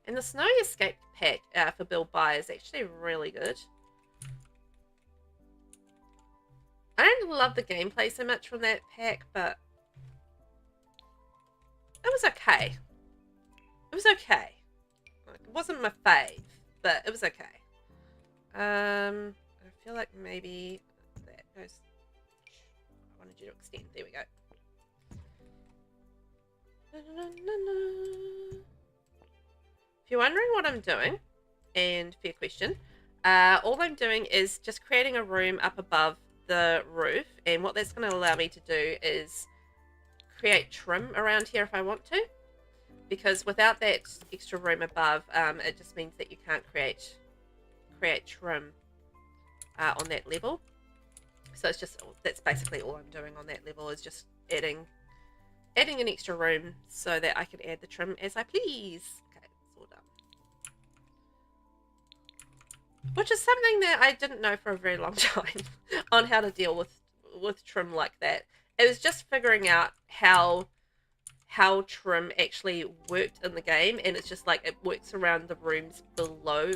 And the Snowy Escape pack for build buy is actually really good. I don't love the gameplay so much from that pack, but it was okay. It was okay. It wasn't my fave, but it was okay. I feel like maybe that goes... I wanted you to extend. There we go. If you're wondering what I'm doing, and fair question, all I'm doing is just creating a room up above the roof, and what that's going to allow me to do is create trim around here if I want to, because without that extra room above, it just means that you can't create trim on that level. So it's just, that's basically all I'm doing on that level, is just adding an extra room so that I can add the trim as I please. Okay, it's all done. Which is something that I didn't know for a very long time on how to deal with trim like that. It was just figuring out how how trim actually worked in the game, and it's just like it works around the rooms below,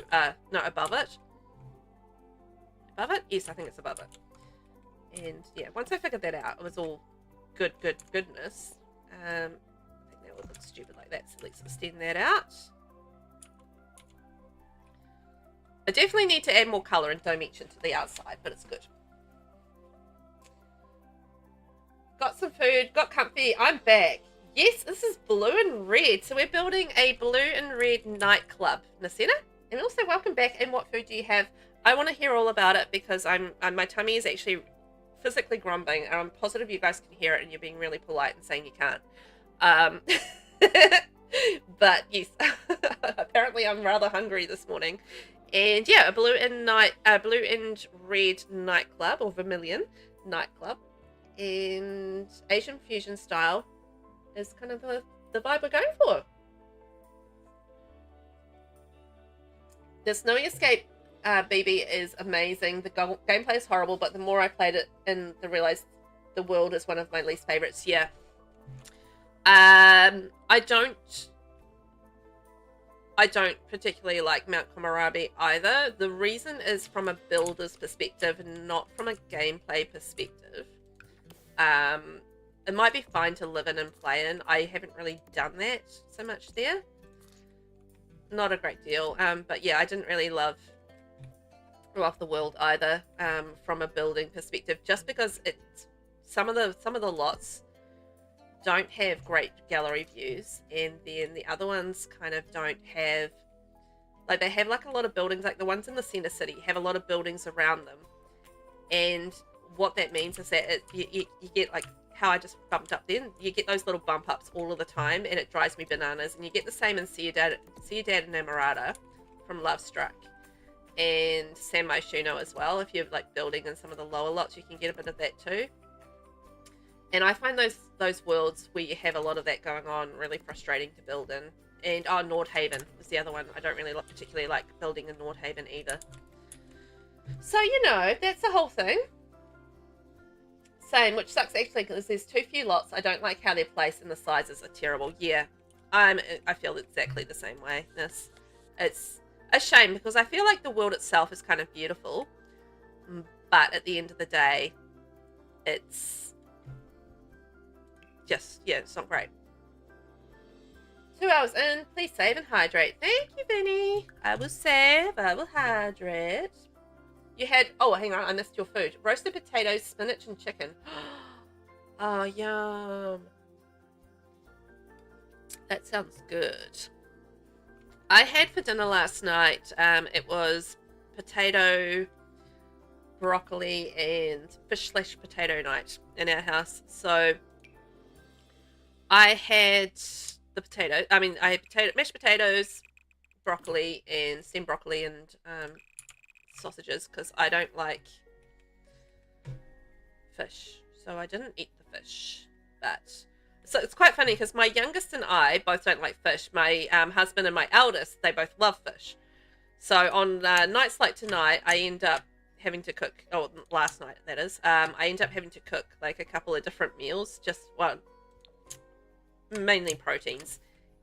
no, above it. Above it? Yes, I think it's above it. And yeah, once I figured that out, it was all goodness. I think that would look stupid like that, so let's extend that out. I definitely need to add more colour and dimension to the outside, but it's good. Got some food, got comfy, I'm back. Yes, this is blue and red. So we're building a blue and red nightclub, Nasina. And also welcome back. And what food do you have? I want to hear all about it because my tummy is actually physically grumbling. And I'm positive you guys can hear it and you're being really polite and saying you can't. But yes, apparently I'm rather hungry this morning. And yeah, a blue and red nightclub, or vermilion nightclub. And Asian fusion style is kind of the vibe we're going for. The Snowy Escape BB is amazing. The gameplay is horrible, but the more I played it and I realized the world is one of my least favorites. Yeah. I don't particularly like Mount Komorabi either. The reason is from a builder's perspective and not from a gameplay perspective. It might be fine to live in and play in. I haven't really done that so much there. Not a great deal. But yeah, I didn't really love the world either, from a building perspective, just because it's some of the lots don't have great gallery views, and then the other ones kind of don't have, like, they have like a lot of buildings, like the ones in the center city have a lot of buildings around them, and what that means is that you get, like how I just bumped up then, you get those little bump ups all of the time, and it drives me bananas. And you get the same in Ciudad Enamorada from Love Struck, and San Myshuno as well. If you're like building in some of the lower lots, you can get a bit of that too. And I find those worlds where you have a lot of that going on really frustrating to build in. And Nordhaven was the other one. I don't really particularly like building in Nordhaven either. So, you know, that's the whole thing. Same, which sucks actually because there's too few lots. I don't like how they're placed and the sizes are terrible. Yeah, I feel exactly the same way. It's a shame because I feel like the world itself is kind of beautiful. But at the end of the day, it's just, yeah, it's not great. 2 hours in, please save and hydrate. Thank you, Vinny. I will save, I will hydrate. You had, oh, hang on, I missed your food. Roasted potatoes, spinach, and chicken. Oh, yum. That sounds good. I had for dinner last night, it was potato, broccoli, and fish/potato night in our house. So I had I had mashed potatoes, broccoli, and steamed broccoli, and sausages, because I don't like fish, so I didn't eat the fish. But so it's quite funny because my youngest and I both don't like fish. My husband and my eldest, they both love fish. So on nights like tonight, I end up having to cook, oh, last night that is, I end up having to cook like a couple of different meals, just one, mainly proteins,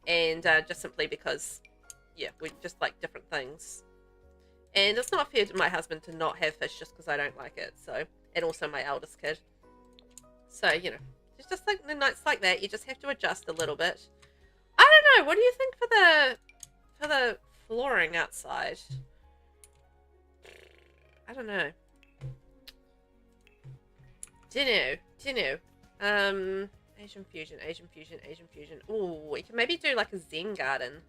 and just simply because, yeah, we just like different things. And it's not fair to my husband to not have fish just because I don't like it. So, and also my eldest kid. So, you know, it's just like the nights like that, you just have to adjust a little bit. I don't know. What do you think for the flooring outside? I don't know. Dunno. Asian fusion. Ooh, we can maybe do like a Zen garden.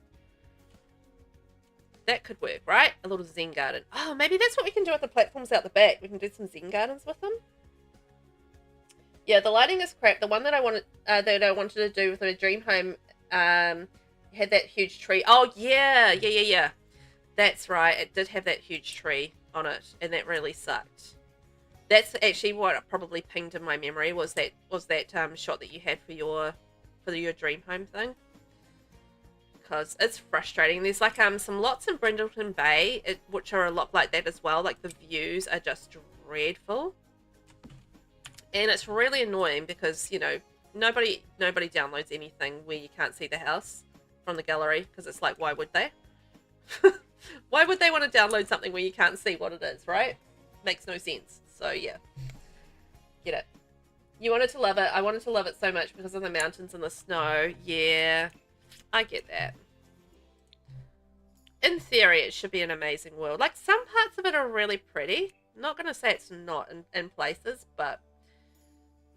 That could work, right? A little Zen garden. Oh, maybe that's what we can do with the platforms out the back. We can do some Zen gardens with them. Yeah, the lighting is crap. The one that I wanted to do with a dream home had that huge tree. Oh, yeah. That's right. It did have that huge tree on it, and that really sucked. That's actually what probably pinged in my memory was that shot that you had for your dream home thing. Because it's frustrating. There's like some lots in Brindleton Bay, which are a lot like that as well. Like the views are just dreadful, and it's really annoying because, you know, nobody downloads anything where you can't see the house from the gallery, because it's like, why would they? Why would they want to download something where you can't see what it is, right? Makes no sense. So yeah, get it. You wanted to love it. I wanted to love it so much because of the mountains and the snow. Yeah, I get that. In theory, it should be an amazing world. Like, some parts of it are really pretty. I'm not going to say it's not in places, but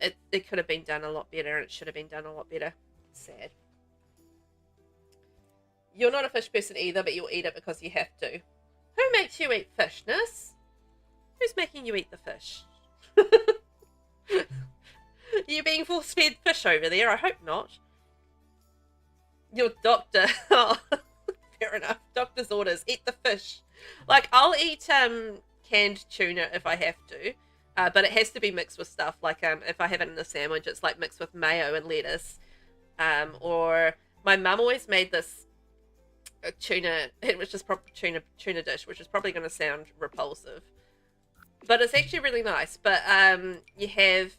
it could have been done a lot better, and it should have been done a lot better. Sad. You're not a fish person either, but you'll eat it because you have to. Who makes you eat fish, Nis? Who's making you eat the fish? You being force-fed fish over there? I hope not. Your doctor. Oh, fair enough. Doctor's orders. Eat the fish. Like, I'll eat canned tuna if I have to. But it has to be mixed with stuff. Like, if I have it in a sandwich, it's like mixed with mayo and lettuce. Or my mum always made this tuna, which is proper tuna dish, which is probably going to sound repulsive, but it's actually really nice. But you have,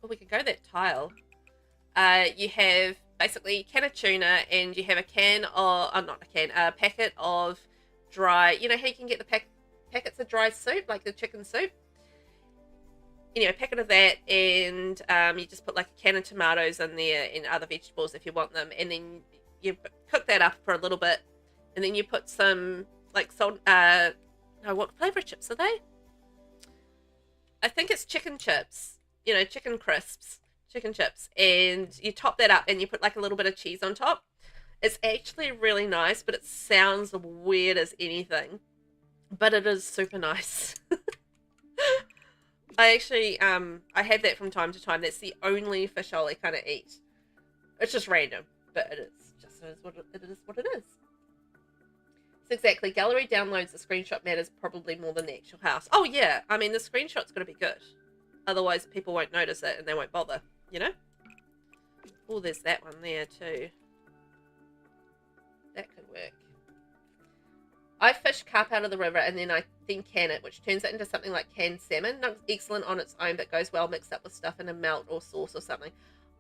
oh, we can go that tile. You have basically a can of tuna, and you have a can of, a packet of dry, you know how you can get the packets of dry soup, like the chicken soup? Anyway, a packet of that, and you just put like a can of tomatoes in there and other vegetables if you want them, and then you cook that up for a little bit, and then you put some like salt. No, what flavor chips are they? I think it's chicken chips. You know, chicken crisps, chicken chips, and you top that up, and you put like a little bit of cheese on top. It's actually really nice, but it sounds weird as anything, but it is super nice. I actually I have that from time to time. That's the only fish I'll kind of eat. It's just random, but it is just what it is. So exactly, gallery downloads, the screenshot matters probably more than the actual house. Oh yeah, I mean the screenshot's got to be good, otherwise people won't notice it and they won't bother. You know. Oh, there's that one there too. That could work. I fish carp out of the river and then I can it, which turns it into something like canned salmon. Not excellent on its own, but goes well mixed up with stuff in a melt or sauce or something.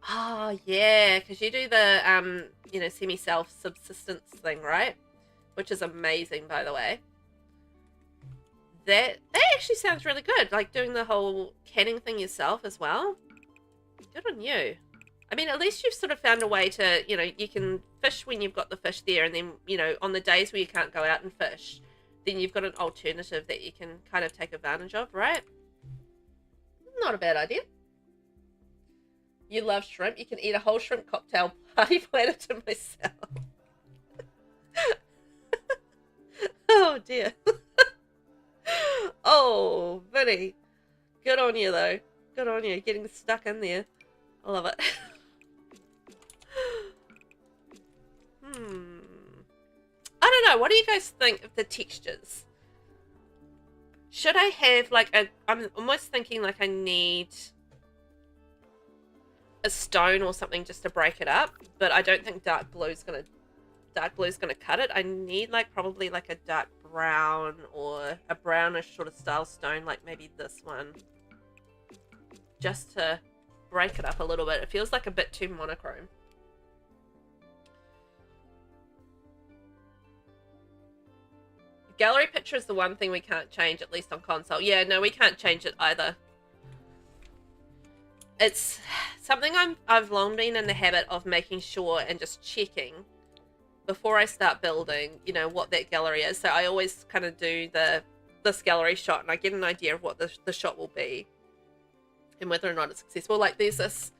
Oh, yeah, because you do the, you know, semi-self-subsistence thing, right? Which is amazing, by the way. That actually sounds really good, like doing the whole canning thing yourself as well. Good on you. I mean, at least you've sort of found a way to, you know, you can fish when you've got the fish there, and then, you know, on the days where you can't go out and fish, then you've got an alternative that you can kind of take advantage of, right? Not a bad idea. You love shrimp. You can eat a whole shrimp cocktail. Party planner to myself. Oh, dear. Oh, Vinny. Good on you, though. Good on you. Getting stuck in there. I love it. I don't know. What do you guys think of the textures? Should I have like a... I'm almost thinking like I need a stone or something just to break it up, but I don't think dark blue's gonna cut it. I need like probably like a dark brown or a brownish sort of style stone, like maybe this one, just to break it up a little bit. It feels like a bit too monochrome. Gallery picture is the one thing we can't change, at least on console. Yeah, no, we can't change it either. It's something I've long been in the habit of making sure and just checking before I start building, you know, what that gallery is. So I always kind of do this gallery shot, and I get an idea of what the shot will be and whether or not it's successful. Like, there's this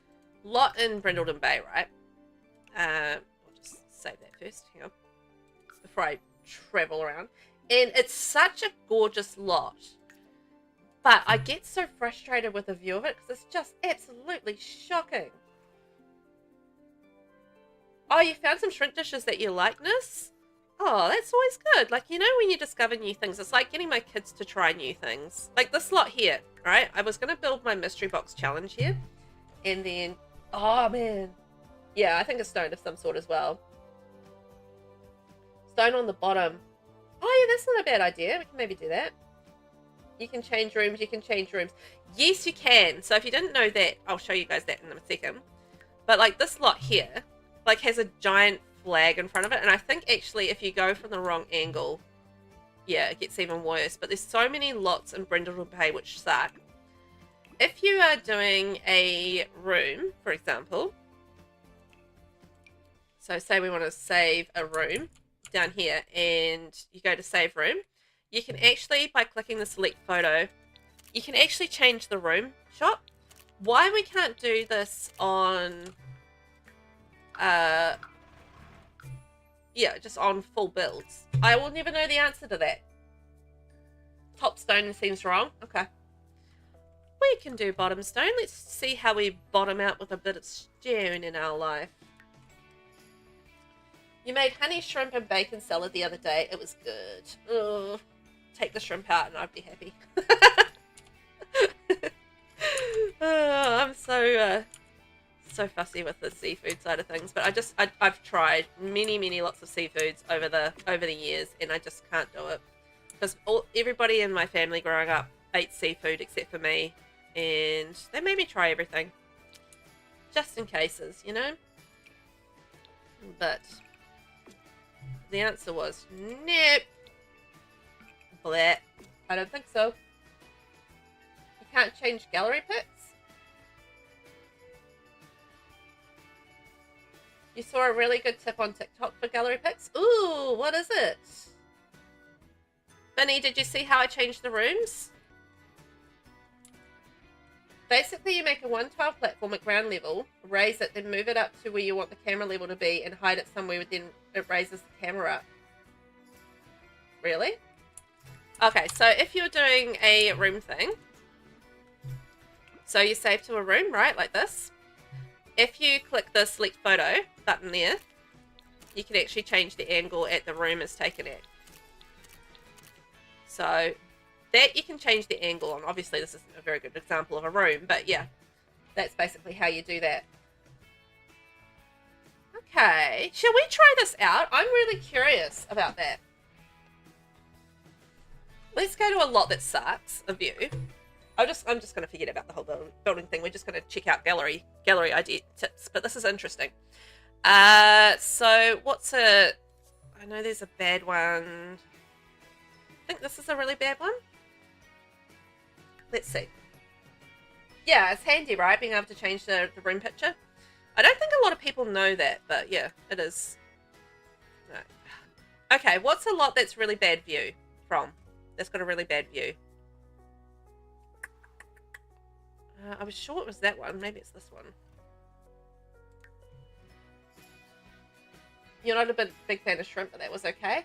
lot in Brindleton Bay, right? I'll just save that first, hang on, before I travel around. And it's such a gorgeous lot. But I get so frustrated with the view of it because it's just absolutely shocking. Oh, you found some shrimp dishes that you like, Nis? Oh, that's always good. Like, you know, when you discover new things, it's like getting my kids to try new things. Like this lot here, right? I was going to build my mystery box challenge here. And then, oh man. Yeah, I think a stone of some sort as well. Stone on the bottom. Oh yeah, that's not a bad idea. We can maybe do that. You can change rooms, you can change rooms. Yes, you can. So if you didn't know that, I'll show you guys that in a second. But like this lot here, like has a giant flag in front of it. And I think actually if you go from the wrong angle, yeah, it gets even worse. But there's so many lots in Brindle Bay which suck. If you are doing a room, for example, so say we want to save a room down here and you go to save room, you can actually, by clicking the select photo, you can actually change the room shot. Why we can't do this on, yeah, just on full builds, I will never know the answer to that. Top stone seems wrong. Okay. We can do bottom stone. Let's see how we bottom out with a bit of stone in our life. You made honey, shrimp, and bacon salad the other day. It was good. Ugh. Take the shrimp out and I'd be happy. Oh, I'm so fussy with the seafood side of things, but I've tried many lots of seafoods over the years, and I just can't do it because everybody in my family growing up ate seafood except for me, and they made me try everything just in cases, you know. But the answer was nope. Bleh. I don't think so. You can't change gallery pics. You saw a really good tip on TikTok for gallery pics. Ooh, what is it? Vinny, did you see how I changed the rooms? Basically, you make a 1-tile platform at ground level, raise it, then move it up to where you want the camera level to be and hide it somewhere, then it raises the camera up. Really? Okay, so if you're doing a room thing, so you save to a room, right, like this. If you click the select photo button there, you can actually change the angle at the room is taken at. So that you can change the angle on. Obviously, this isn't a very good example of a room, but yeah, that's basically how you do that. Okay, shall we try this out? I'm really curious about that. Let's go to a lot that sucks, a view. I'm just going to forget about the whole building thing. We're just going to check out gallery idea tips, but this is interesting. So what's I know there's a bad one. I think this is a really bad one. Let's see. Yeah, it's handy, right? Being able to change the room picture. I don't think a lot of people know that, but yeah, it is. No. Okay, what's a lot that's really bad view from? That's got a really bad view. I was sure it was that one. Maybe it's this one. You're not a big fan of shrimp, but that was okay.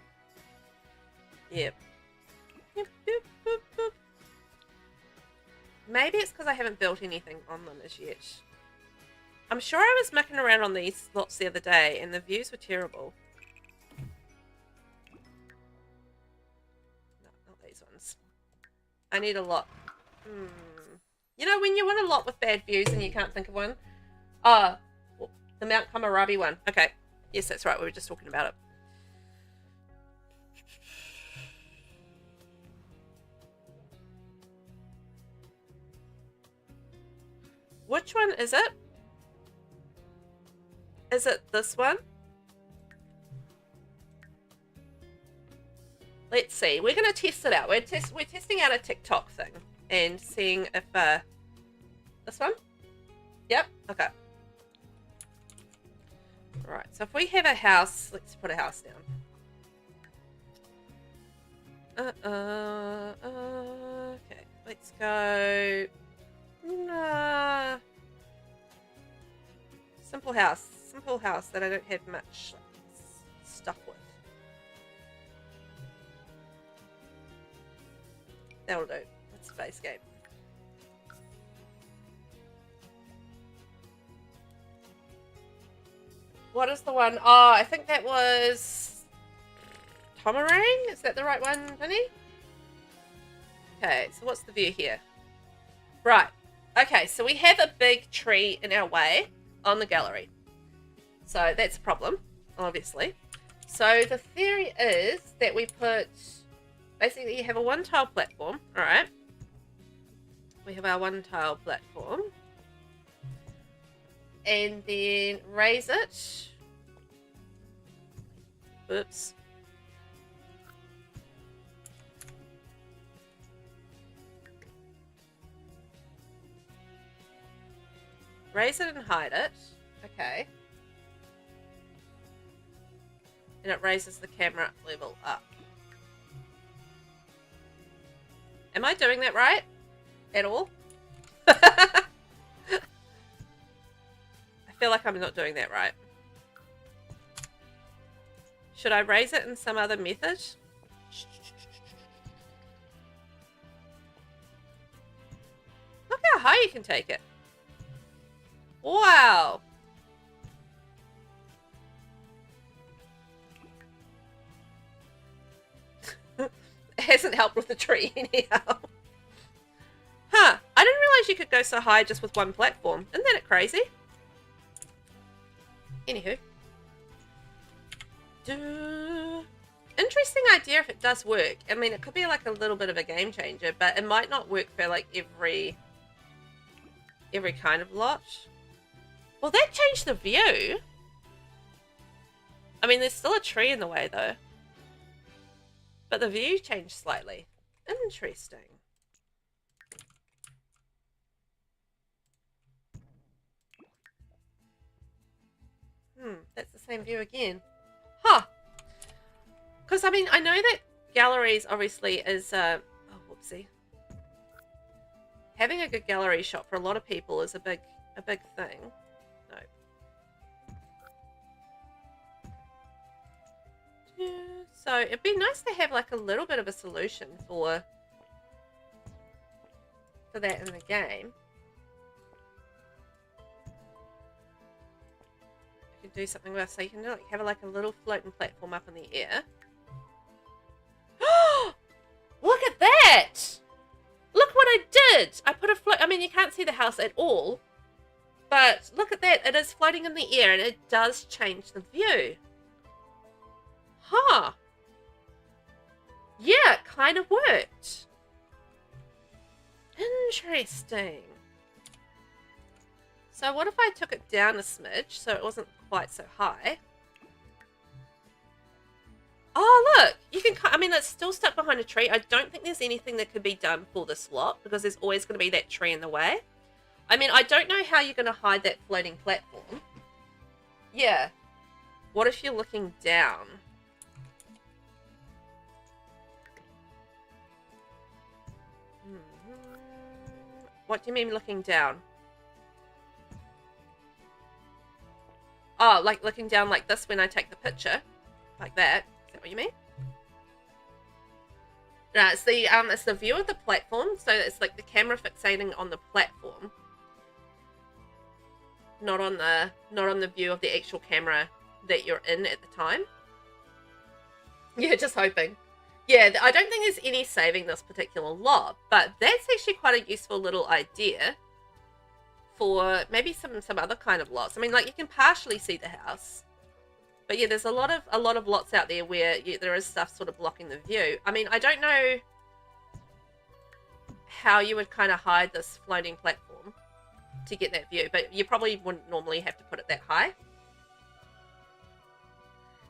Yep. Yep, yep, yep, yep. Maybe it's because I haven't built anything on them as yet. I'm sure I was mucking around on these lots the other day, and the views were terrible. No, not these ones. I need a lot. You know, when you want a lot with bad views and you can't think of one? The Mount Kamarabi one. Okay. Yes, that's right. We were just talking about it. Which one is it? Is it this one? Let's see. We're going to test it out. We're testing out a TikTok thing and seeing if this one? Yep. Okay. All right. So if we have a house, let's put a house down. Okay. Let's go. Simple house. Simple house that I don't have much stuff with. That'll do. That's base game. What is the one? Oh, I think that was Tomarang. Is that the right one, Vinny? Okay, so what's the view here? Right. Okay, so we have a big tree in our way on the gallery. So that's a problem, obviously. So the theory is that we put, basically you have a 1-tile platform, all right? we have our one tile platform. And then raise it. Oops. Raise it and hide it. Okay. And it raises the camera level up. Am I doing that right? At all? I feel like I'm not doing that right. Should I raise it in some other method? Look how high you can take it. Wow. It hasn't helped with the tree anyhow. Huh. I didn't realize you could go so high just with one platform. Isn't that crazy? Anywho. Interesting idea if it does work. I mean, it could be like a little bit of a game changer, but it might not work for like every kind of lot. Well, that changed the view. I mean, there's still a tree in the way though. But the view changed slightly. Interesting. That's the same view again. Huh. Because, I mean, I know that galleries obviously is, oh, whoopsie. Having a good gallery shot for a lot of people is a big thing. No. So, it'd be nice to have, like, a little bit of a solution for that in the game. You can do something with, so you can like have like a little floating platform up in the air. Look at that! Look what I did! I put a float. I mean, you can't see the house at all, but look at that. It is floating in the air, and it does change the view. Huh? Yeah, it kind of worked. Interesting. So what if I took it down a smidge so it wasn't quite so high? Oh, look! You can, I mean, it's still stuck behind a tree. I don't think there's anything that could be done for this lot because there's always going to be that tree in the way. I mean, I don't know how you're going to hide that floating platform. Yeah. What if you're looking down? What do you mean looking down? Oh, like looking down like this when I take the picture? Like that? Is that what you mean? No, it's the view of the platform, so it's like the camera fixating on the platform. Not on the view of the actual camera that you're in at the time. Yeah, just hoping. Yeah, I don't think there's any saving this particular lot, but that's actually quite a useful little idea for maybe some other kind of lots. I mean, like you can partially see the house, but yeah, there's a lot of lots out there where there is stuff sort of blocking the view. I mean, I don't know how you would kind of hide this floating platform to get that view, but you probably wouldn't normally have to put it that high.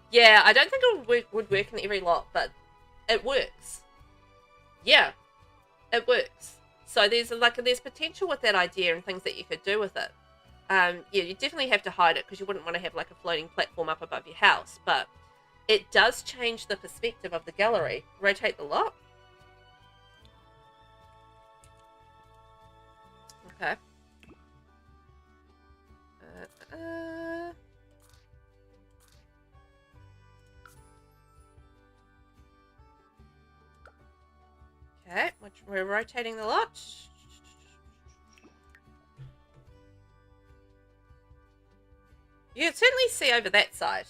Yeah, I don't think it would work in every lot, but it works. Yeah, it works. So there's potential with that idea and things that you could do with it. Yeah, you definitely have to hide it because you wouldn't want to have like a floating platform up above your house, but it does change the perspective of the gallery. Rotate the lot. Okay. Okay, we're rotating the lot. You can certainly see over that side.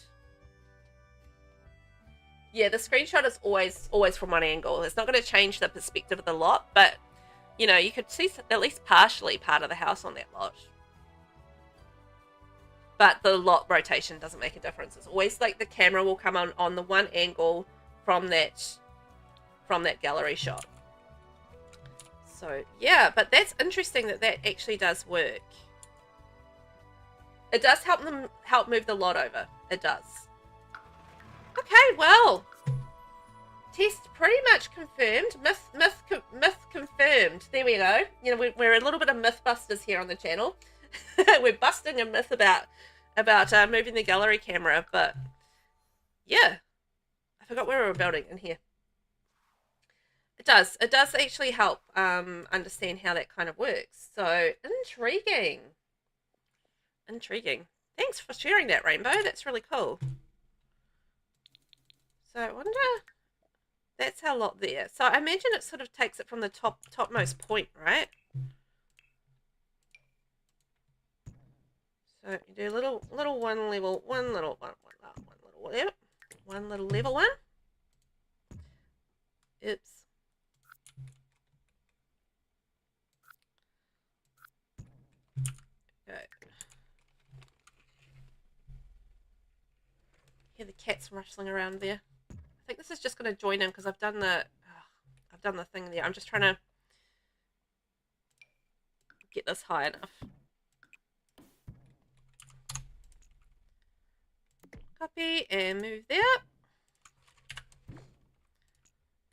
Yeah, the screenshot is always from one angle. It's not going to change the perspective of the lot, but, you know, you could see at least partially part of the house on that lot. But the lot rotation doesn't make a difference. It's always like the camera will come on the one angle from that gallery shot. So yeah, but that's interesting that that actually does work. It does help move the lot over. It does. Okay, well, test pretty much confirmed. Myth confirmed. There we go. You know, we're a little bit of mythbusters here on the channel. We're busting a myth about moving the gallery camera, but yeah, I forgot where we were building in here. It does actually help understand how that kind of works. So intriguing. Thanks for sharing that, Rainbow. That's really cool. So I wonder, that's our lot there. So I imagine it sort of takes it from the topmost point, right? So you do one level one. Oops. Go. Hear the cats rustling around there. I think this is just going to join in because I've done the thing there. I'm just trying to get this high enough. Copy and move there.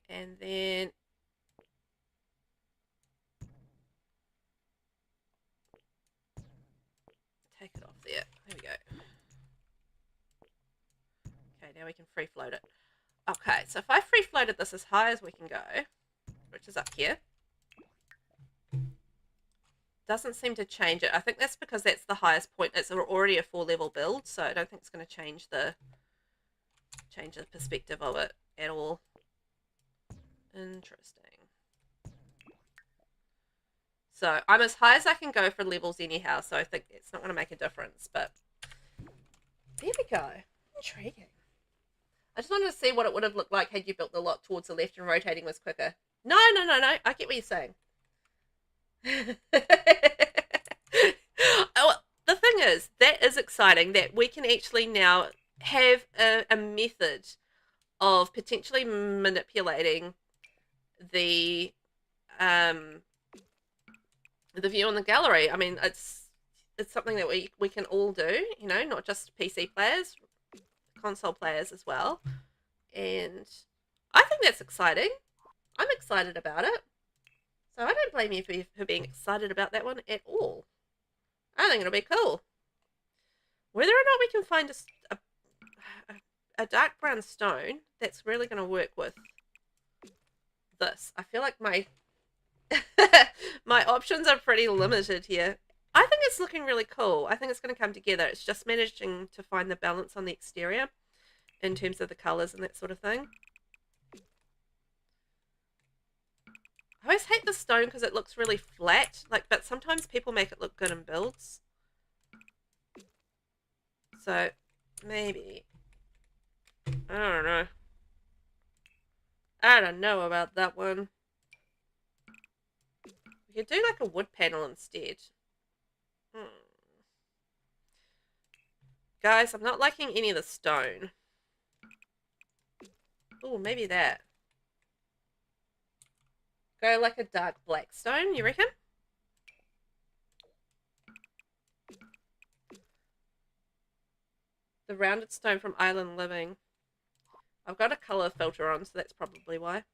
And then take it off there. There we go. Okay, now we can free float it. Okay, so if I free floated this as high as we can go, which is up here, doesn't seem to change it. I think that's because that's the highest point. It's already a 4-level build, so I don't think it's going to change the perspective of it at all. Interesting. So I'm as high as I can go for levels anyhow, so I think it's not going to make a difference, but there we go. Intriguing. I just wanted to see what it would have looked like had you built the lot towards the left and rotating was quicker. No. I get what you're saying. Oh, the thing is, that is exciting that we can actually now have a method of potentially manipulating the view on the gallery. I mean, it's something that we can all do, you know, not just PC players, console players as well. And I think that's exciting. I'm excited about it. So I don't blame you for being excited about that one at all. I think it'll be cool. Whether or not we can find a dark brown stone that's really going to work with this. I feel like my my options are pretty limited here. I think it's looking really cool. I think it's going to come together. It's just managing to find the balance on the exterior in terms of the colors and that sort of thing. I always hate the stone because it looks really flat, but sometimes people make it look good in builds. So maybe, I don't know about that one. We could do like a wood panel instead. Guys, I'm not liking any of the stone. Oh, maybe that. Go like a dark black stone, you reckon? The rounded stone from Island Living. I've got a color filter on, so that's probably why.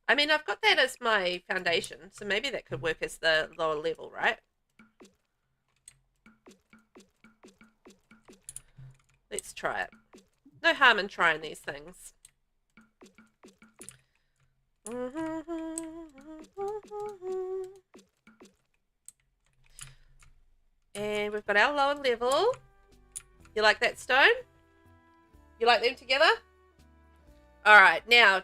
I mean, I've got that as my foundation, so maybe that could work as the lower level, right? Let's try it. No harm in trying these things. And we've got our lower level. You like that stone? You like them together? Alright, now,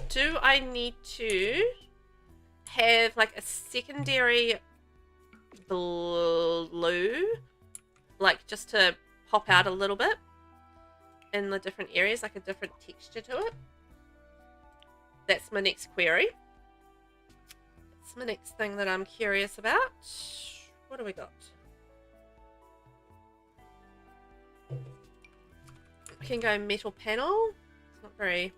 do I need to have like a secondary blue? Like just to pop out a little bit in the different areas, like a different texture to it? That's my next query. That's my next thing that I'm curious about. What do we got? We can go metal panel. It's not very...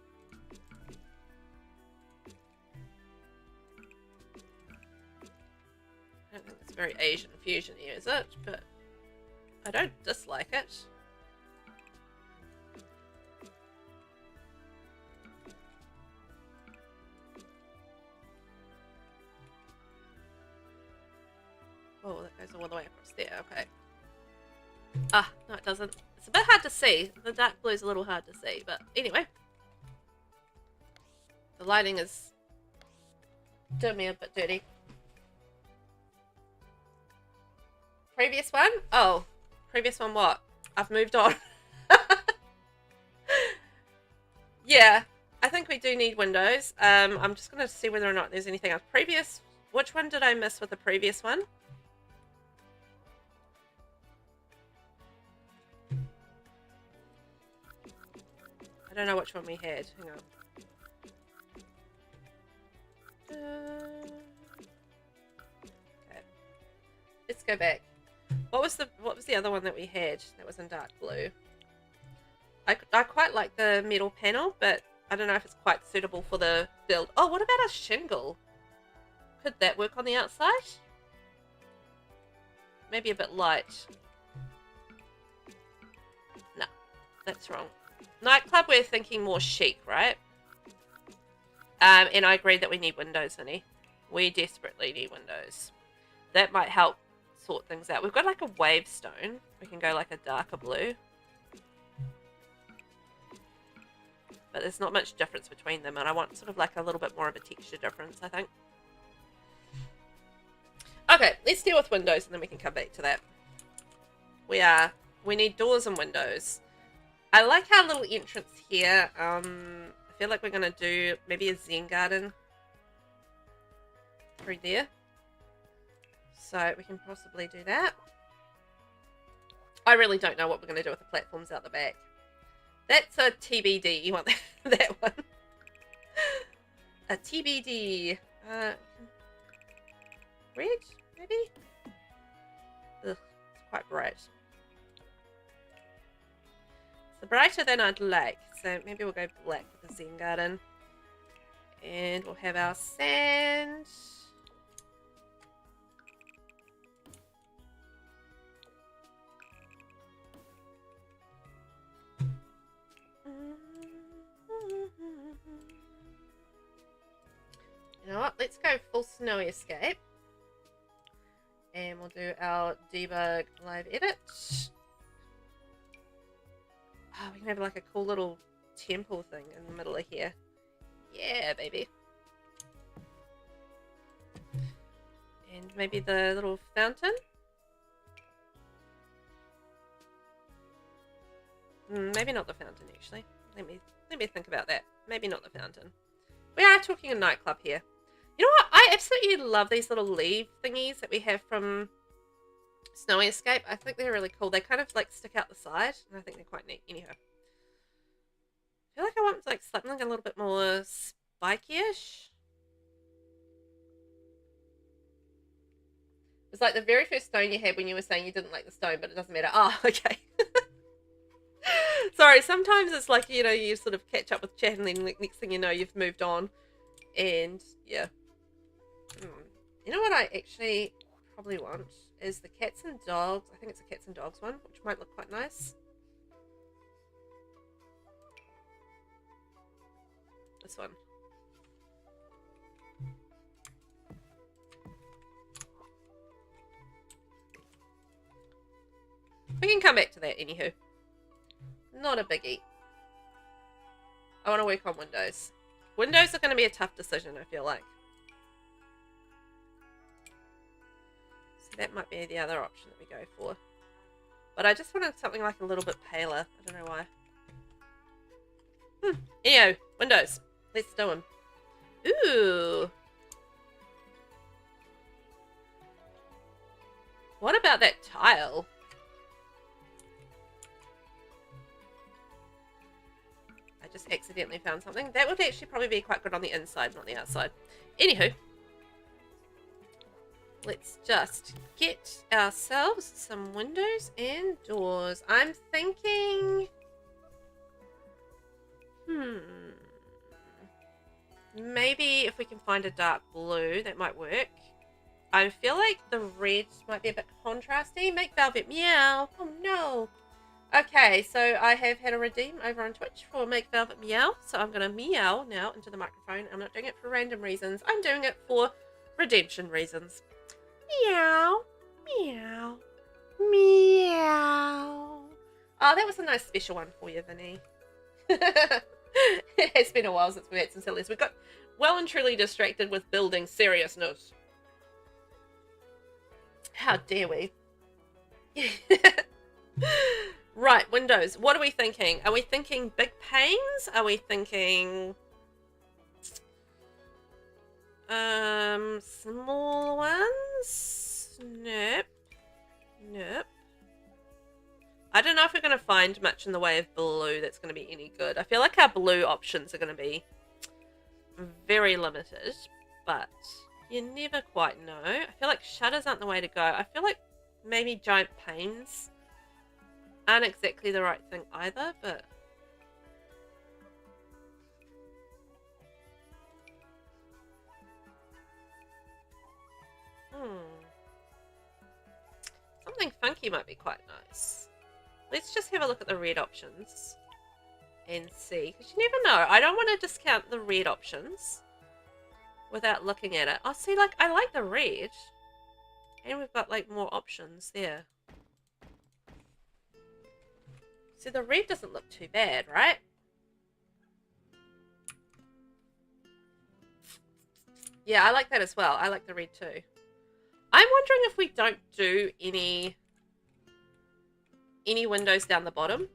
very Asian fusion-y, is it? But I don't dislike it. Oh, that goes all the way across there. Okay. Ah, no, it doesn't. It's a bit hard to see. The dark blue is a little hard to see, but anyway. The lighting is doing me a bit dirty. Previous one? Oh, previous one what? I've moved on. Yeah, I think we do need windows. I'm just going to see whether or not there's anything else. Previous, which one did I miss with the previous one? I don't know which one we had. Hang on. Okay. Let's go back. What was the other one that we had that was in dark blue? I quite like the metal panel, but I don't know if it's quite suitable for the build. Oh, what about a shingle? Could that work on the outside? Maybe a bit light. No, that's wrong. Nightclub, we're thinking more chic, right? And I agree that we need windows, honey. We desperately need windows. That might help sort things out. We've got like a wave stone. We can go like a darker blue. But there's not much difference between them, and I want sort of like a little bit more of a texture difference, I think. Okay, let's deal with windows and then we can come back to that. We need doors and windows. I like our little entrance here. I feel like we're going to do maybe a Zen garden through there. So we can possibly do that. I really don't know what we're going to do with the platforms out the back. That's a TBD. You want that one? A TBD. Red, maybe? Ugh, it's quite bright. It's brighter than I'd like. So maybe we'll go black with the Zen garden. And we'll have our sand. You know what? Let's go full snowy escape. And we'll do our debug live edit. Oh, we can have like a cool little temple thing in the middle of here. Yeah, baby. And maybe the little fountain. Maybe not the fountain, actually. Let me think about that. Maybe not the fountain. We are talking a nightclub here. You know what? I absolutely love these little leaf thingies that we have from Snowy Escape. I think they're really cool. They kind of like stick out the side, and I think they're quite neat. Anyhow, I feel like I want like something a little bit more spiky-ish. It was like the very first stone you had when you were saying you didn't like the stone, but it doesn't matter. Oh, okay. Sorry, sometimes it's like, you know, you sort of catch up with chat and then next thing you know, you've moved on. And, yeah. You know what I actually probably want is the cats and dogs. I think it's a cats and dogs one, which might look quite nice. This one. We can come back to that anywho. Not a biggie. I want to work on windows. Windows are going to be a tough decision, I feel like. So that might be the other option that we go for. But I just wanted something like a little bit paler. I don't know why. Anyhow, windows. Let's do them. Ooh. What about that tile? Just accidentally found something. That would actually probably be quite good on the inside, not the outside. Anywho, let's just get ourselves some windows and doors. I'm thinking... maybe if we can find a dark blue, that might work. I feel like the red might be a bit contrasty. Make Velvet meow. Oh no. Okay, so I have had a redeem over on Twitch for Make Velvet meow. So I'm going to meow now into the microphone. I'm not doing it for random reasons. I'm doing it for redemption reasons. Meow. Meow. Meow. Oh, that was a nice special one for you, Vinny. It has been a while since we had some sillies. We got well and truly distracted with building seriousness. How dare we? Right, windows. What are we thinking? Are we thinking big panes? Are we thinking small ones? Nope. Nope. I don't know if we're going to find much in the way of blue that's going to be any good. I feel like our blue options are going to be very limited, but you never quite know. I feel like shutters aren't the way to go. I feel like maybe giant panes aren't exactly the right thing either, but something funky might be quite nice. Let's just have a look at the red options and see, because you never know. I don't want to discount the red options without looking at it. Oh, see, like, I like the red, and we've got like more options there. So the red doesn't look too bad, right? Yeah, I like that as well. I like the red too. I'm wondering if we don't do any windows down the bottom.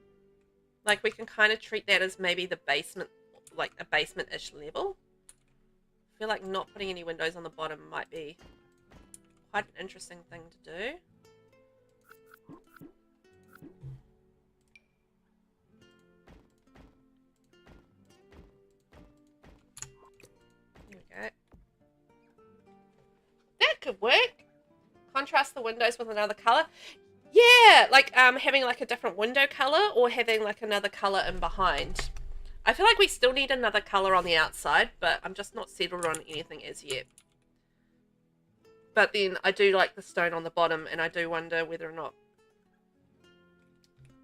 Like, we can kind of treat that as maybe the basement, like a basement-ish level. I feel like not putting any windows on the bottom might be quite an interesting thing to do. There we go. That could work. Contrast the windows with another color. Yeah, like having like a different window color or having like another color in behind. I feel like we still need another color on the outside, but I'm just not settled on anything as yet. But then I do like the stone on the bottom, and I do wonder whether or not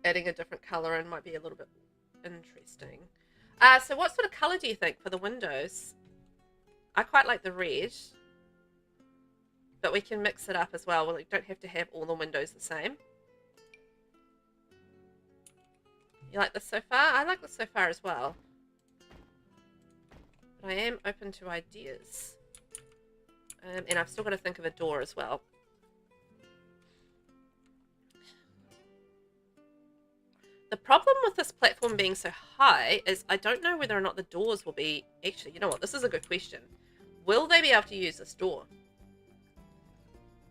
adding a different color in might be a little bit interesting. So what sort of color do you think for the windows? I quite like the red, but we can mix it up as well. We don't have to have all the windows the same. You like this so far? I like this so far as well. But I am open to ideas. And I've still got to think of a door as well. The problem with this platform being so high is I don't know whether or not the doors will be... Actually, you know what? This is a good question. Will they be able to use this door?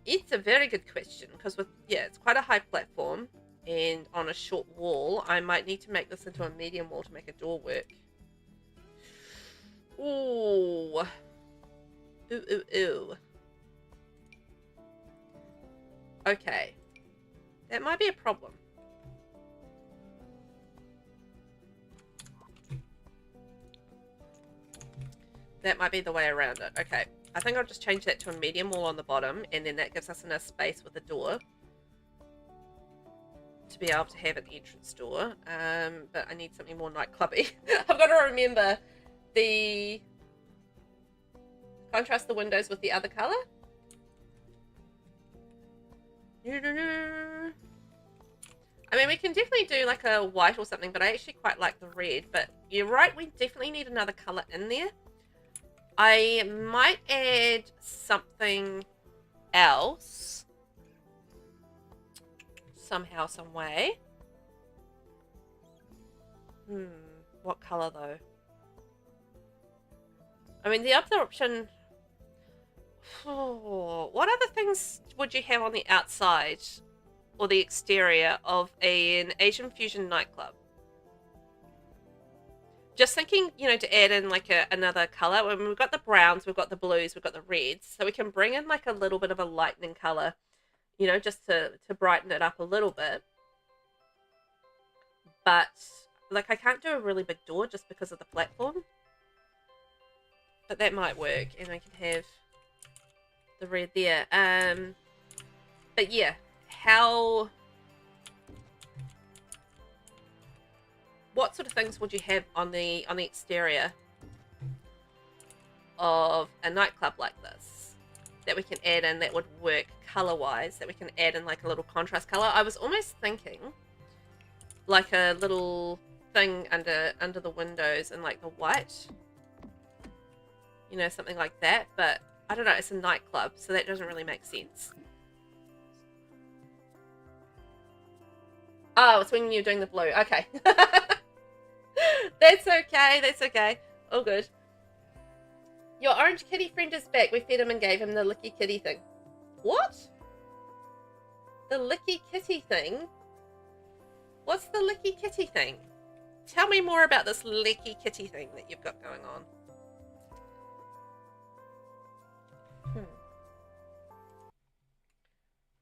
It's a very good question, because with, yeah, it's quite a high platform, and on a short wall, I might need to make this into a medium wall to make a door work. Ooh. Ooh, ooh, ooh. Okay. That might be a problem. That might be the way around it. Okay. I think I'll just change that to a medium wall on the bottom, and then that gives us enough space with the door to be able to have an entrance door. But I need something more nightclubby. I've got to remember the... Contrast the windows with the other color. I mean, we can definitely do like a white or something, but I actually quite like the red. But you're right, we definitely need another color in there. I might add something else somehow, some way. What color though? I mean, the other option... what other things would you have on the outside or the exterior of an Asian fusion nightclub? Just thinking, you know, to add in like another color. When we've got the browns, we've got the blues, we've got the reds. So we can bring in like a little bit of a lightning color, you know, just to brighten it up a little bit. But like, I can't do a really big door just because of the platform. But that might work, and I can have the red there. But yeah, what sort of things would you have on the exterior of a nightclub like this that we can add in that would work color wise, that we can add in like a little contrast color? I was almost thinking like a little thing under the windows in like the white, you know, something like that, but I don't know, it's a nightclub, so that doesn't really make sense. Oh, it's when you're doing the blue. Okay. That's okay. That's okay. All good. Your orange kitty friend is back. We fed him and gave him the licky kitty thing. What? The licky kitty thing? What's the licky kitty thing? Tell me more about this licky kitty thing that you've got going on.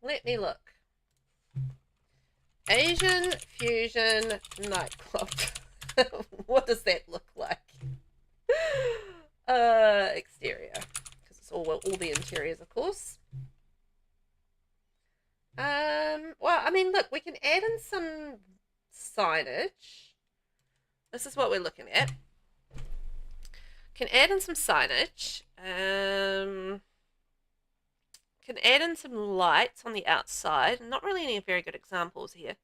Let me look. Asian fusion nightclub. What does that look like? Exterior, because it's all the interiors, of course. Well, I mean, look, we can add in some signage. This is what we're looking at. Can add in some signage. Can add in some lights on the outside. Not really any very good examples here.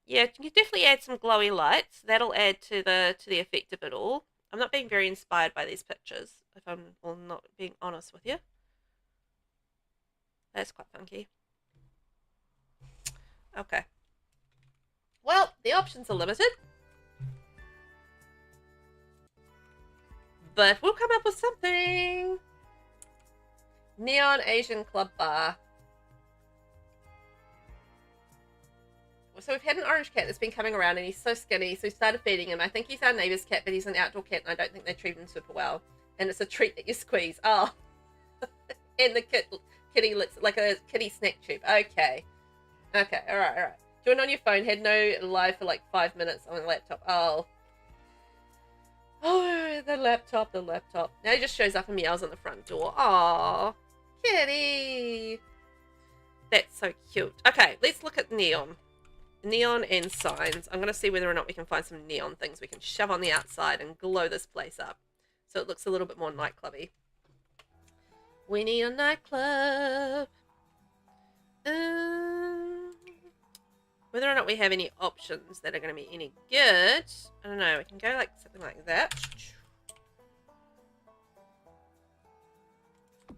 Yeah, you can definitely add some glowy lights. That'll add to the effect of it all. I'm not being very inspired by these pictures, if I'm not being honest with you. That's quite funky. Okay. Well, the options are limited. But we'll come up with something. Neon Asian Club Bar. So we've had an orange cat that's been coming around and he's so skinny, so we started feeding him. I think he's our neighbour's cat, but he's an outdoor cat and I don't think they treat him super well. And it's a treat that you squeeze. Oh. And the kitty looks like a kitty snack tube. Okay. Okay, alright. Join on your phone, had no live for like 5 minutes on the laptop. Oh, the laptop. Now he just shows up and meows on the front door. Oh, kitty. That's so cute. Okay, let's look at neon. Neon and signs. I'm going to see whether or not we can find some neon things we can shove on the outside and glow this place up so it looks a little bit more nightclubby. We need a nightclub. Whether or not we have any options that are going to be any good, I don't know. We can go like something like that. I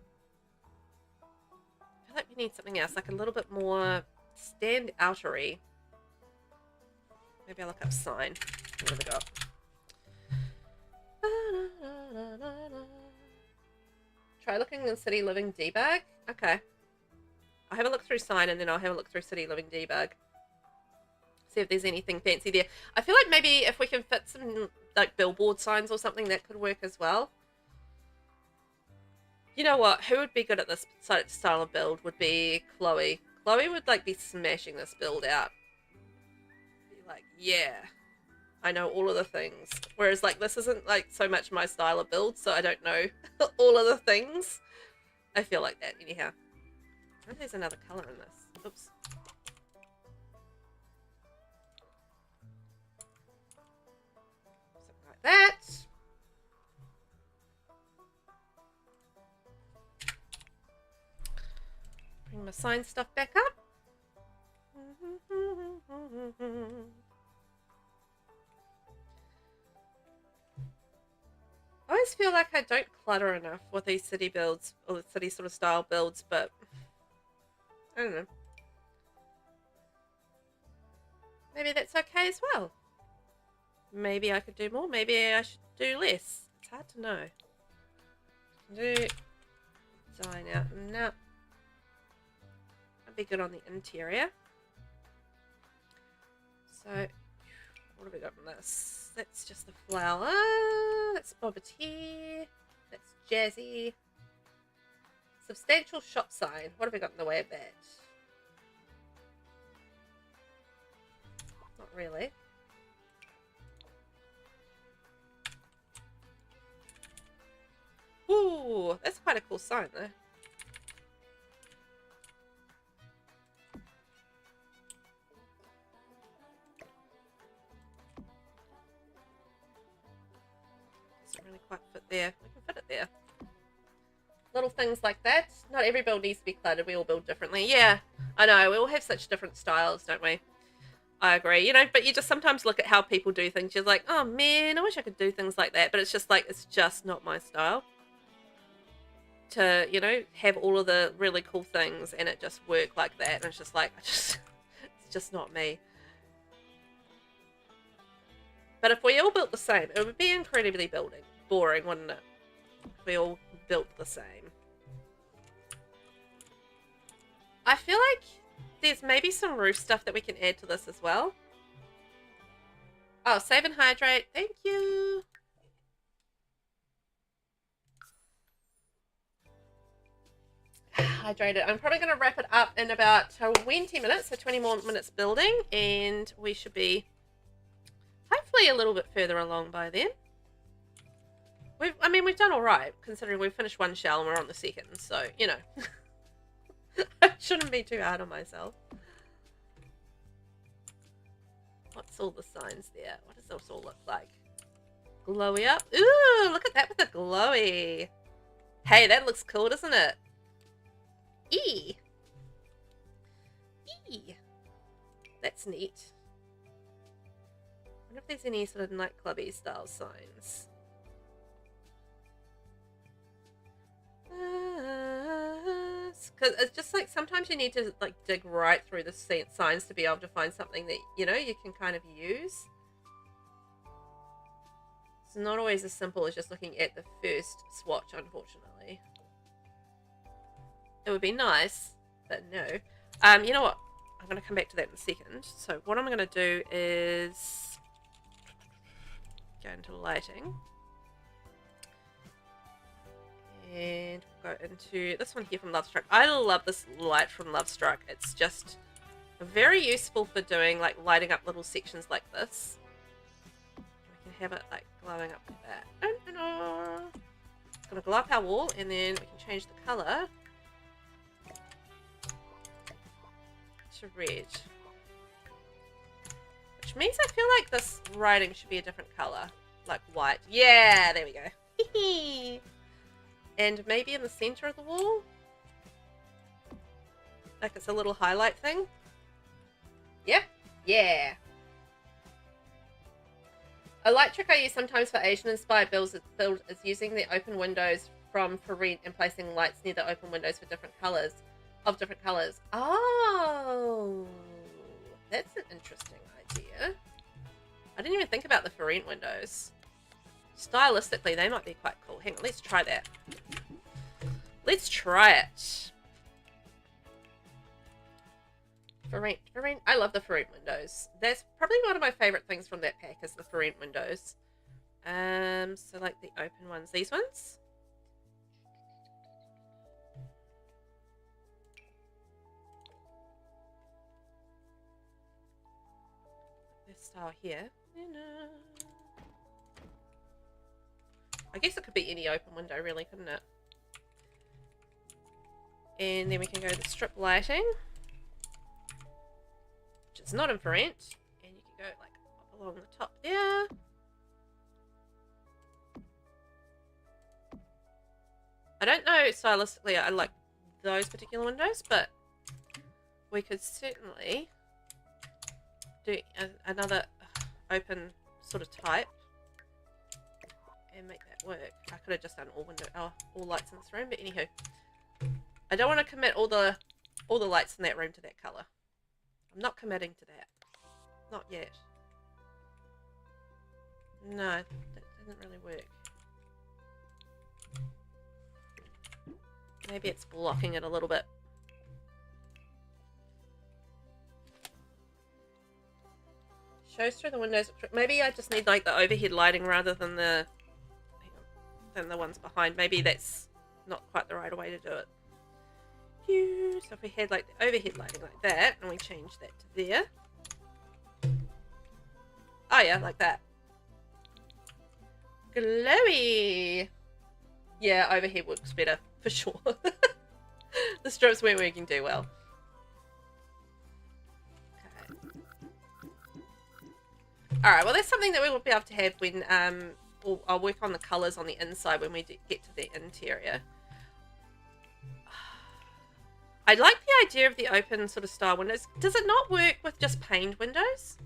feel like we need something else, like a little bit more stand-outery. Maybe I'll look up sign. What have we got? Try looking in City Living Debug. Okay. I'll have a look through sign and then I'll have a look through City Living Debug. See if there's anything fancy there. I feel like maybe if we can fit some like billboard signs or something, that could work as well. You know what? Who would be good at this style of build would be Chloe. Chloe would like be smashing this build out. Be like, yeah, I know all of the things. Whereas like this isn't like so much my style of build, so I don't know all of the things. I feel like that anyhow. I wonder if there's another color in this. Oops. That. Bring my sign stuff back up. I always feel like I don't clutter enough with these city builds or the city sort of style builds, but I don't know. Maybe that's okay as well. Maybe I could do more. Maybe I should do less. It's hard to know. Do dine out. No. That'd be good on the interior. So, what have we got in this? That's just the flower. That's bobbity. That's jazzy. Substantial shop sign. What have we got in the way of that? Not really. Ooh, that's quite a cool sign though. Doesn't really quite fit there. We can fit it there. Little things like that. Not every build needs to be cluttered. We all build differently. Yeah, I know. We all have such different styles, don't we? I agree. You know, but you just sometimes look at how people do things. You're like, oh man, I wish I could do things like that. But it's just like, it's just not my style. To, you know, have all of the really cool things and it just work like that. And it's just like, it's just not me. But if we all built the same, it would be incredibly boring, wouldn't it? If we all built the same. I feel like there's maybe some roof stuff that we can add to this as well. Oh, save and hydrate. Thank you. Hydrated. I'm probably going to wrap it up in about 20 minutes, so 20 more minutes building, and we should be hopefully a little bit further along by then. We've done all right, considering we've finished one shell and we're on the second, so, you know. I shouldn't be too hard on myself. What's all the signs there? What does this all look like? Glowy up. Ooh, look at that with the glowy. Hey, that looks cool, doesn't it? E. That's neat. I wonder if there's any sort of nightclubby style signs. Because it's just like sometimes you need to like dig right through the signs to be able to find something that, you know, you can kind of use. It's not always as simple as just looking at the first swatch, unfortunately. It would be nice, but no. You know what? I'm going to come back to that in a second. So what I'm going to do is go into lighting. And we'll go into this one here from Lovestruck. I love this light from Lovestruck. It's just very useful for doing, like, lighting up little sections like this. We can have it, like, glowing up like that. It's going to glow up our wall, and then we can change the colour to red. Which means I feel like this writing should be a different colour. Like white. Yeah, there we go. And maybe in the centre of the wall? Like it's a little highlight thing? Yep. Yeah. A light trick I use sometimes for Asian-inspired builds is using the open windows from For Rent and placing lights near the open windows for different colours. Oh, that's an interesting idea. I didn't even think about the For Rent windows. Stylistically, they might be quite cool. Hang on, let's try that. Let's try it. For Rent. I love the For Rent windows. That's probably one of my favourite things from that pack is the For Rent windows. So like the open ones. These ones? This style here. I guess it could be any open window really, couldn't it? And then we can go to strip lighting, which is not in For Rent, and you can go like up along the top there. I don't know stylistically I like those particular windows, but we could certainly do another open sort of type and make that work. I could have just done all lights in this room, but anywho, I don't want to commit all the lights in that room to that colour. I'm not committing to that. Not yet. No, that didn't really work. Maybe it's blocking it a little bit. Shows through the windows. Maybe I just need like the overhead lighting rather than the ones behind. Maybe that's not quite the right way to do it. So if we had like the overhead lighting like that and we change that to there, Oh yeah, like that. Glowy. Yeah, overhead works better, for sure. The strips weren't working too well. Okay. Alright, well that's something that we will be able to have when, I'll work on the colours on the inside when we get to the interior. I like the idea of the open sort of style windows. Does it not work with just paned windows?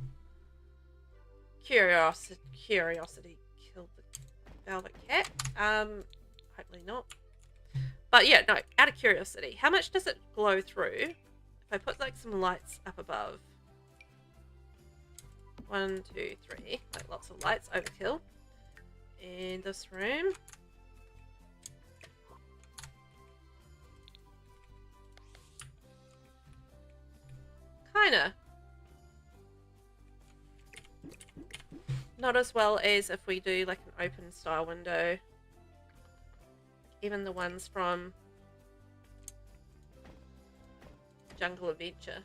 Curiosity killed the velvet cat. Hopefully not. But yeah, no, out of curiosity, how much does it glow through if I put like some lights up above? 1, 2, 3, like lots of lights, overkill. And this room. Kinda. Not as well as if we do like an open style window. Even the ones from Jungle Adventure.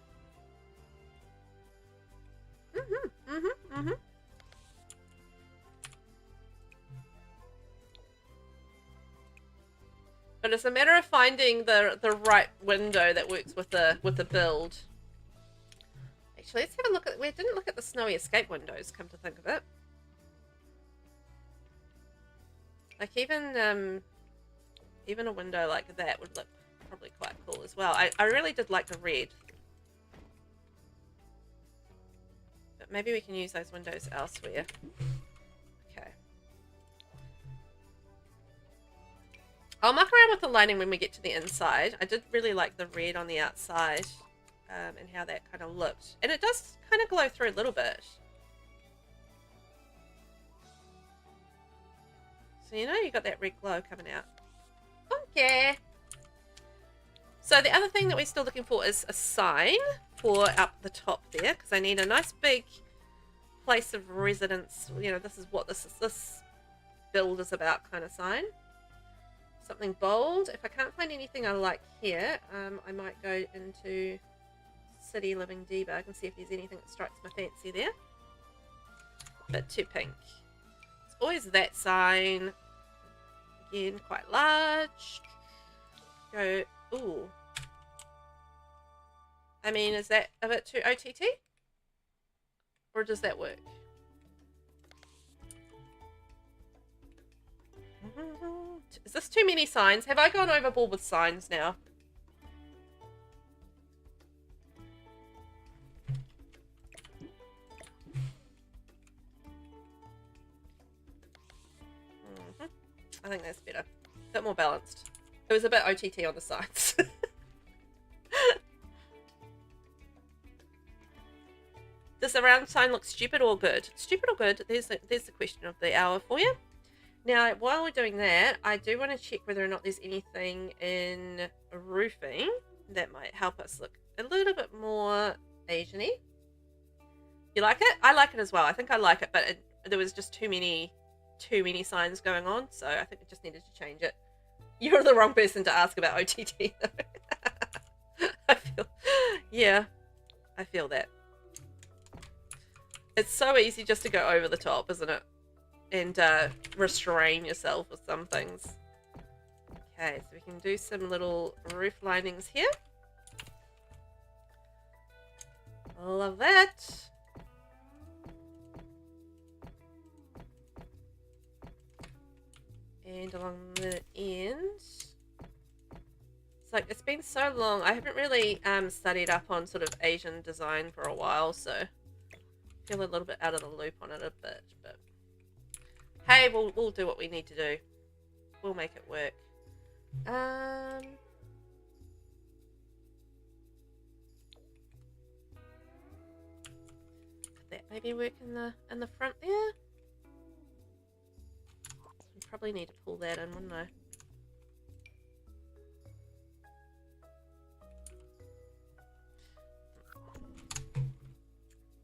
But it's a matter of finding the right window that works with the build. Actually, let's have a look at. We didn't look at the snowy escape windows. Come to think of it, like even a window like that would look probably quite cool as well. I really did like the red, but maybe we can use those windows elsewhere. Okay. I'll muck around with the lighting when we get to the inside. I did really like the red on the outside, and how that kind of looked. And it does kind of glow through a little bit. So you know you got that red glow coming out. Okay. So the other thing that we're still looking for is a sign for up the top there, because I need a nice big place of residence. You know, this is what this build is about kind of sign. Something bold. If I can't find anything I like here, I might go into City Living Debug and see if there's anything that strikes my fancy there. Bit too pink. It's always that sign. Again, quite large. Go, ooh. I mean, is that a bit too OTT? Or does that work? Is this too many signs? Have I gone overboard with signs now? I think that's better. A bit more balanced. It was a bit OTT on the sides. Does the round sign look stupid or good? Stupid or good? There's the question of the hour for you. Now, while we're doing that, I do want to check whether or not there's anything in roofing that might help us look a little bit more Asian-y. You like it? I like it as well. I think I like it, but there was just too many signs going on, so I think I just needed to change it. You're the wrong person to ask about OTT, though. I feel that. It's so easy just to go over the top, isn't it? And restrain yourself with some things. Okay, so we can do some little roof linings here. Love that. And along the end. It's like, it's been so long. I haven't really studied up on sort of Asian design for a while, so I feel a little bit out of the loop on it a bit, but hey, we'll do what we need to do. We'll make it work. Could that maybe work in the front there? Probably need to pull that in, wouldn't I?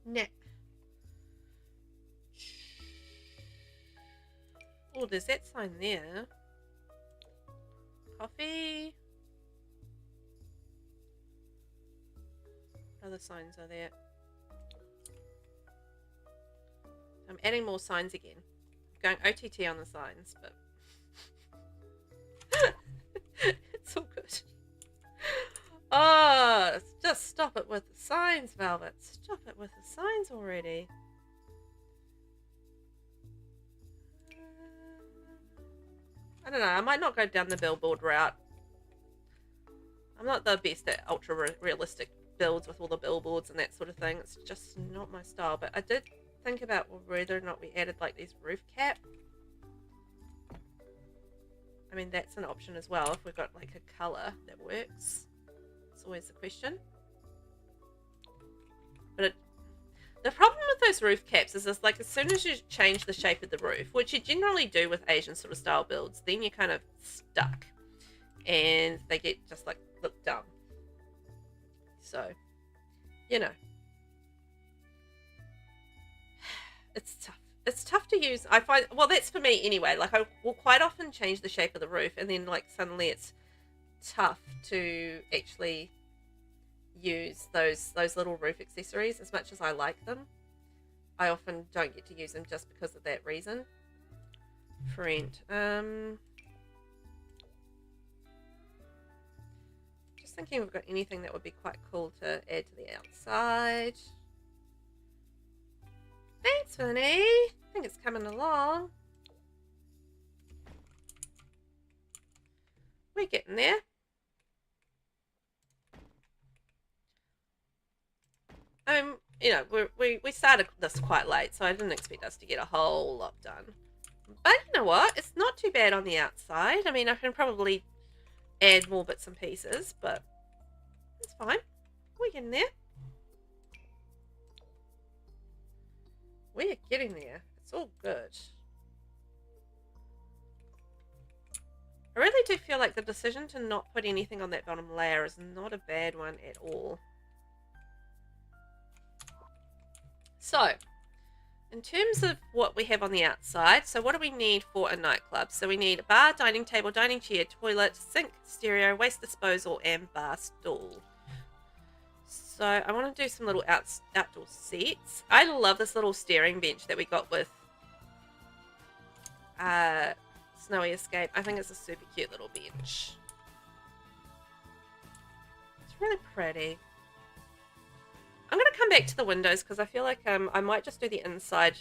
Nah. Oh, there's that sign there. Coffee. What other signs are there? I'm adding more signs again. I'm going OTT on the signs, but it's all good. Oh, just stop it with the signs, Velvet. Stop it with the signs already. I don't know. I might not go down the billboard route. I'm not the best at ultra realistic builds with all the billboards and that sort of thing. It's just not my style. But I did think about whether or not we added like these roof cap. I mean, that's an option as well if we've got like a color that works. It's always the question. But the problem with those roof caps is like as soon as you change the shape of the roof, which you generally do with Asian sort of style builds, then you're kind of stuck and they get just like look dumb. So, you know, it's tough. It's tough to use. I find, well, that's for me anyway. Like I will quite often change the shape of the roof and then like suddenly it's tough to actually use those little roof accessories as much as I like them. I often don't get to use them just because of that reason. Friend. Just thinking if we've got anything that would be quite cool to add to the outside. Thanks, Vinny. I think it's coming along. We're getting there. You know, we started this quite late, so I didn't expect us to get a whole lot done. But you know what? It's not too bad on the outside. I mean, I can probably add more bits and pieces, but it's fine. We're getting there. We're getting there. It's all good. I really do feel like the decision to not put anything on that bottom layer is not a bad one at all. So, in terms of what we have on the outside, so what do we need for a nightclub? So we need a bar, dining table, dining chair, toilet, sink, stereo, waste disposal, and bar stool. So I want to do some little outdoor seats. I love this little steering bench that we got with Snowy Escape. I think it's a super cute little bench. It's really pretty. I'm going to come back to the windows because I feel like I might just do the inside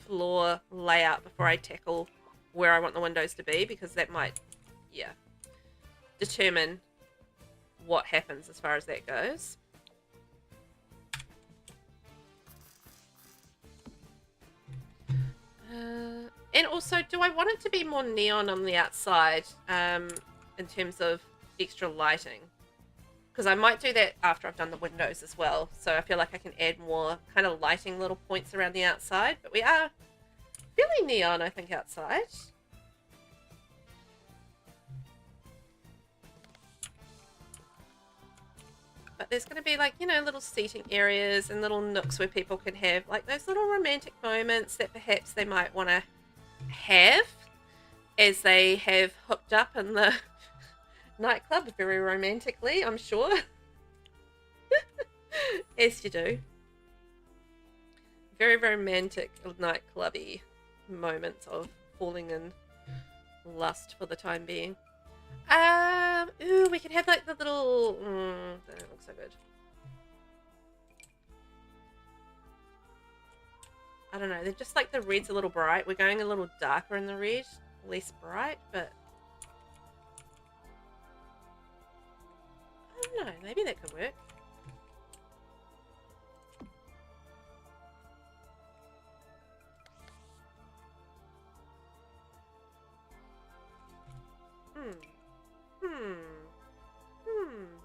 floor layout before I tackle where I want the windows to be, because that might, yeah, determine what happens as far as that goes. And also, do I want it to be more neon on the outside in terms of extra lighting? Because I might do that after I've done the windows as well. So I feel like I can add more kind of lighting little points around the outside. But we are fairly neon, I think, outside. But there's going to be like, you know, little seating areas and little nooks where people can have like those little romantic moments that perhaps they might want to have as they have hooked up in the nightclub very romantically, I'm sure. As you do. Very romantic nightclubby moments of falling in lust for the time being. Ooh, we can have like the little that looks so good. I don't know, they're just like the red's a little bright. We're going a little darker in the red, less bright, but I don't know, maybe that could work.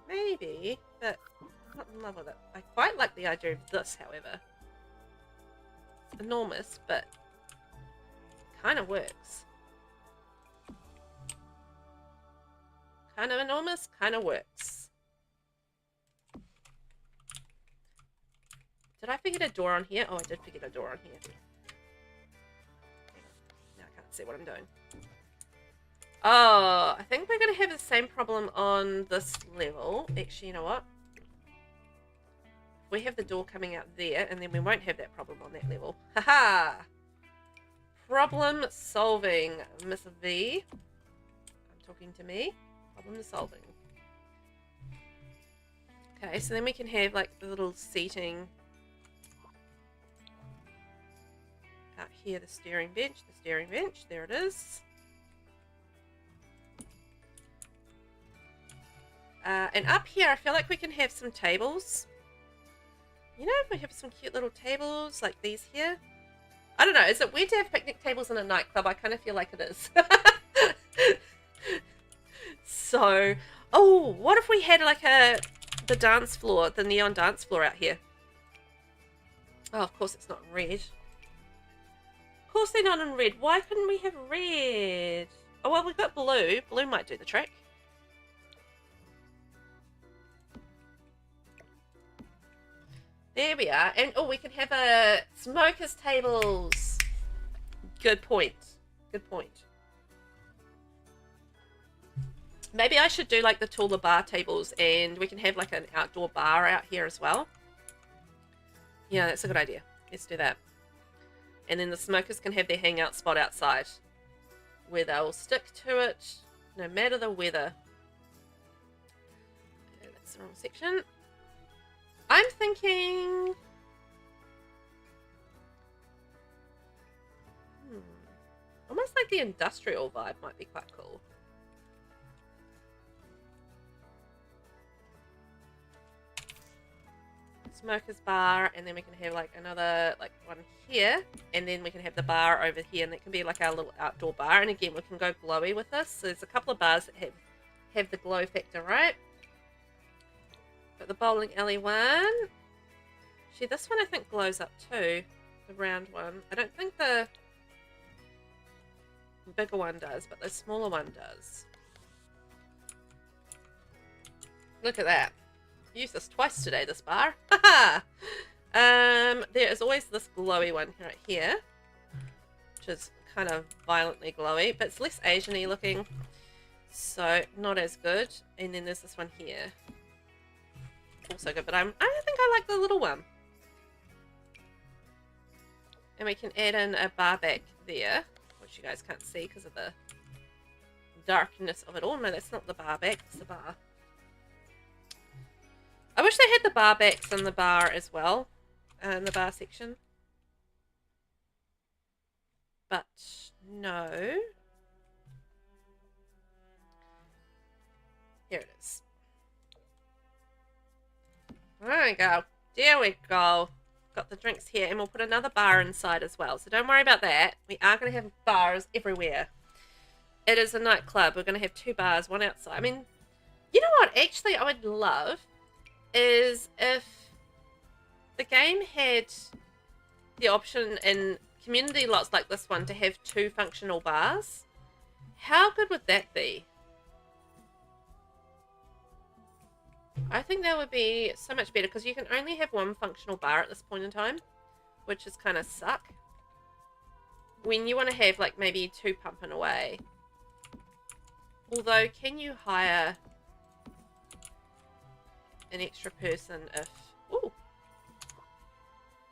Maybe, but I'm not in love with it. I quite like the idea of this, however. It's enormous, but it kind of works. Kind of enormous, kind of works. Did I forget a door on here? Oh, I did forget a door on here. Now I can't see what I'm doing. Oh, I think we're going to have the same problem on this level. Actually, you know what? we have the door coming out there, and then we won't have that problem on that level. Haha! Problem solving, Miss V. I'm talking to me. Problem solving. Okay, so then we can have like the little seating out here, the steering bench, there it is. And up here, I feel like we can have some tables. You know, if we have some cute little tables like these here. I don't know, is it weird to have picnic tables in a nightclub? I kind of feel like it is. So, oh, what if we had like the dance floor, the neon dance floor out here? Oh, of course it's not in red. Of course they're not in red. Why couldn't we have red? Oh, well, we've got blue. Blue might do the trick. There we are. And, oh, we can have a smoker's tables. Good point. Good point. Maybe I should do like the taller bar tables, and we can have like an outdoor bar out here as well. Yeah, that's a good idea. Let's do that. And then the smokers can have their hangout spot outside, where they'll stick to it no matter the weather. Okay, that's the wrong section. I'm thinking... almost like the industrial vibe might be quite cool. Smoker's bar, and then we can have like another like one here, and then we can have the bar over here, and that can be like our little outdoor bar. And again, we can go glowy with this. So there's a couple of bars that have the glow factor, right? Got the bowling alley one. Actually, this one I think glows up too, the round one. I don't think the bigger one does, but the smaller one does. Look at that. Used this twice today, this bar. Haha! There is always this glowy one right here, which is kind of violently glowy, but it's less Asian-y looking, so not as good. And then there's this one here, also good, but I think I like the little one. And we can add in a bar back there, which you guys can't see because of the darkness of it all. No, that's not the bar back, it's the bar. I wish they had the bar backs in the bar as well, in the bar section. But no. Here it is. There we go. There we go. Got the drinks here, and we'll put another bar inside as well. So don't worry about that. We are going to have bars everywhere. It is a nightclub. We're going to have 2 bars, one outside. I mean, you know what? Actually, I would love is if the game had the option in community lots like this one to have 2 functional bars. How good would that be? I think that would be so much better, because you can only have 1 functional bar at this point in time, which is kind of suck. When you want to have like maybe 2 pumping away. Although, can you hire an extra person if... Ooh.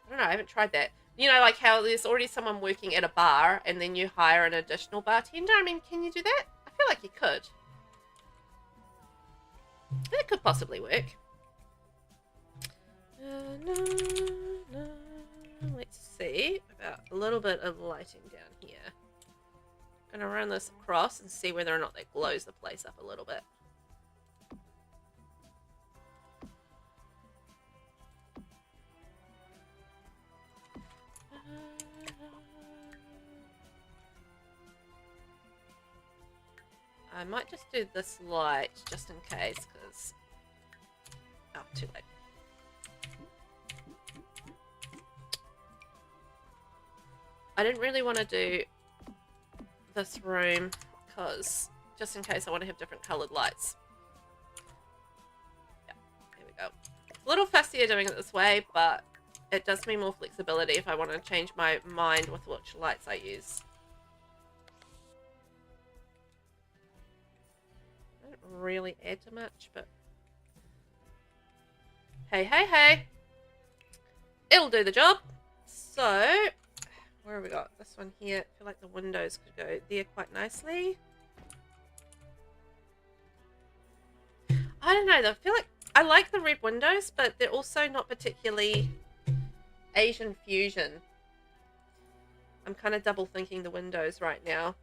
I don't know, I haven't tried that. You know, like how there's already someone working at a bar and then you hire an additional bartender. I mean, can you do that? I feel like you could. That could possibly work. Let's see about a little bit of lighting down here. I'm going to run this across and see whether or not that glows the place up a little bit. I might just do this light just in case, because... Oh, too late. I didn't really want to do this room, because just in case I want to have different coloured lights. Yeah, there we go. It's a little fussier doing it this way, but it does me more flexibility if I want to change my mind with which lights I use. Really add too much, but hey, hey, hey, it'll do the job. So, where have we got? This one here. I feel like the windows could go there quite nicely. I don't know though. I feel like I like the red windows, but they're also not particularly Asian fusion. I'm kind of double thinking the windows right now.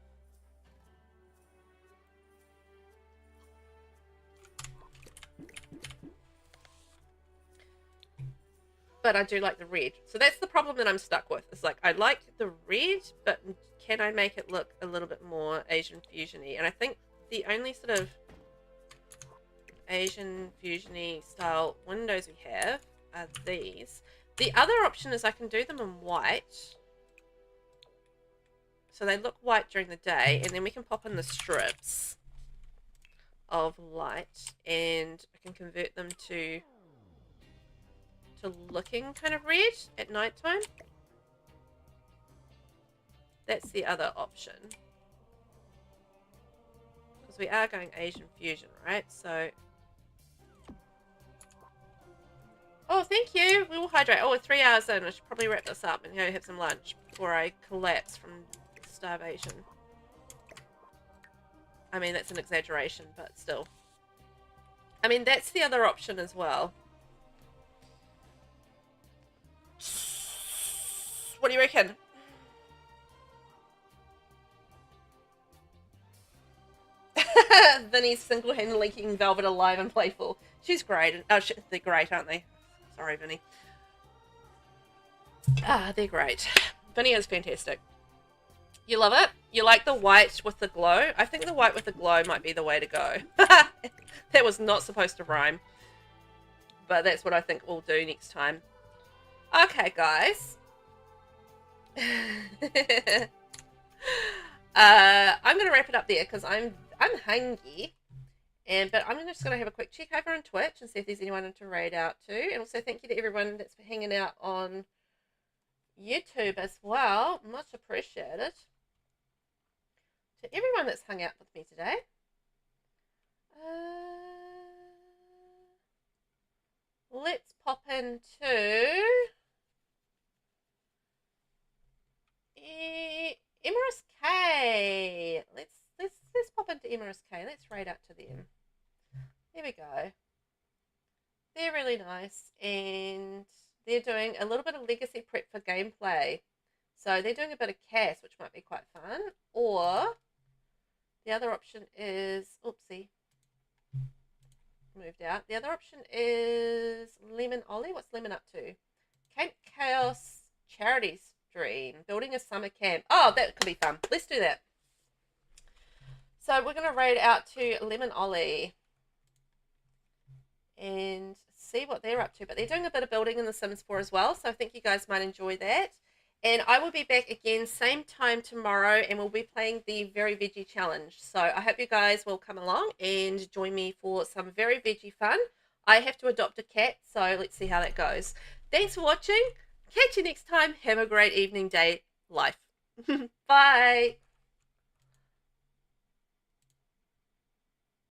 But I do like the red. So that's the problem that I'm stuck with. It's like, I like the red, but can I make it look a little bit more Asian fusion-y? And I think the only sort of Asian fusion-y style windows we have are these. The other option is I can do them in white. So they look white during the day, and then we can pop in the strips of light, and I can convert them to looking kind of red at nighttime. That's the other option. Because we are going Asian fusion, right? So... Oh, thank you. We will hydrate. Oh, we're 3 hours in. I should probably wrap this up and go have some lunch before I collapse from starvation. I mean, that's an exaggeration, but still. I mean, that's the other option as well. What do you reckon? Vinny's single-handedly keeping Velvet alive and playful. She's great. Oh, they're great, aren't they? Sorry, Vinny. Ah, they're great. Vinny is fantastic. You love it? You like the white with the glow? I think the white with the glow might be the way to go. That was not supposed to rhyme. But that's what I think we'll do next time. Okay, guys. I'm going to wrap it up there because I'm hungry. But I'm just going to have a quick check over on Twitch and see if there's anyone to raid out to. And also thank you to everyone that's hanging out on YouTube as well. Much appreciated. To everyone that's hung out with me today. Let's pop into Emerus K. Let's pop into Emerus K. Let's raid out to them. There we go. They're really nice, and they're doing a little bit of legacy prep for gameplay. So they're doing a bit of CAS, which might be quite fun. Or the other option is, oopsie, moved out. The other option is Lemon Ollie. What's Lemon up to? Camp Chaos Charity Stream, building a summer camp. Oh, that could be fun. Let's do that. So we're going to raid out to Lemon Ollie and see what they're up to. But they're doing a bit of building in The Sims 4 as well, so I think you guys might enjoy that. And I will be back again same time tomorrow, and we'll be playing the Very Veggie Challenge. So I hope you guys will come along and join me for some very veggie fun. I have to adopt a cat, so let's see how that goes. Thanks for watching. Catch you next time. Have a great evening, day, life. Bye.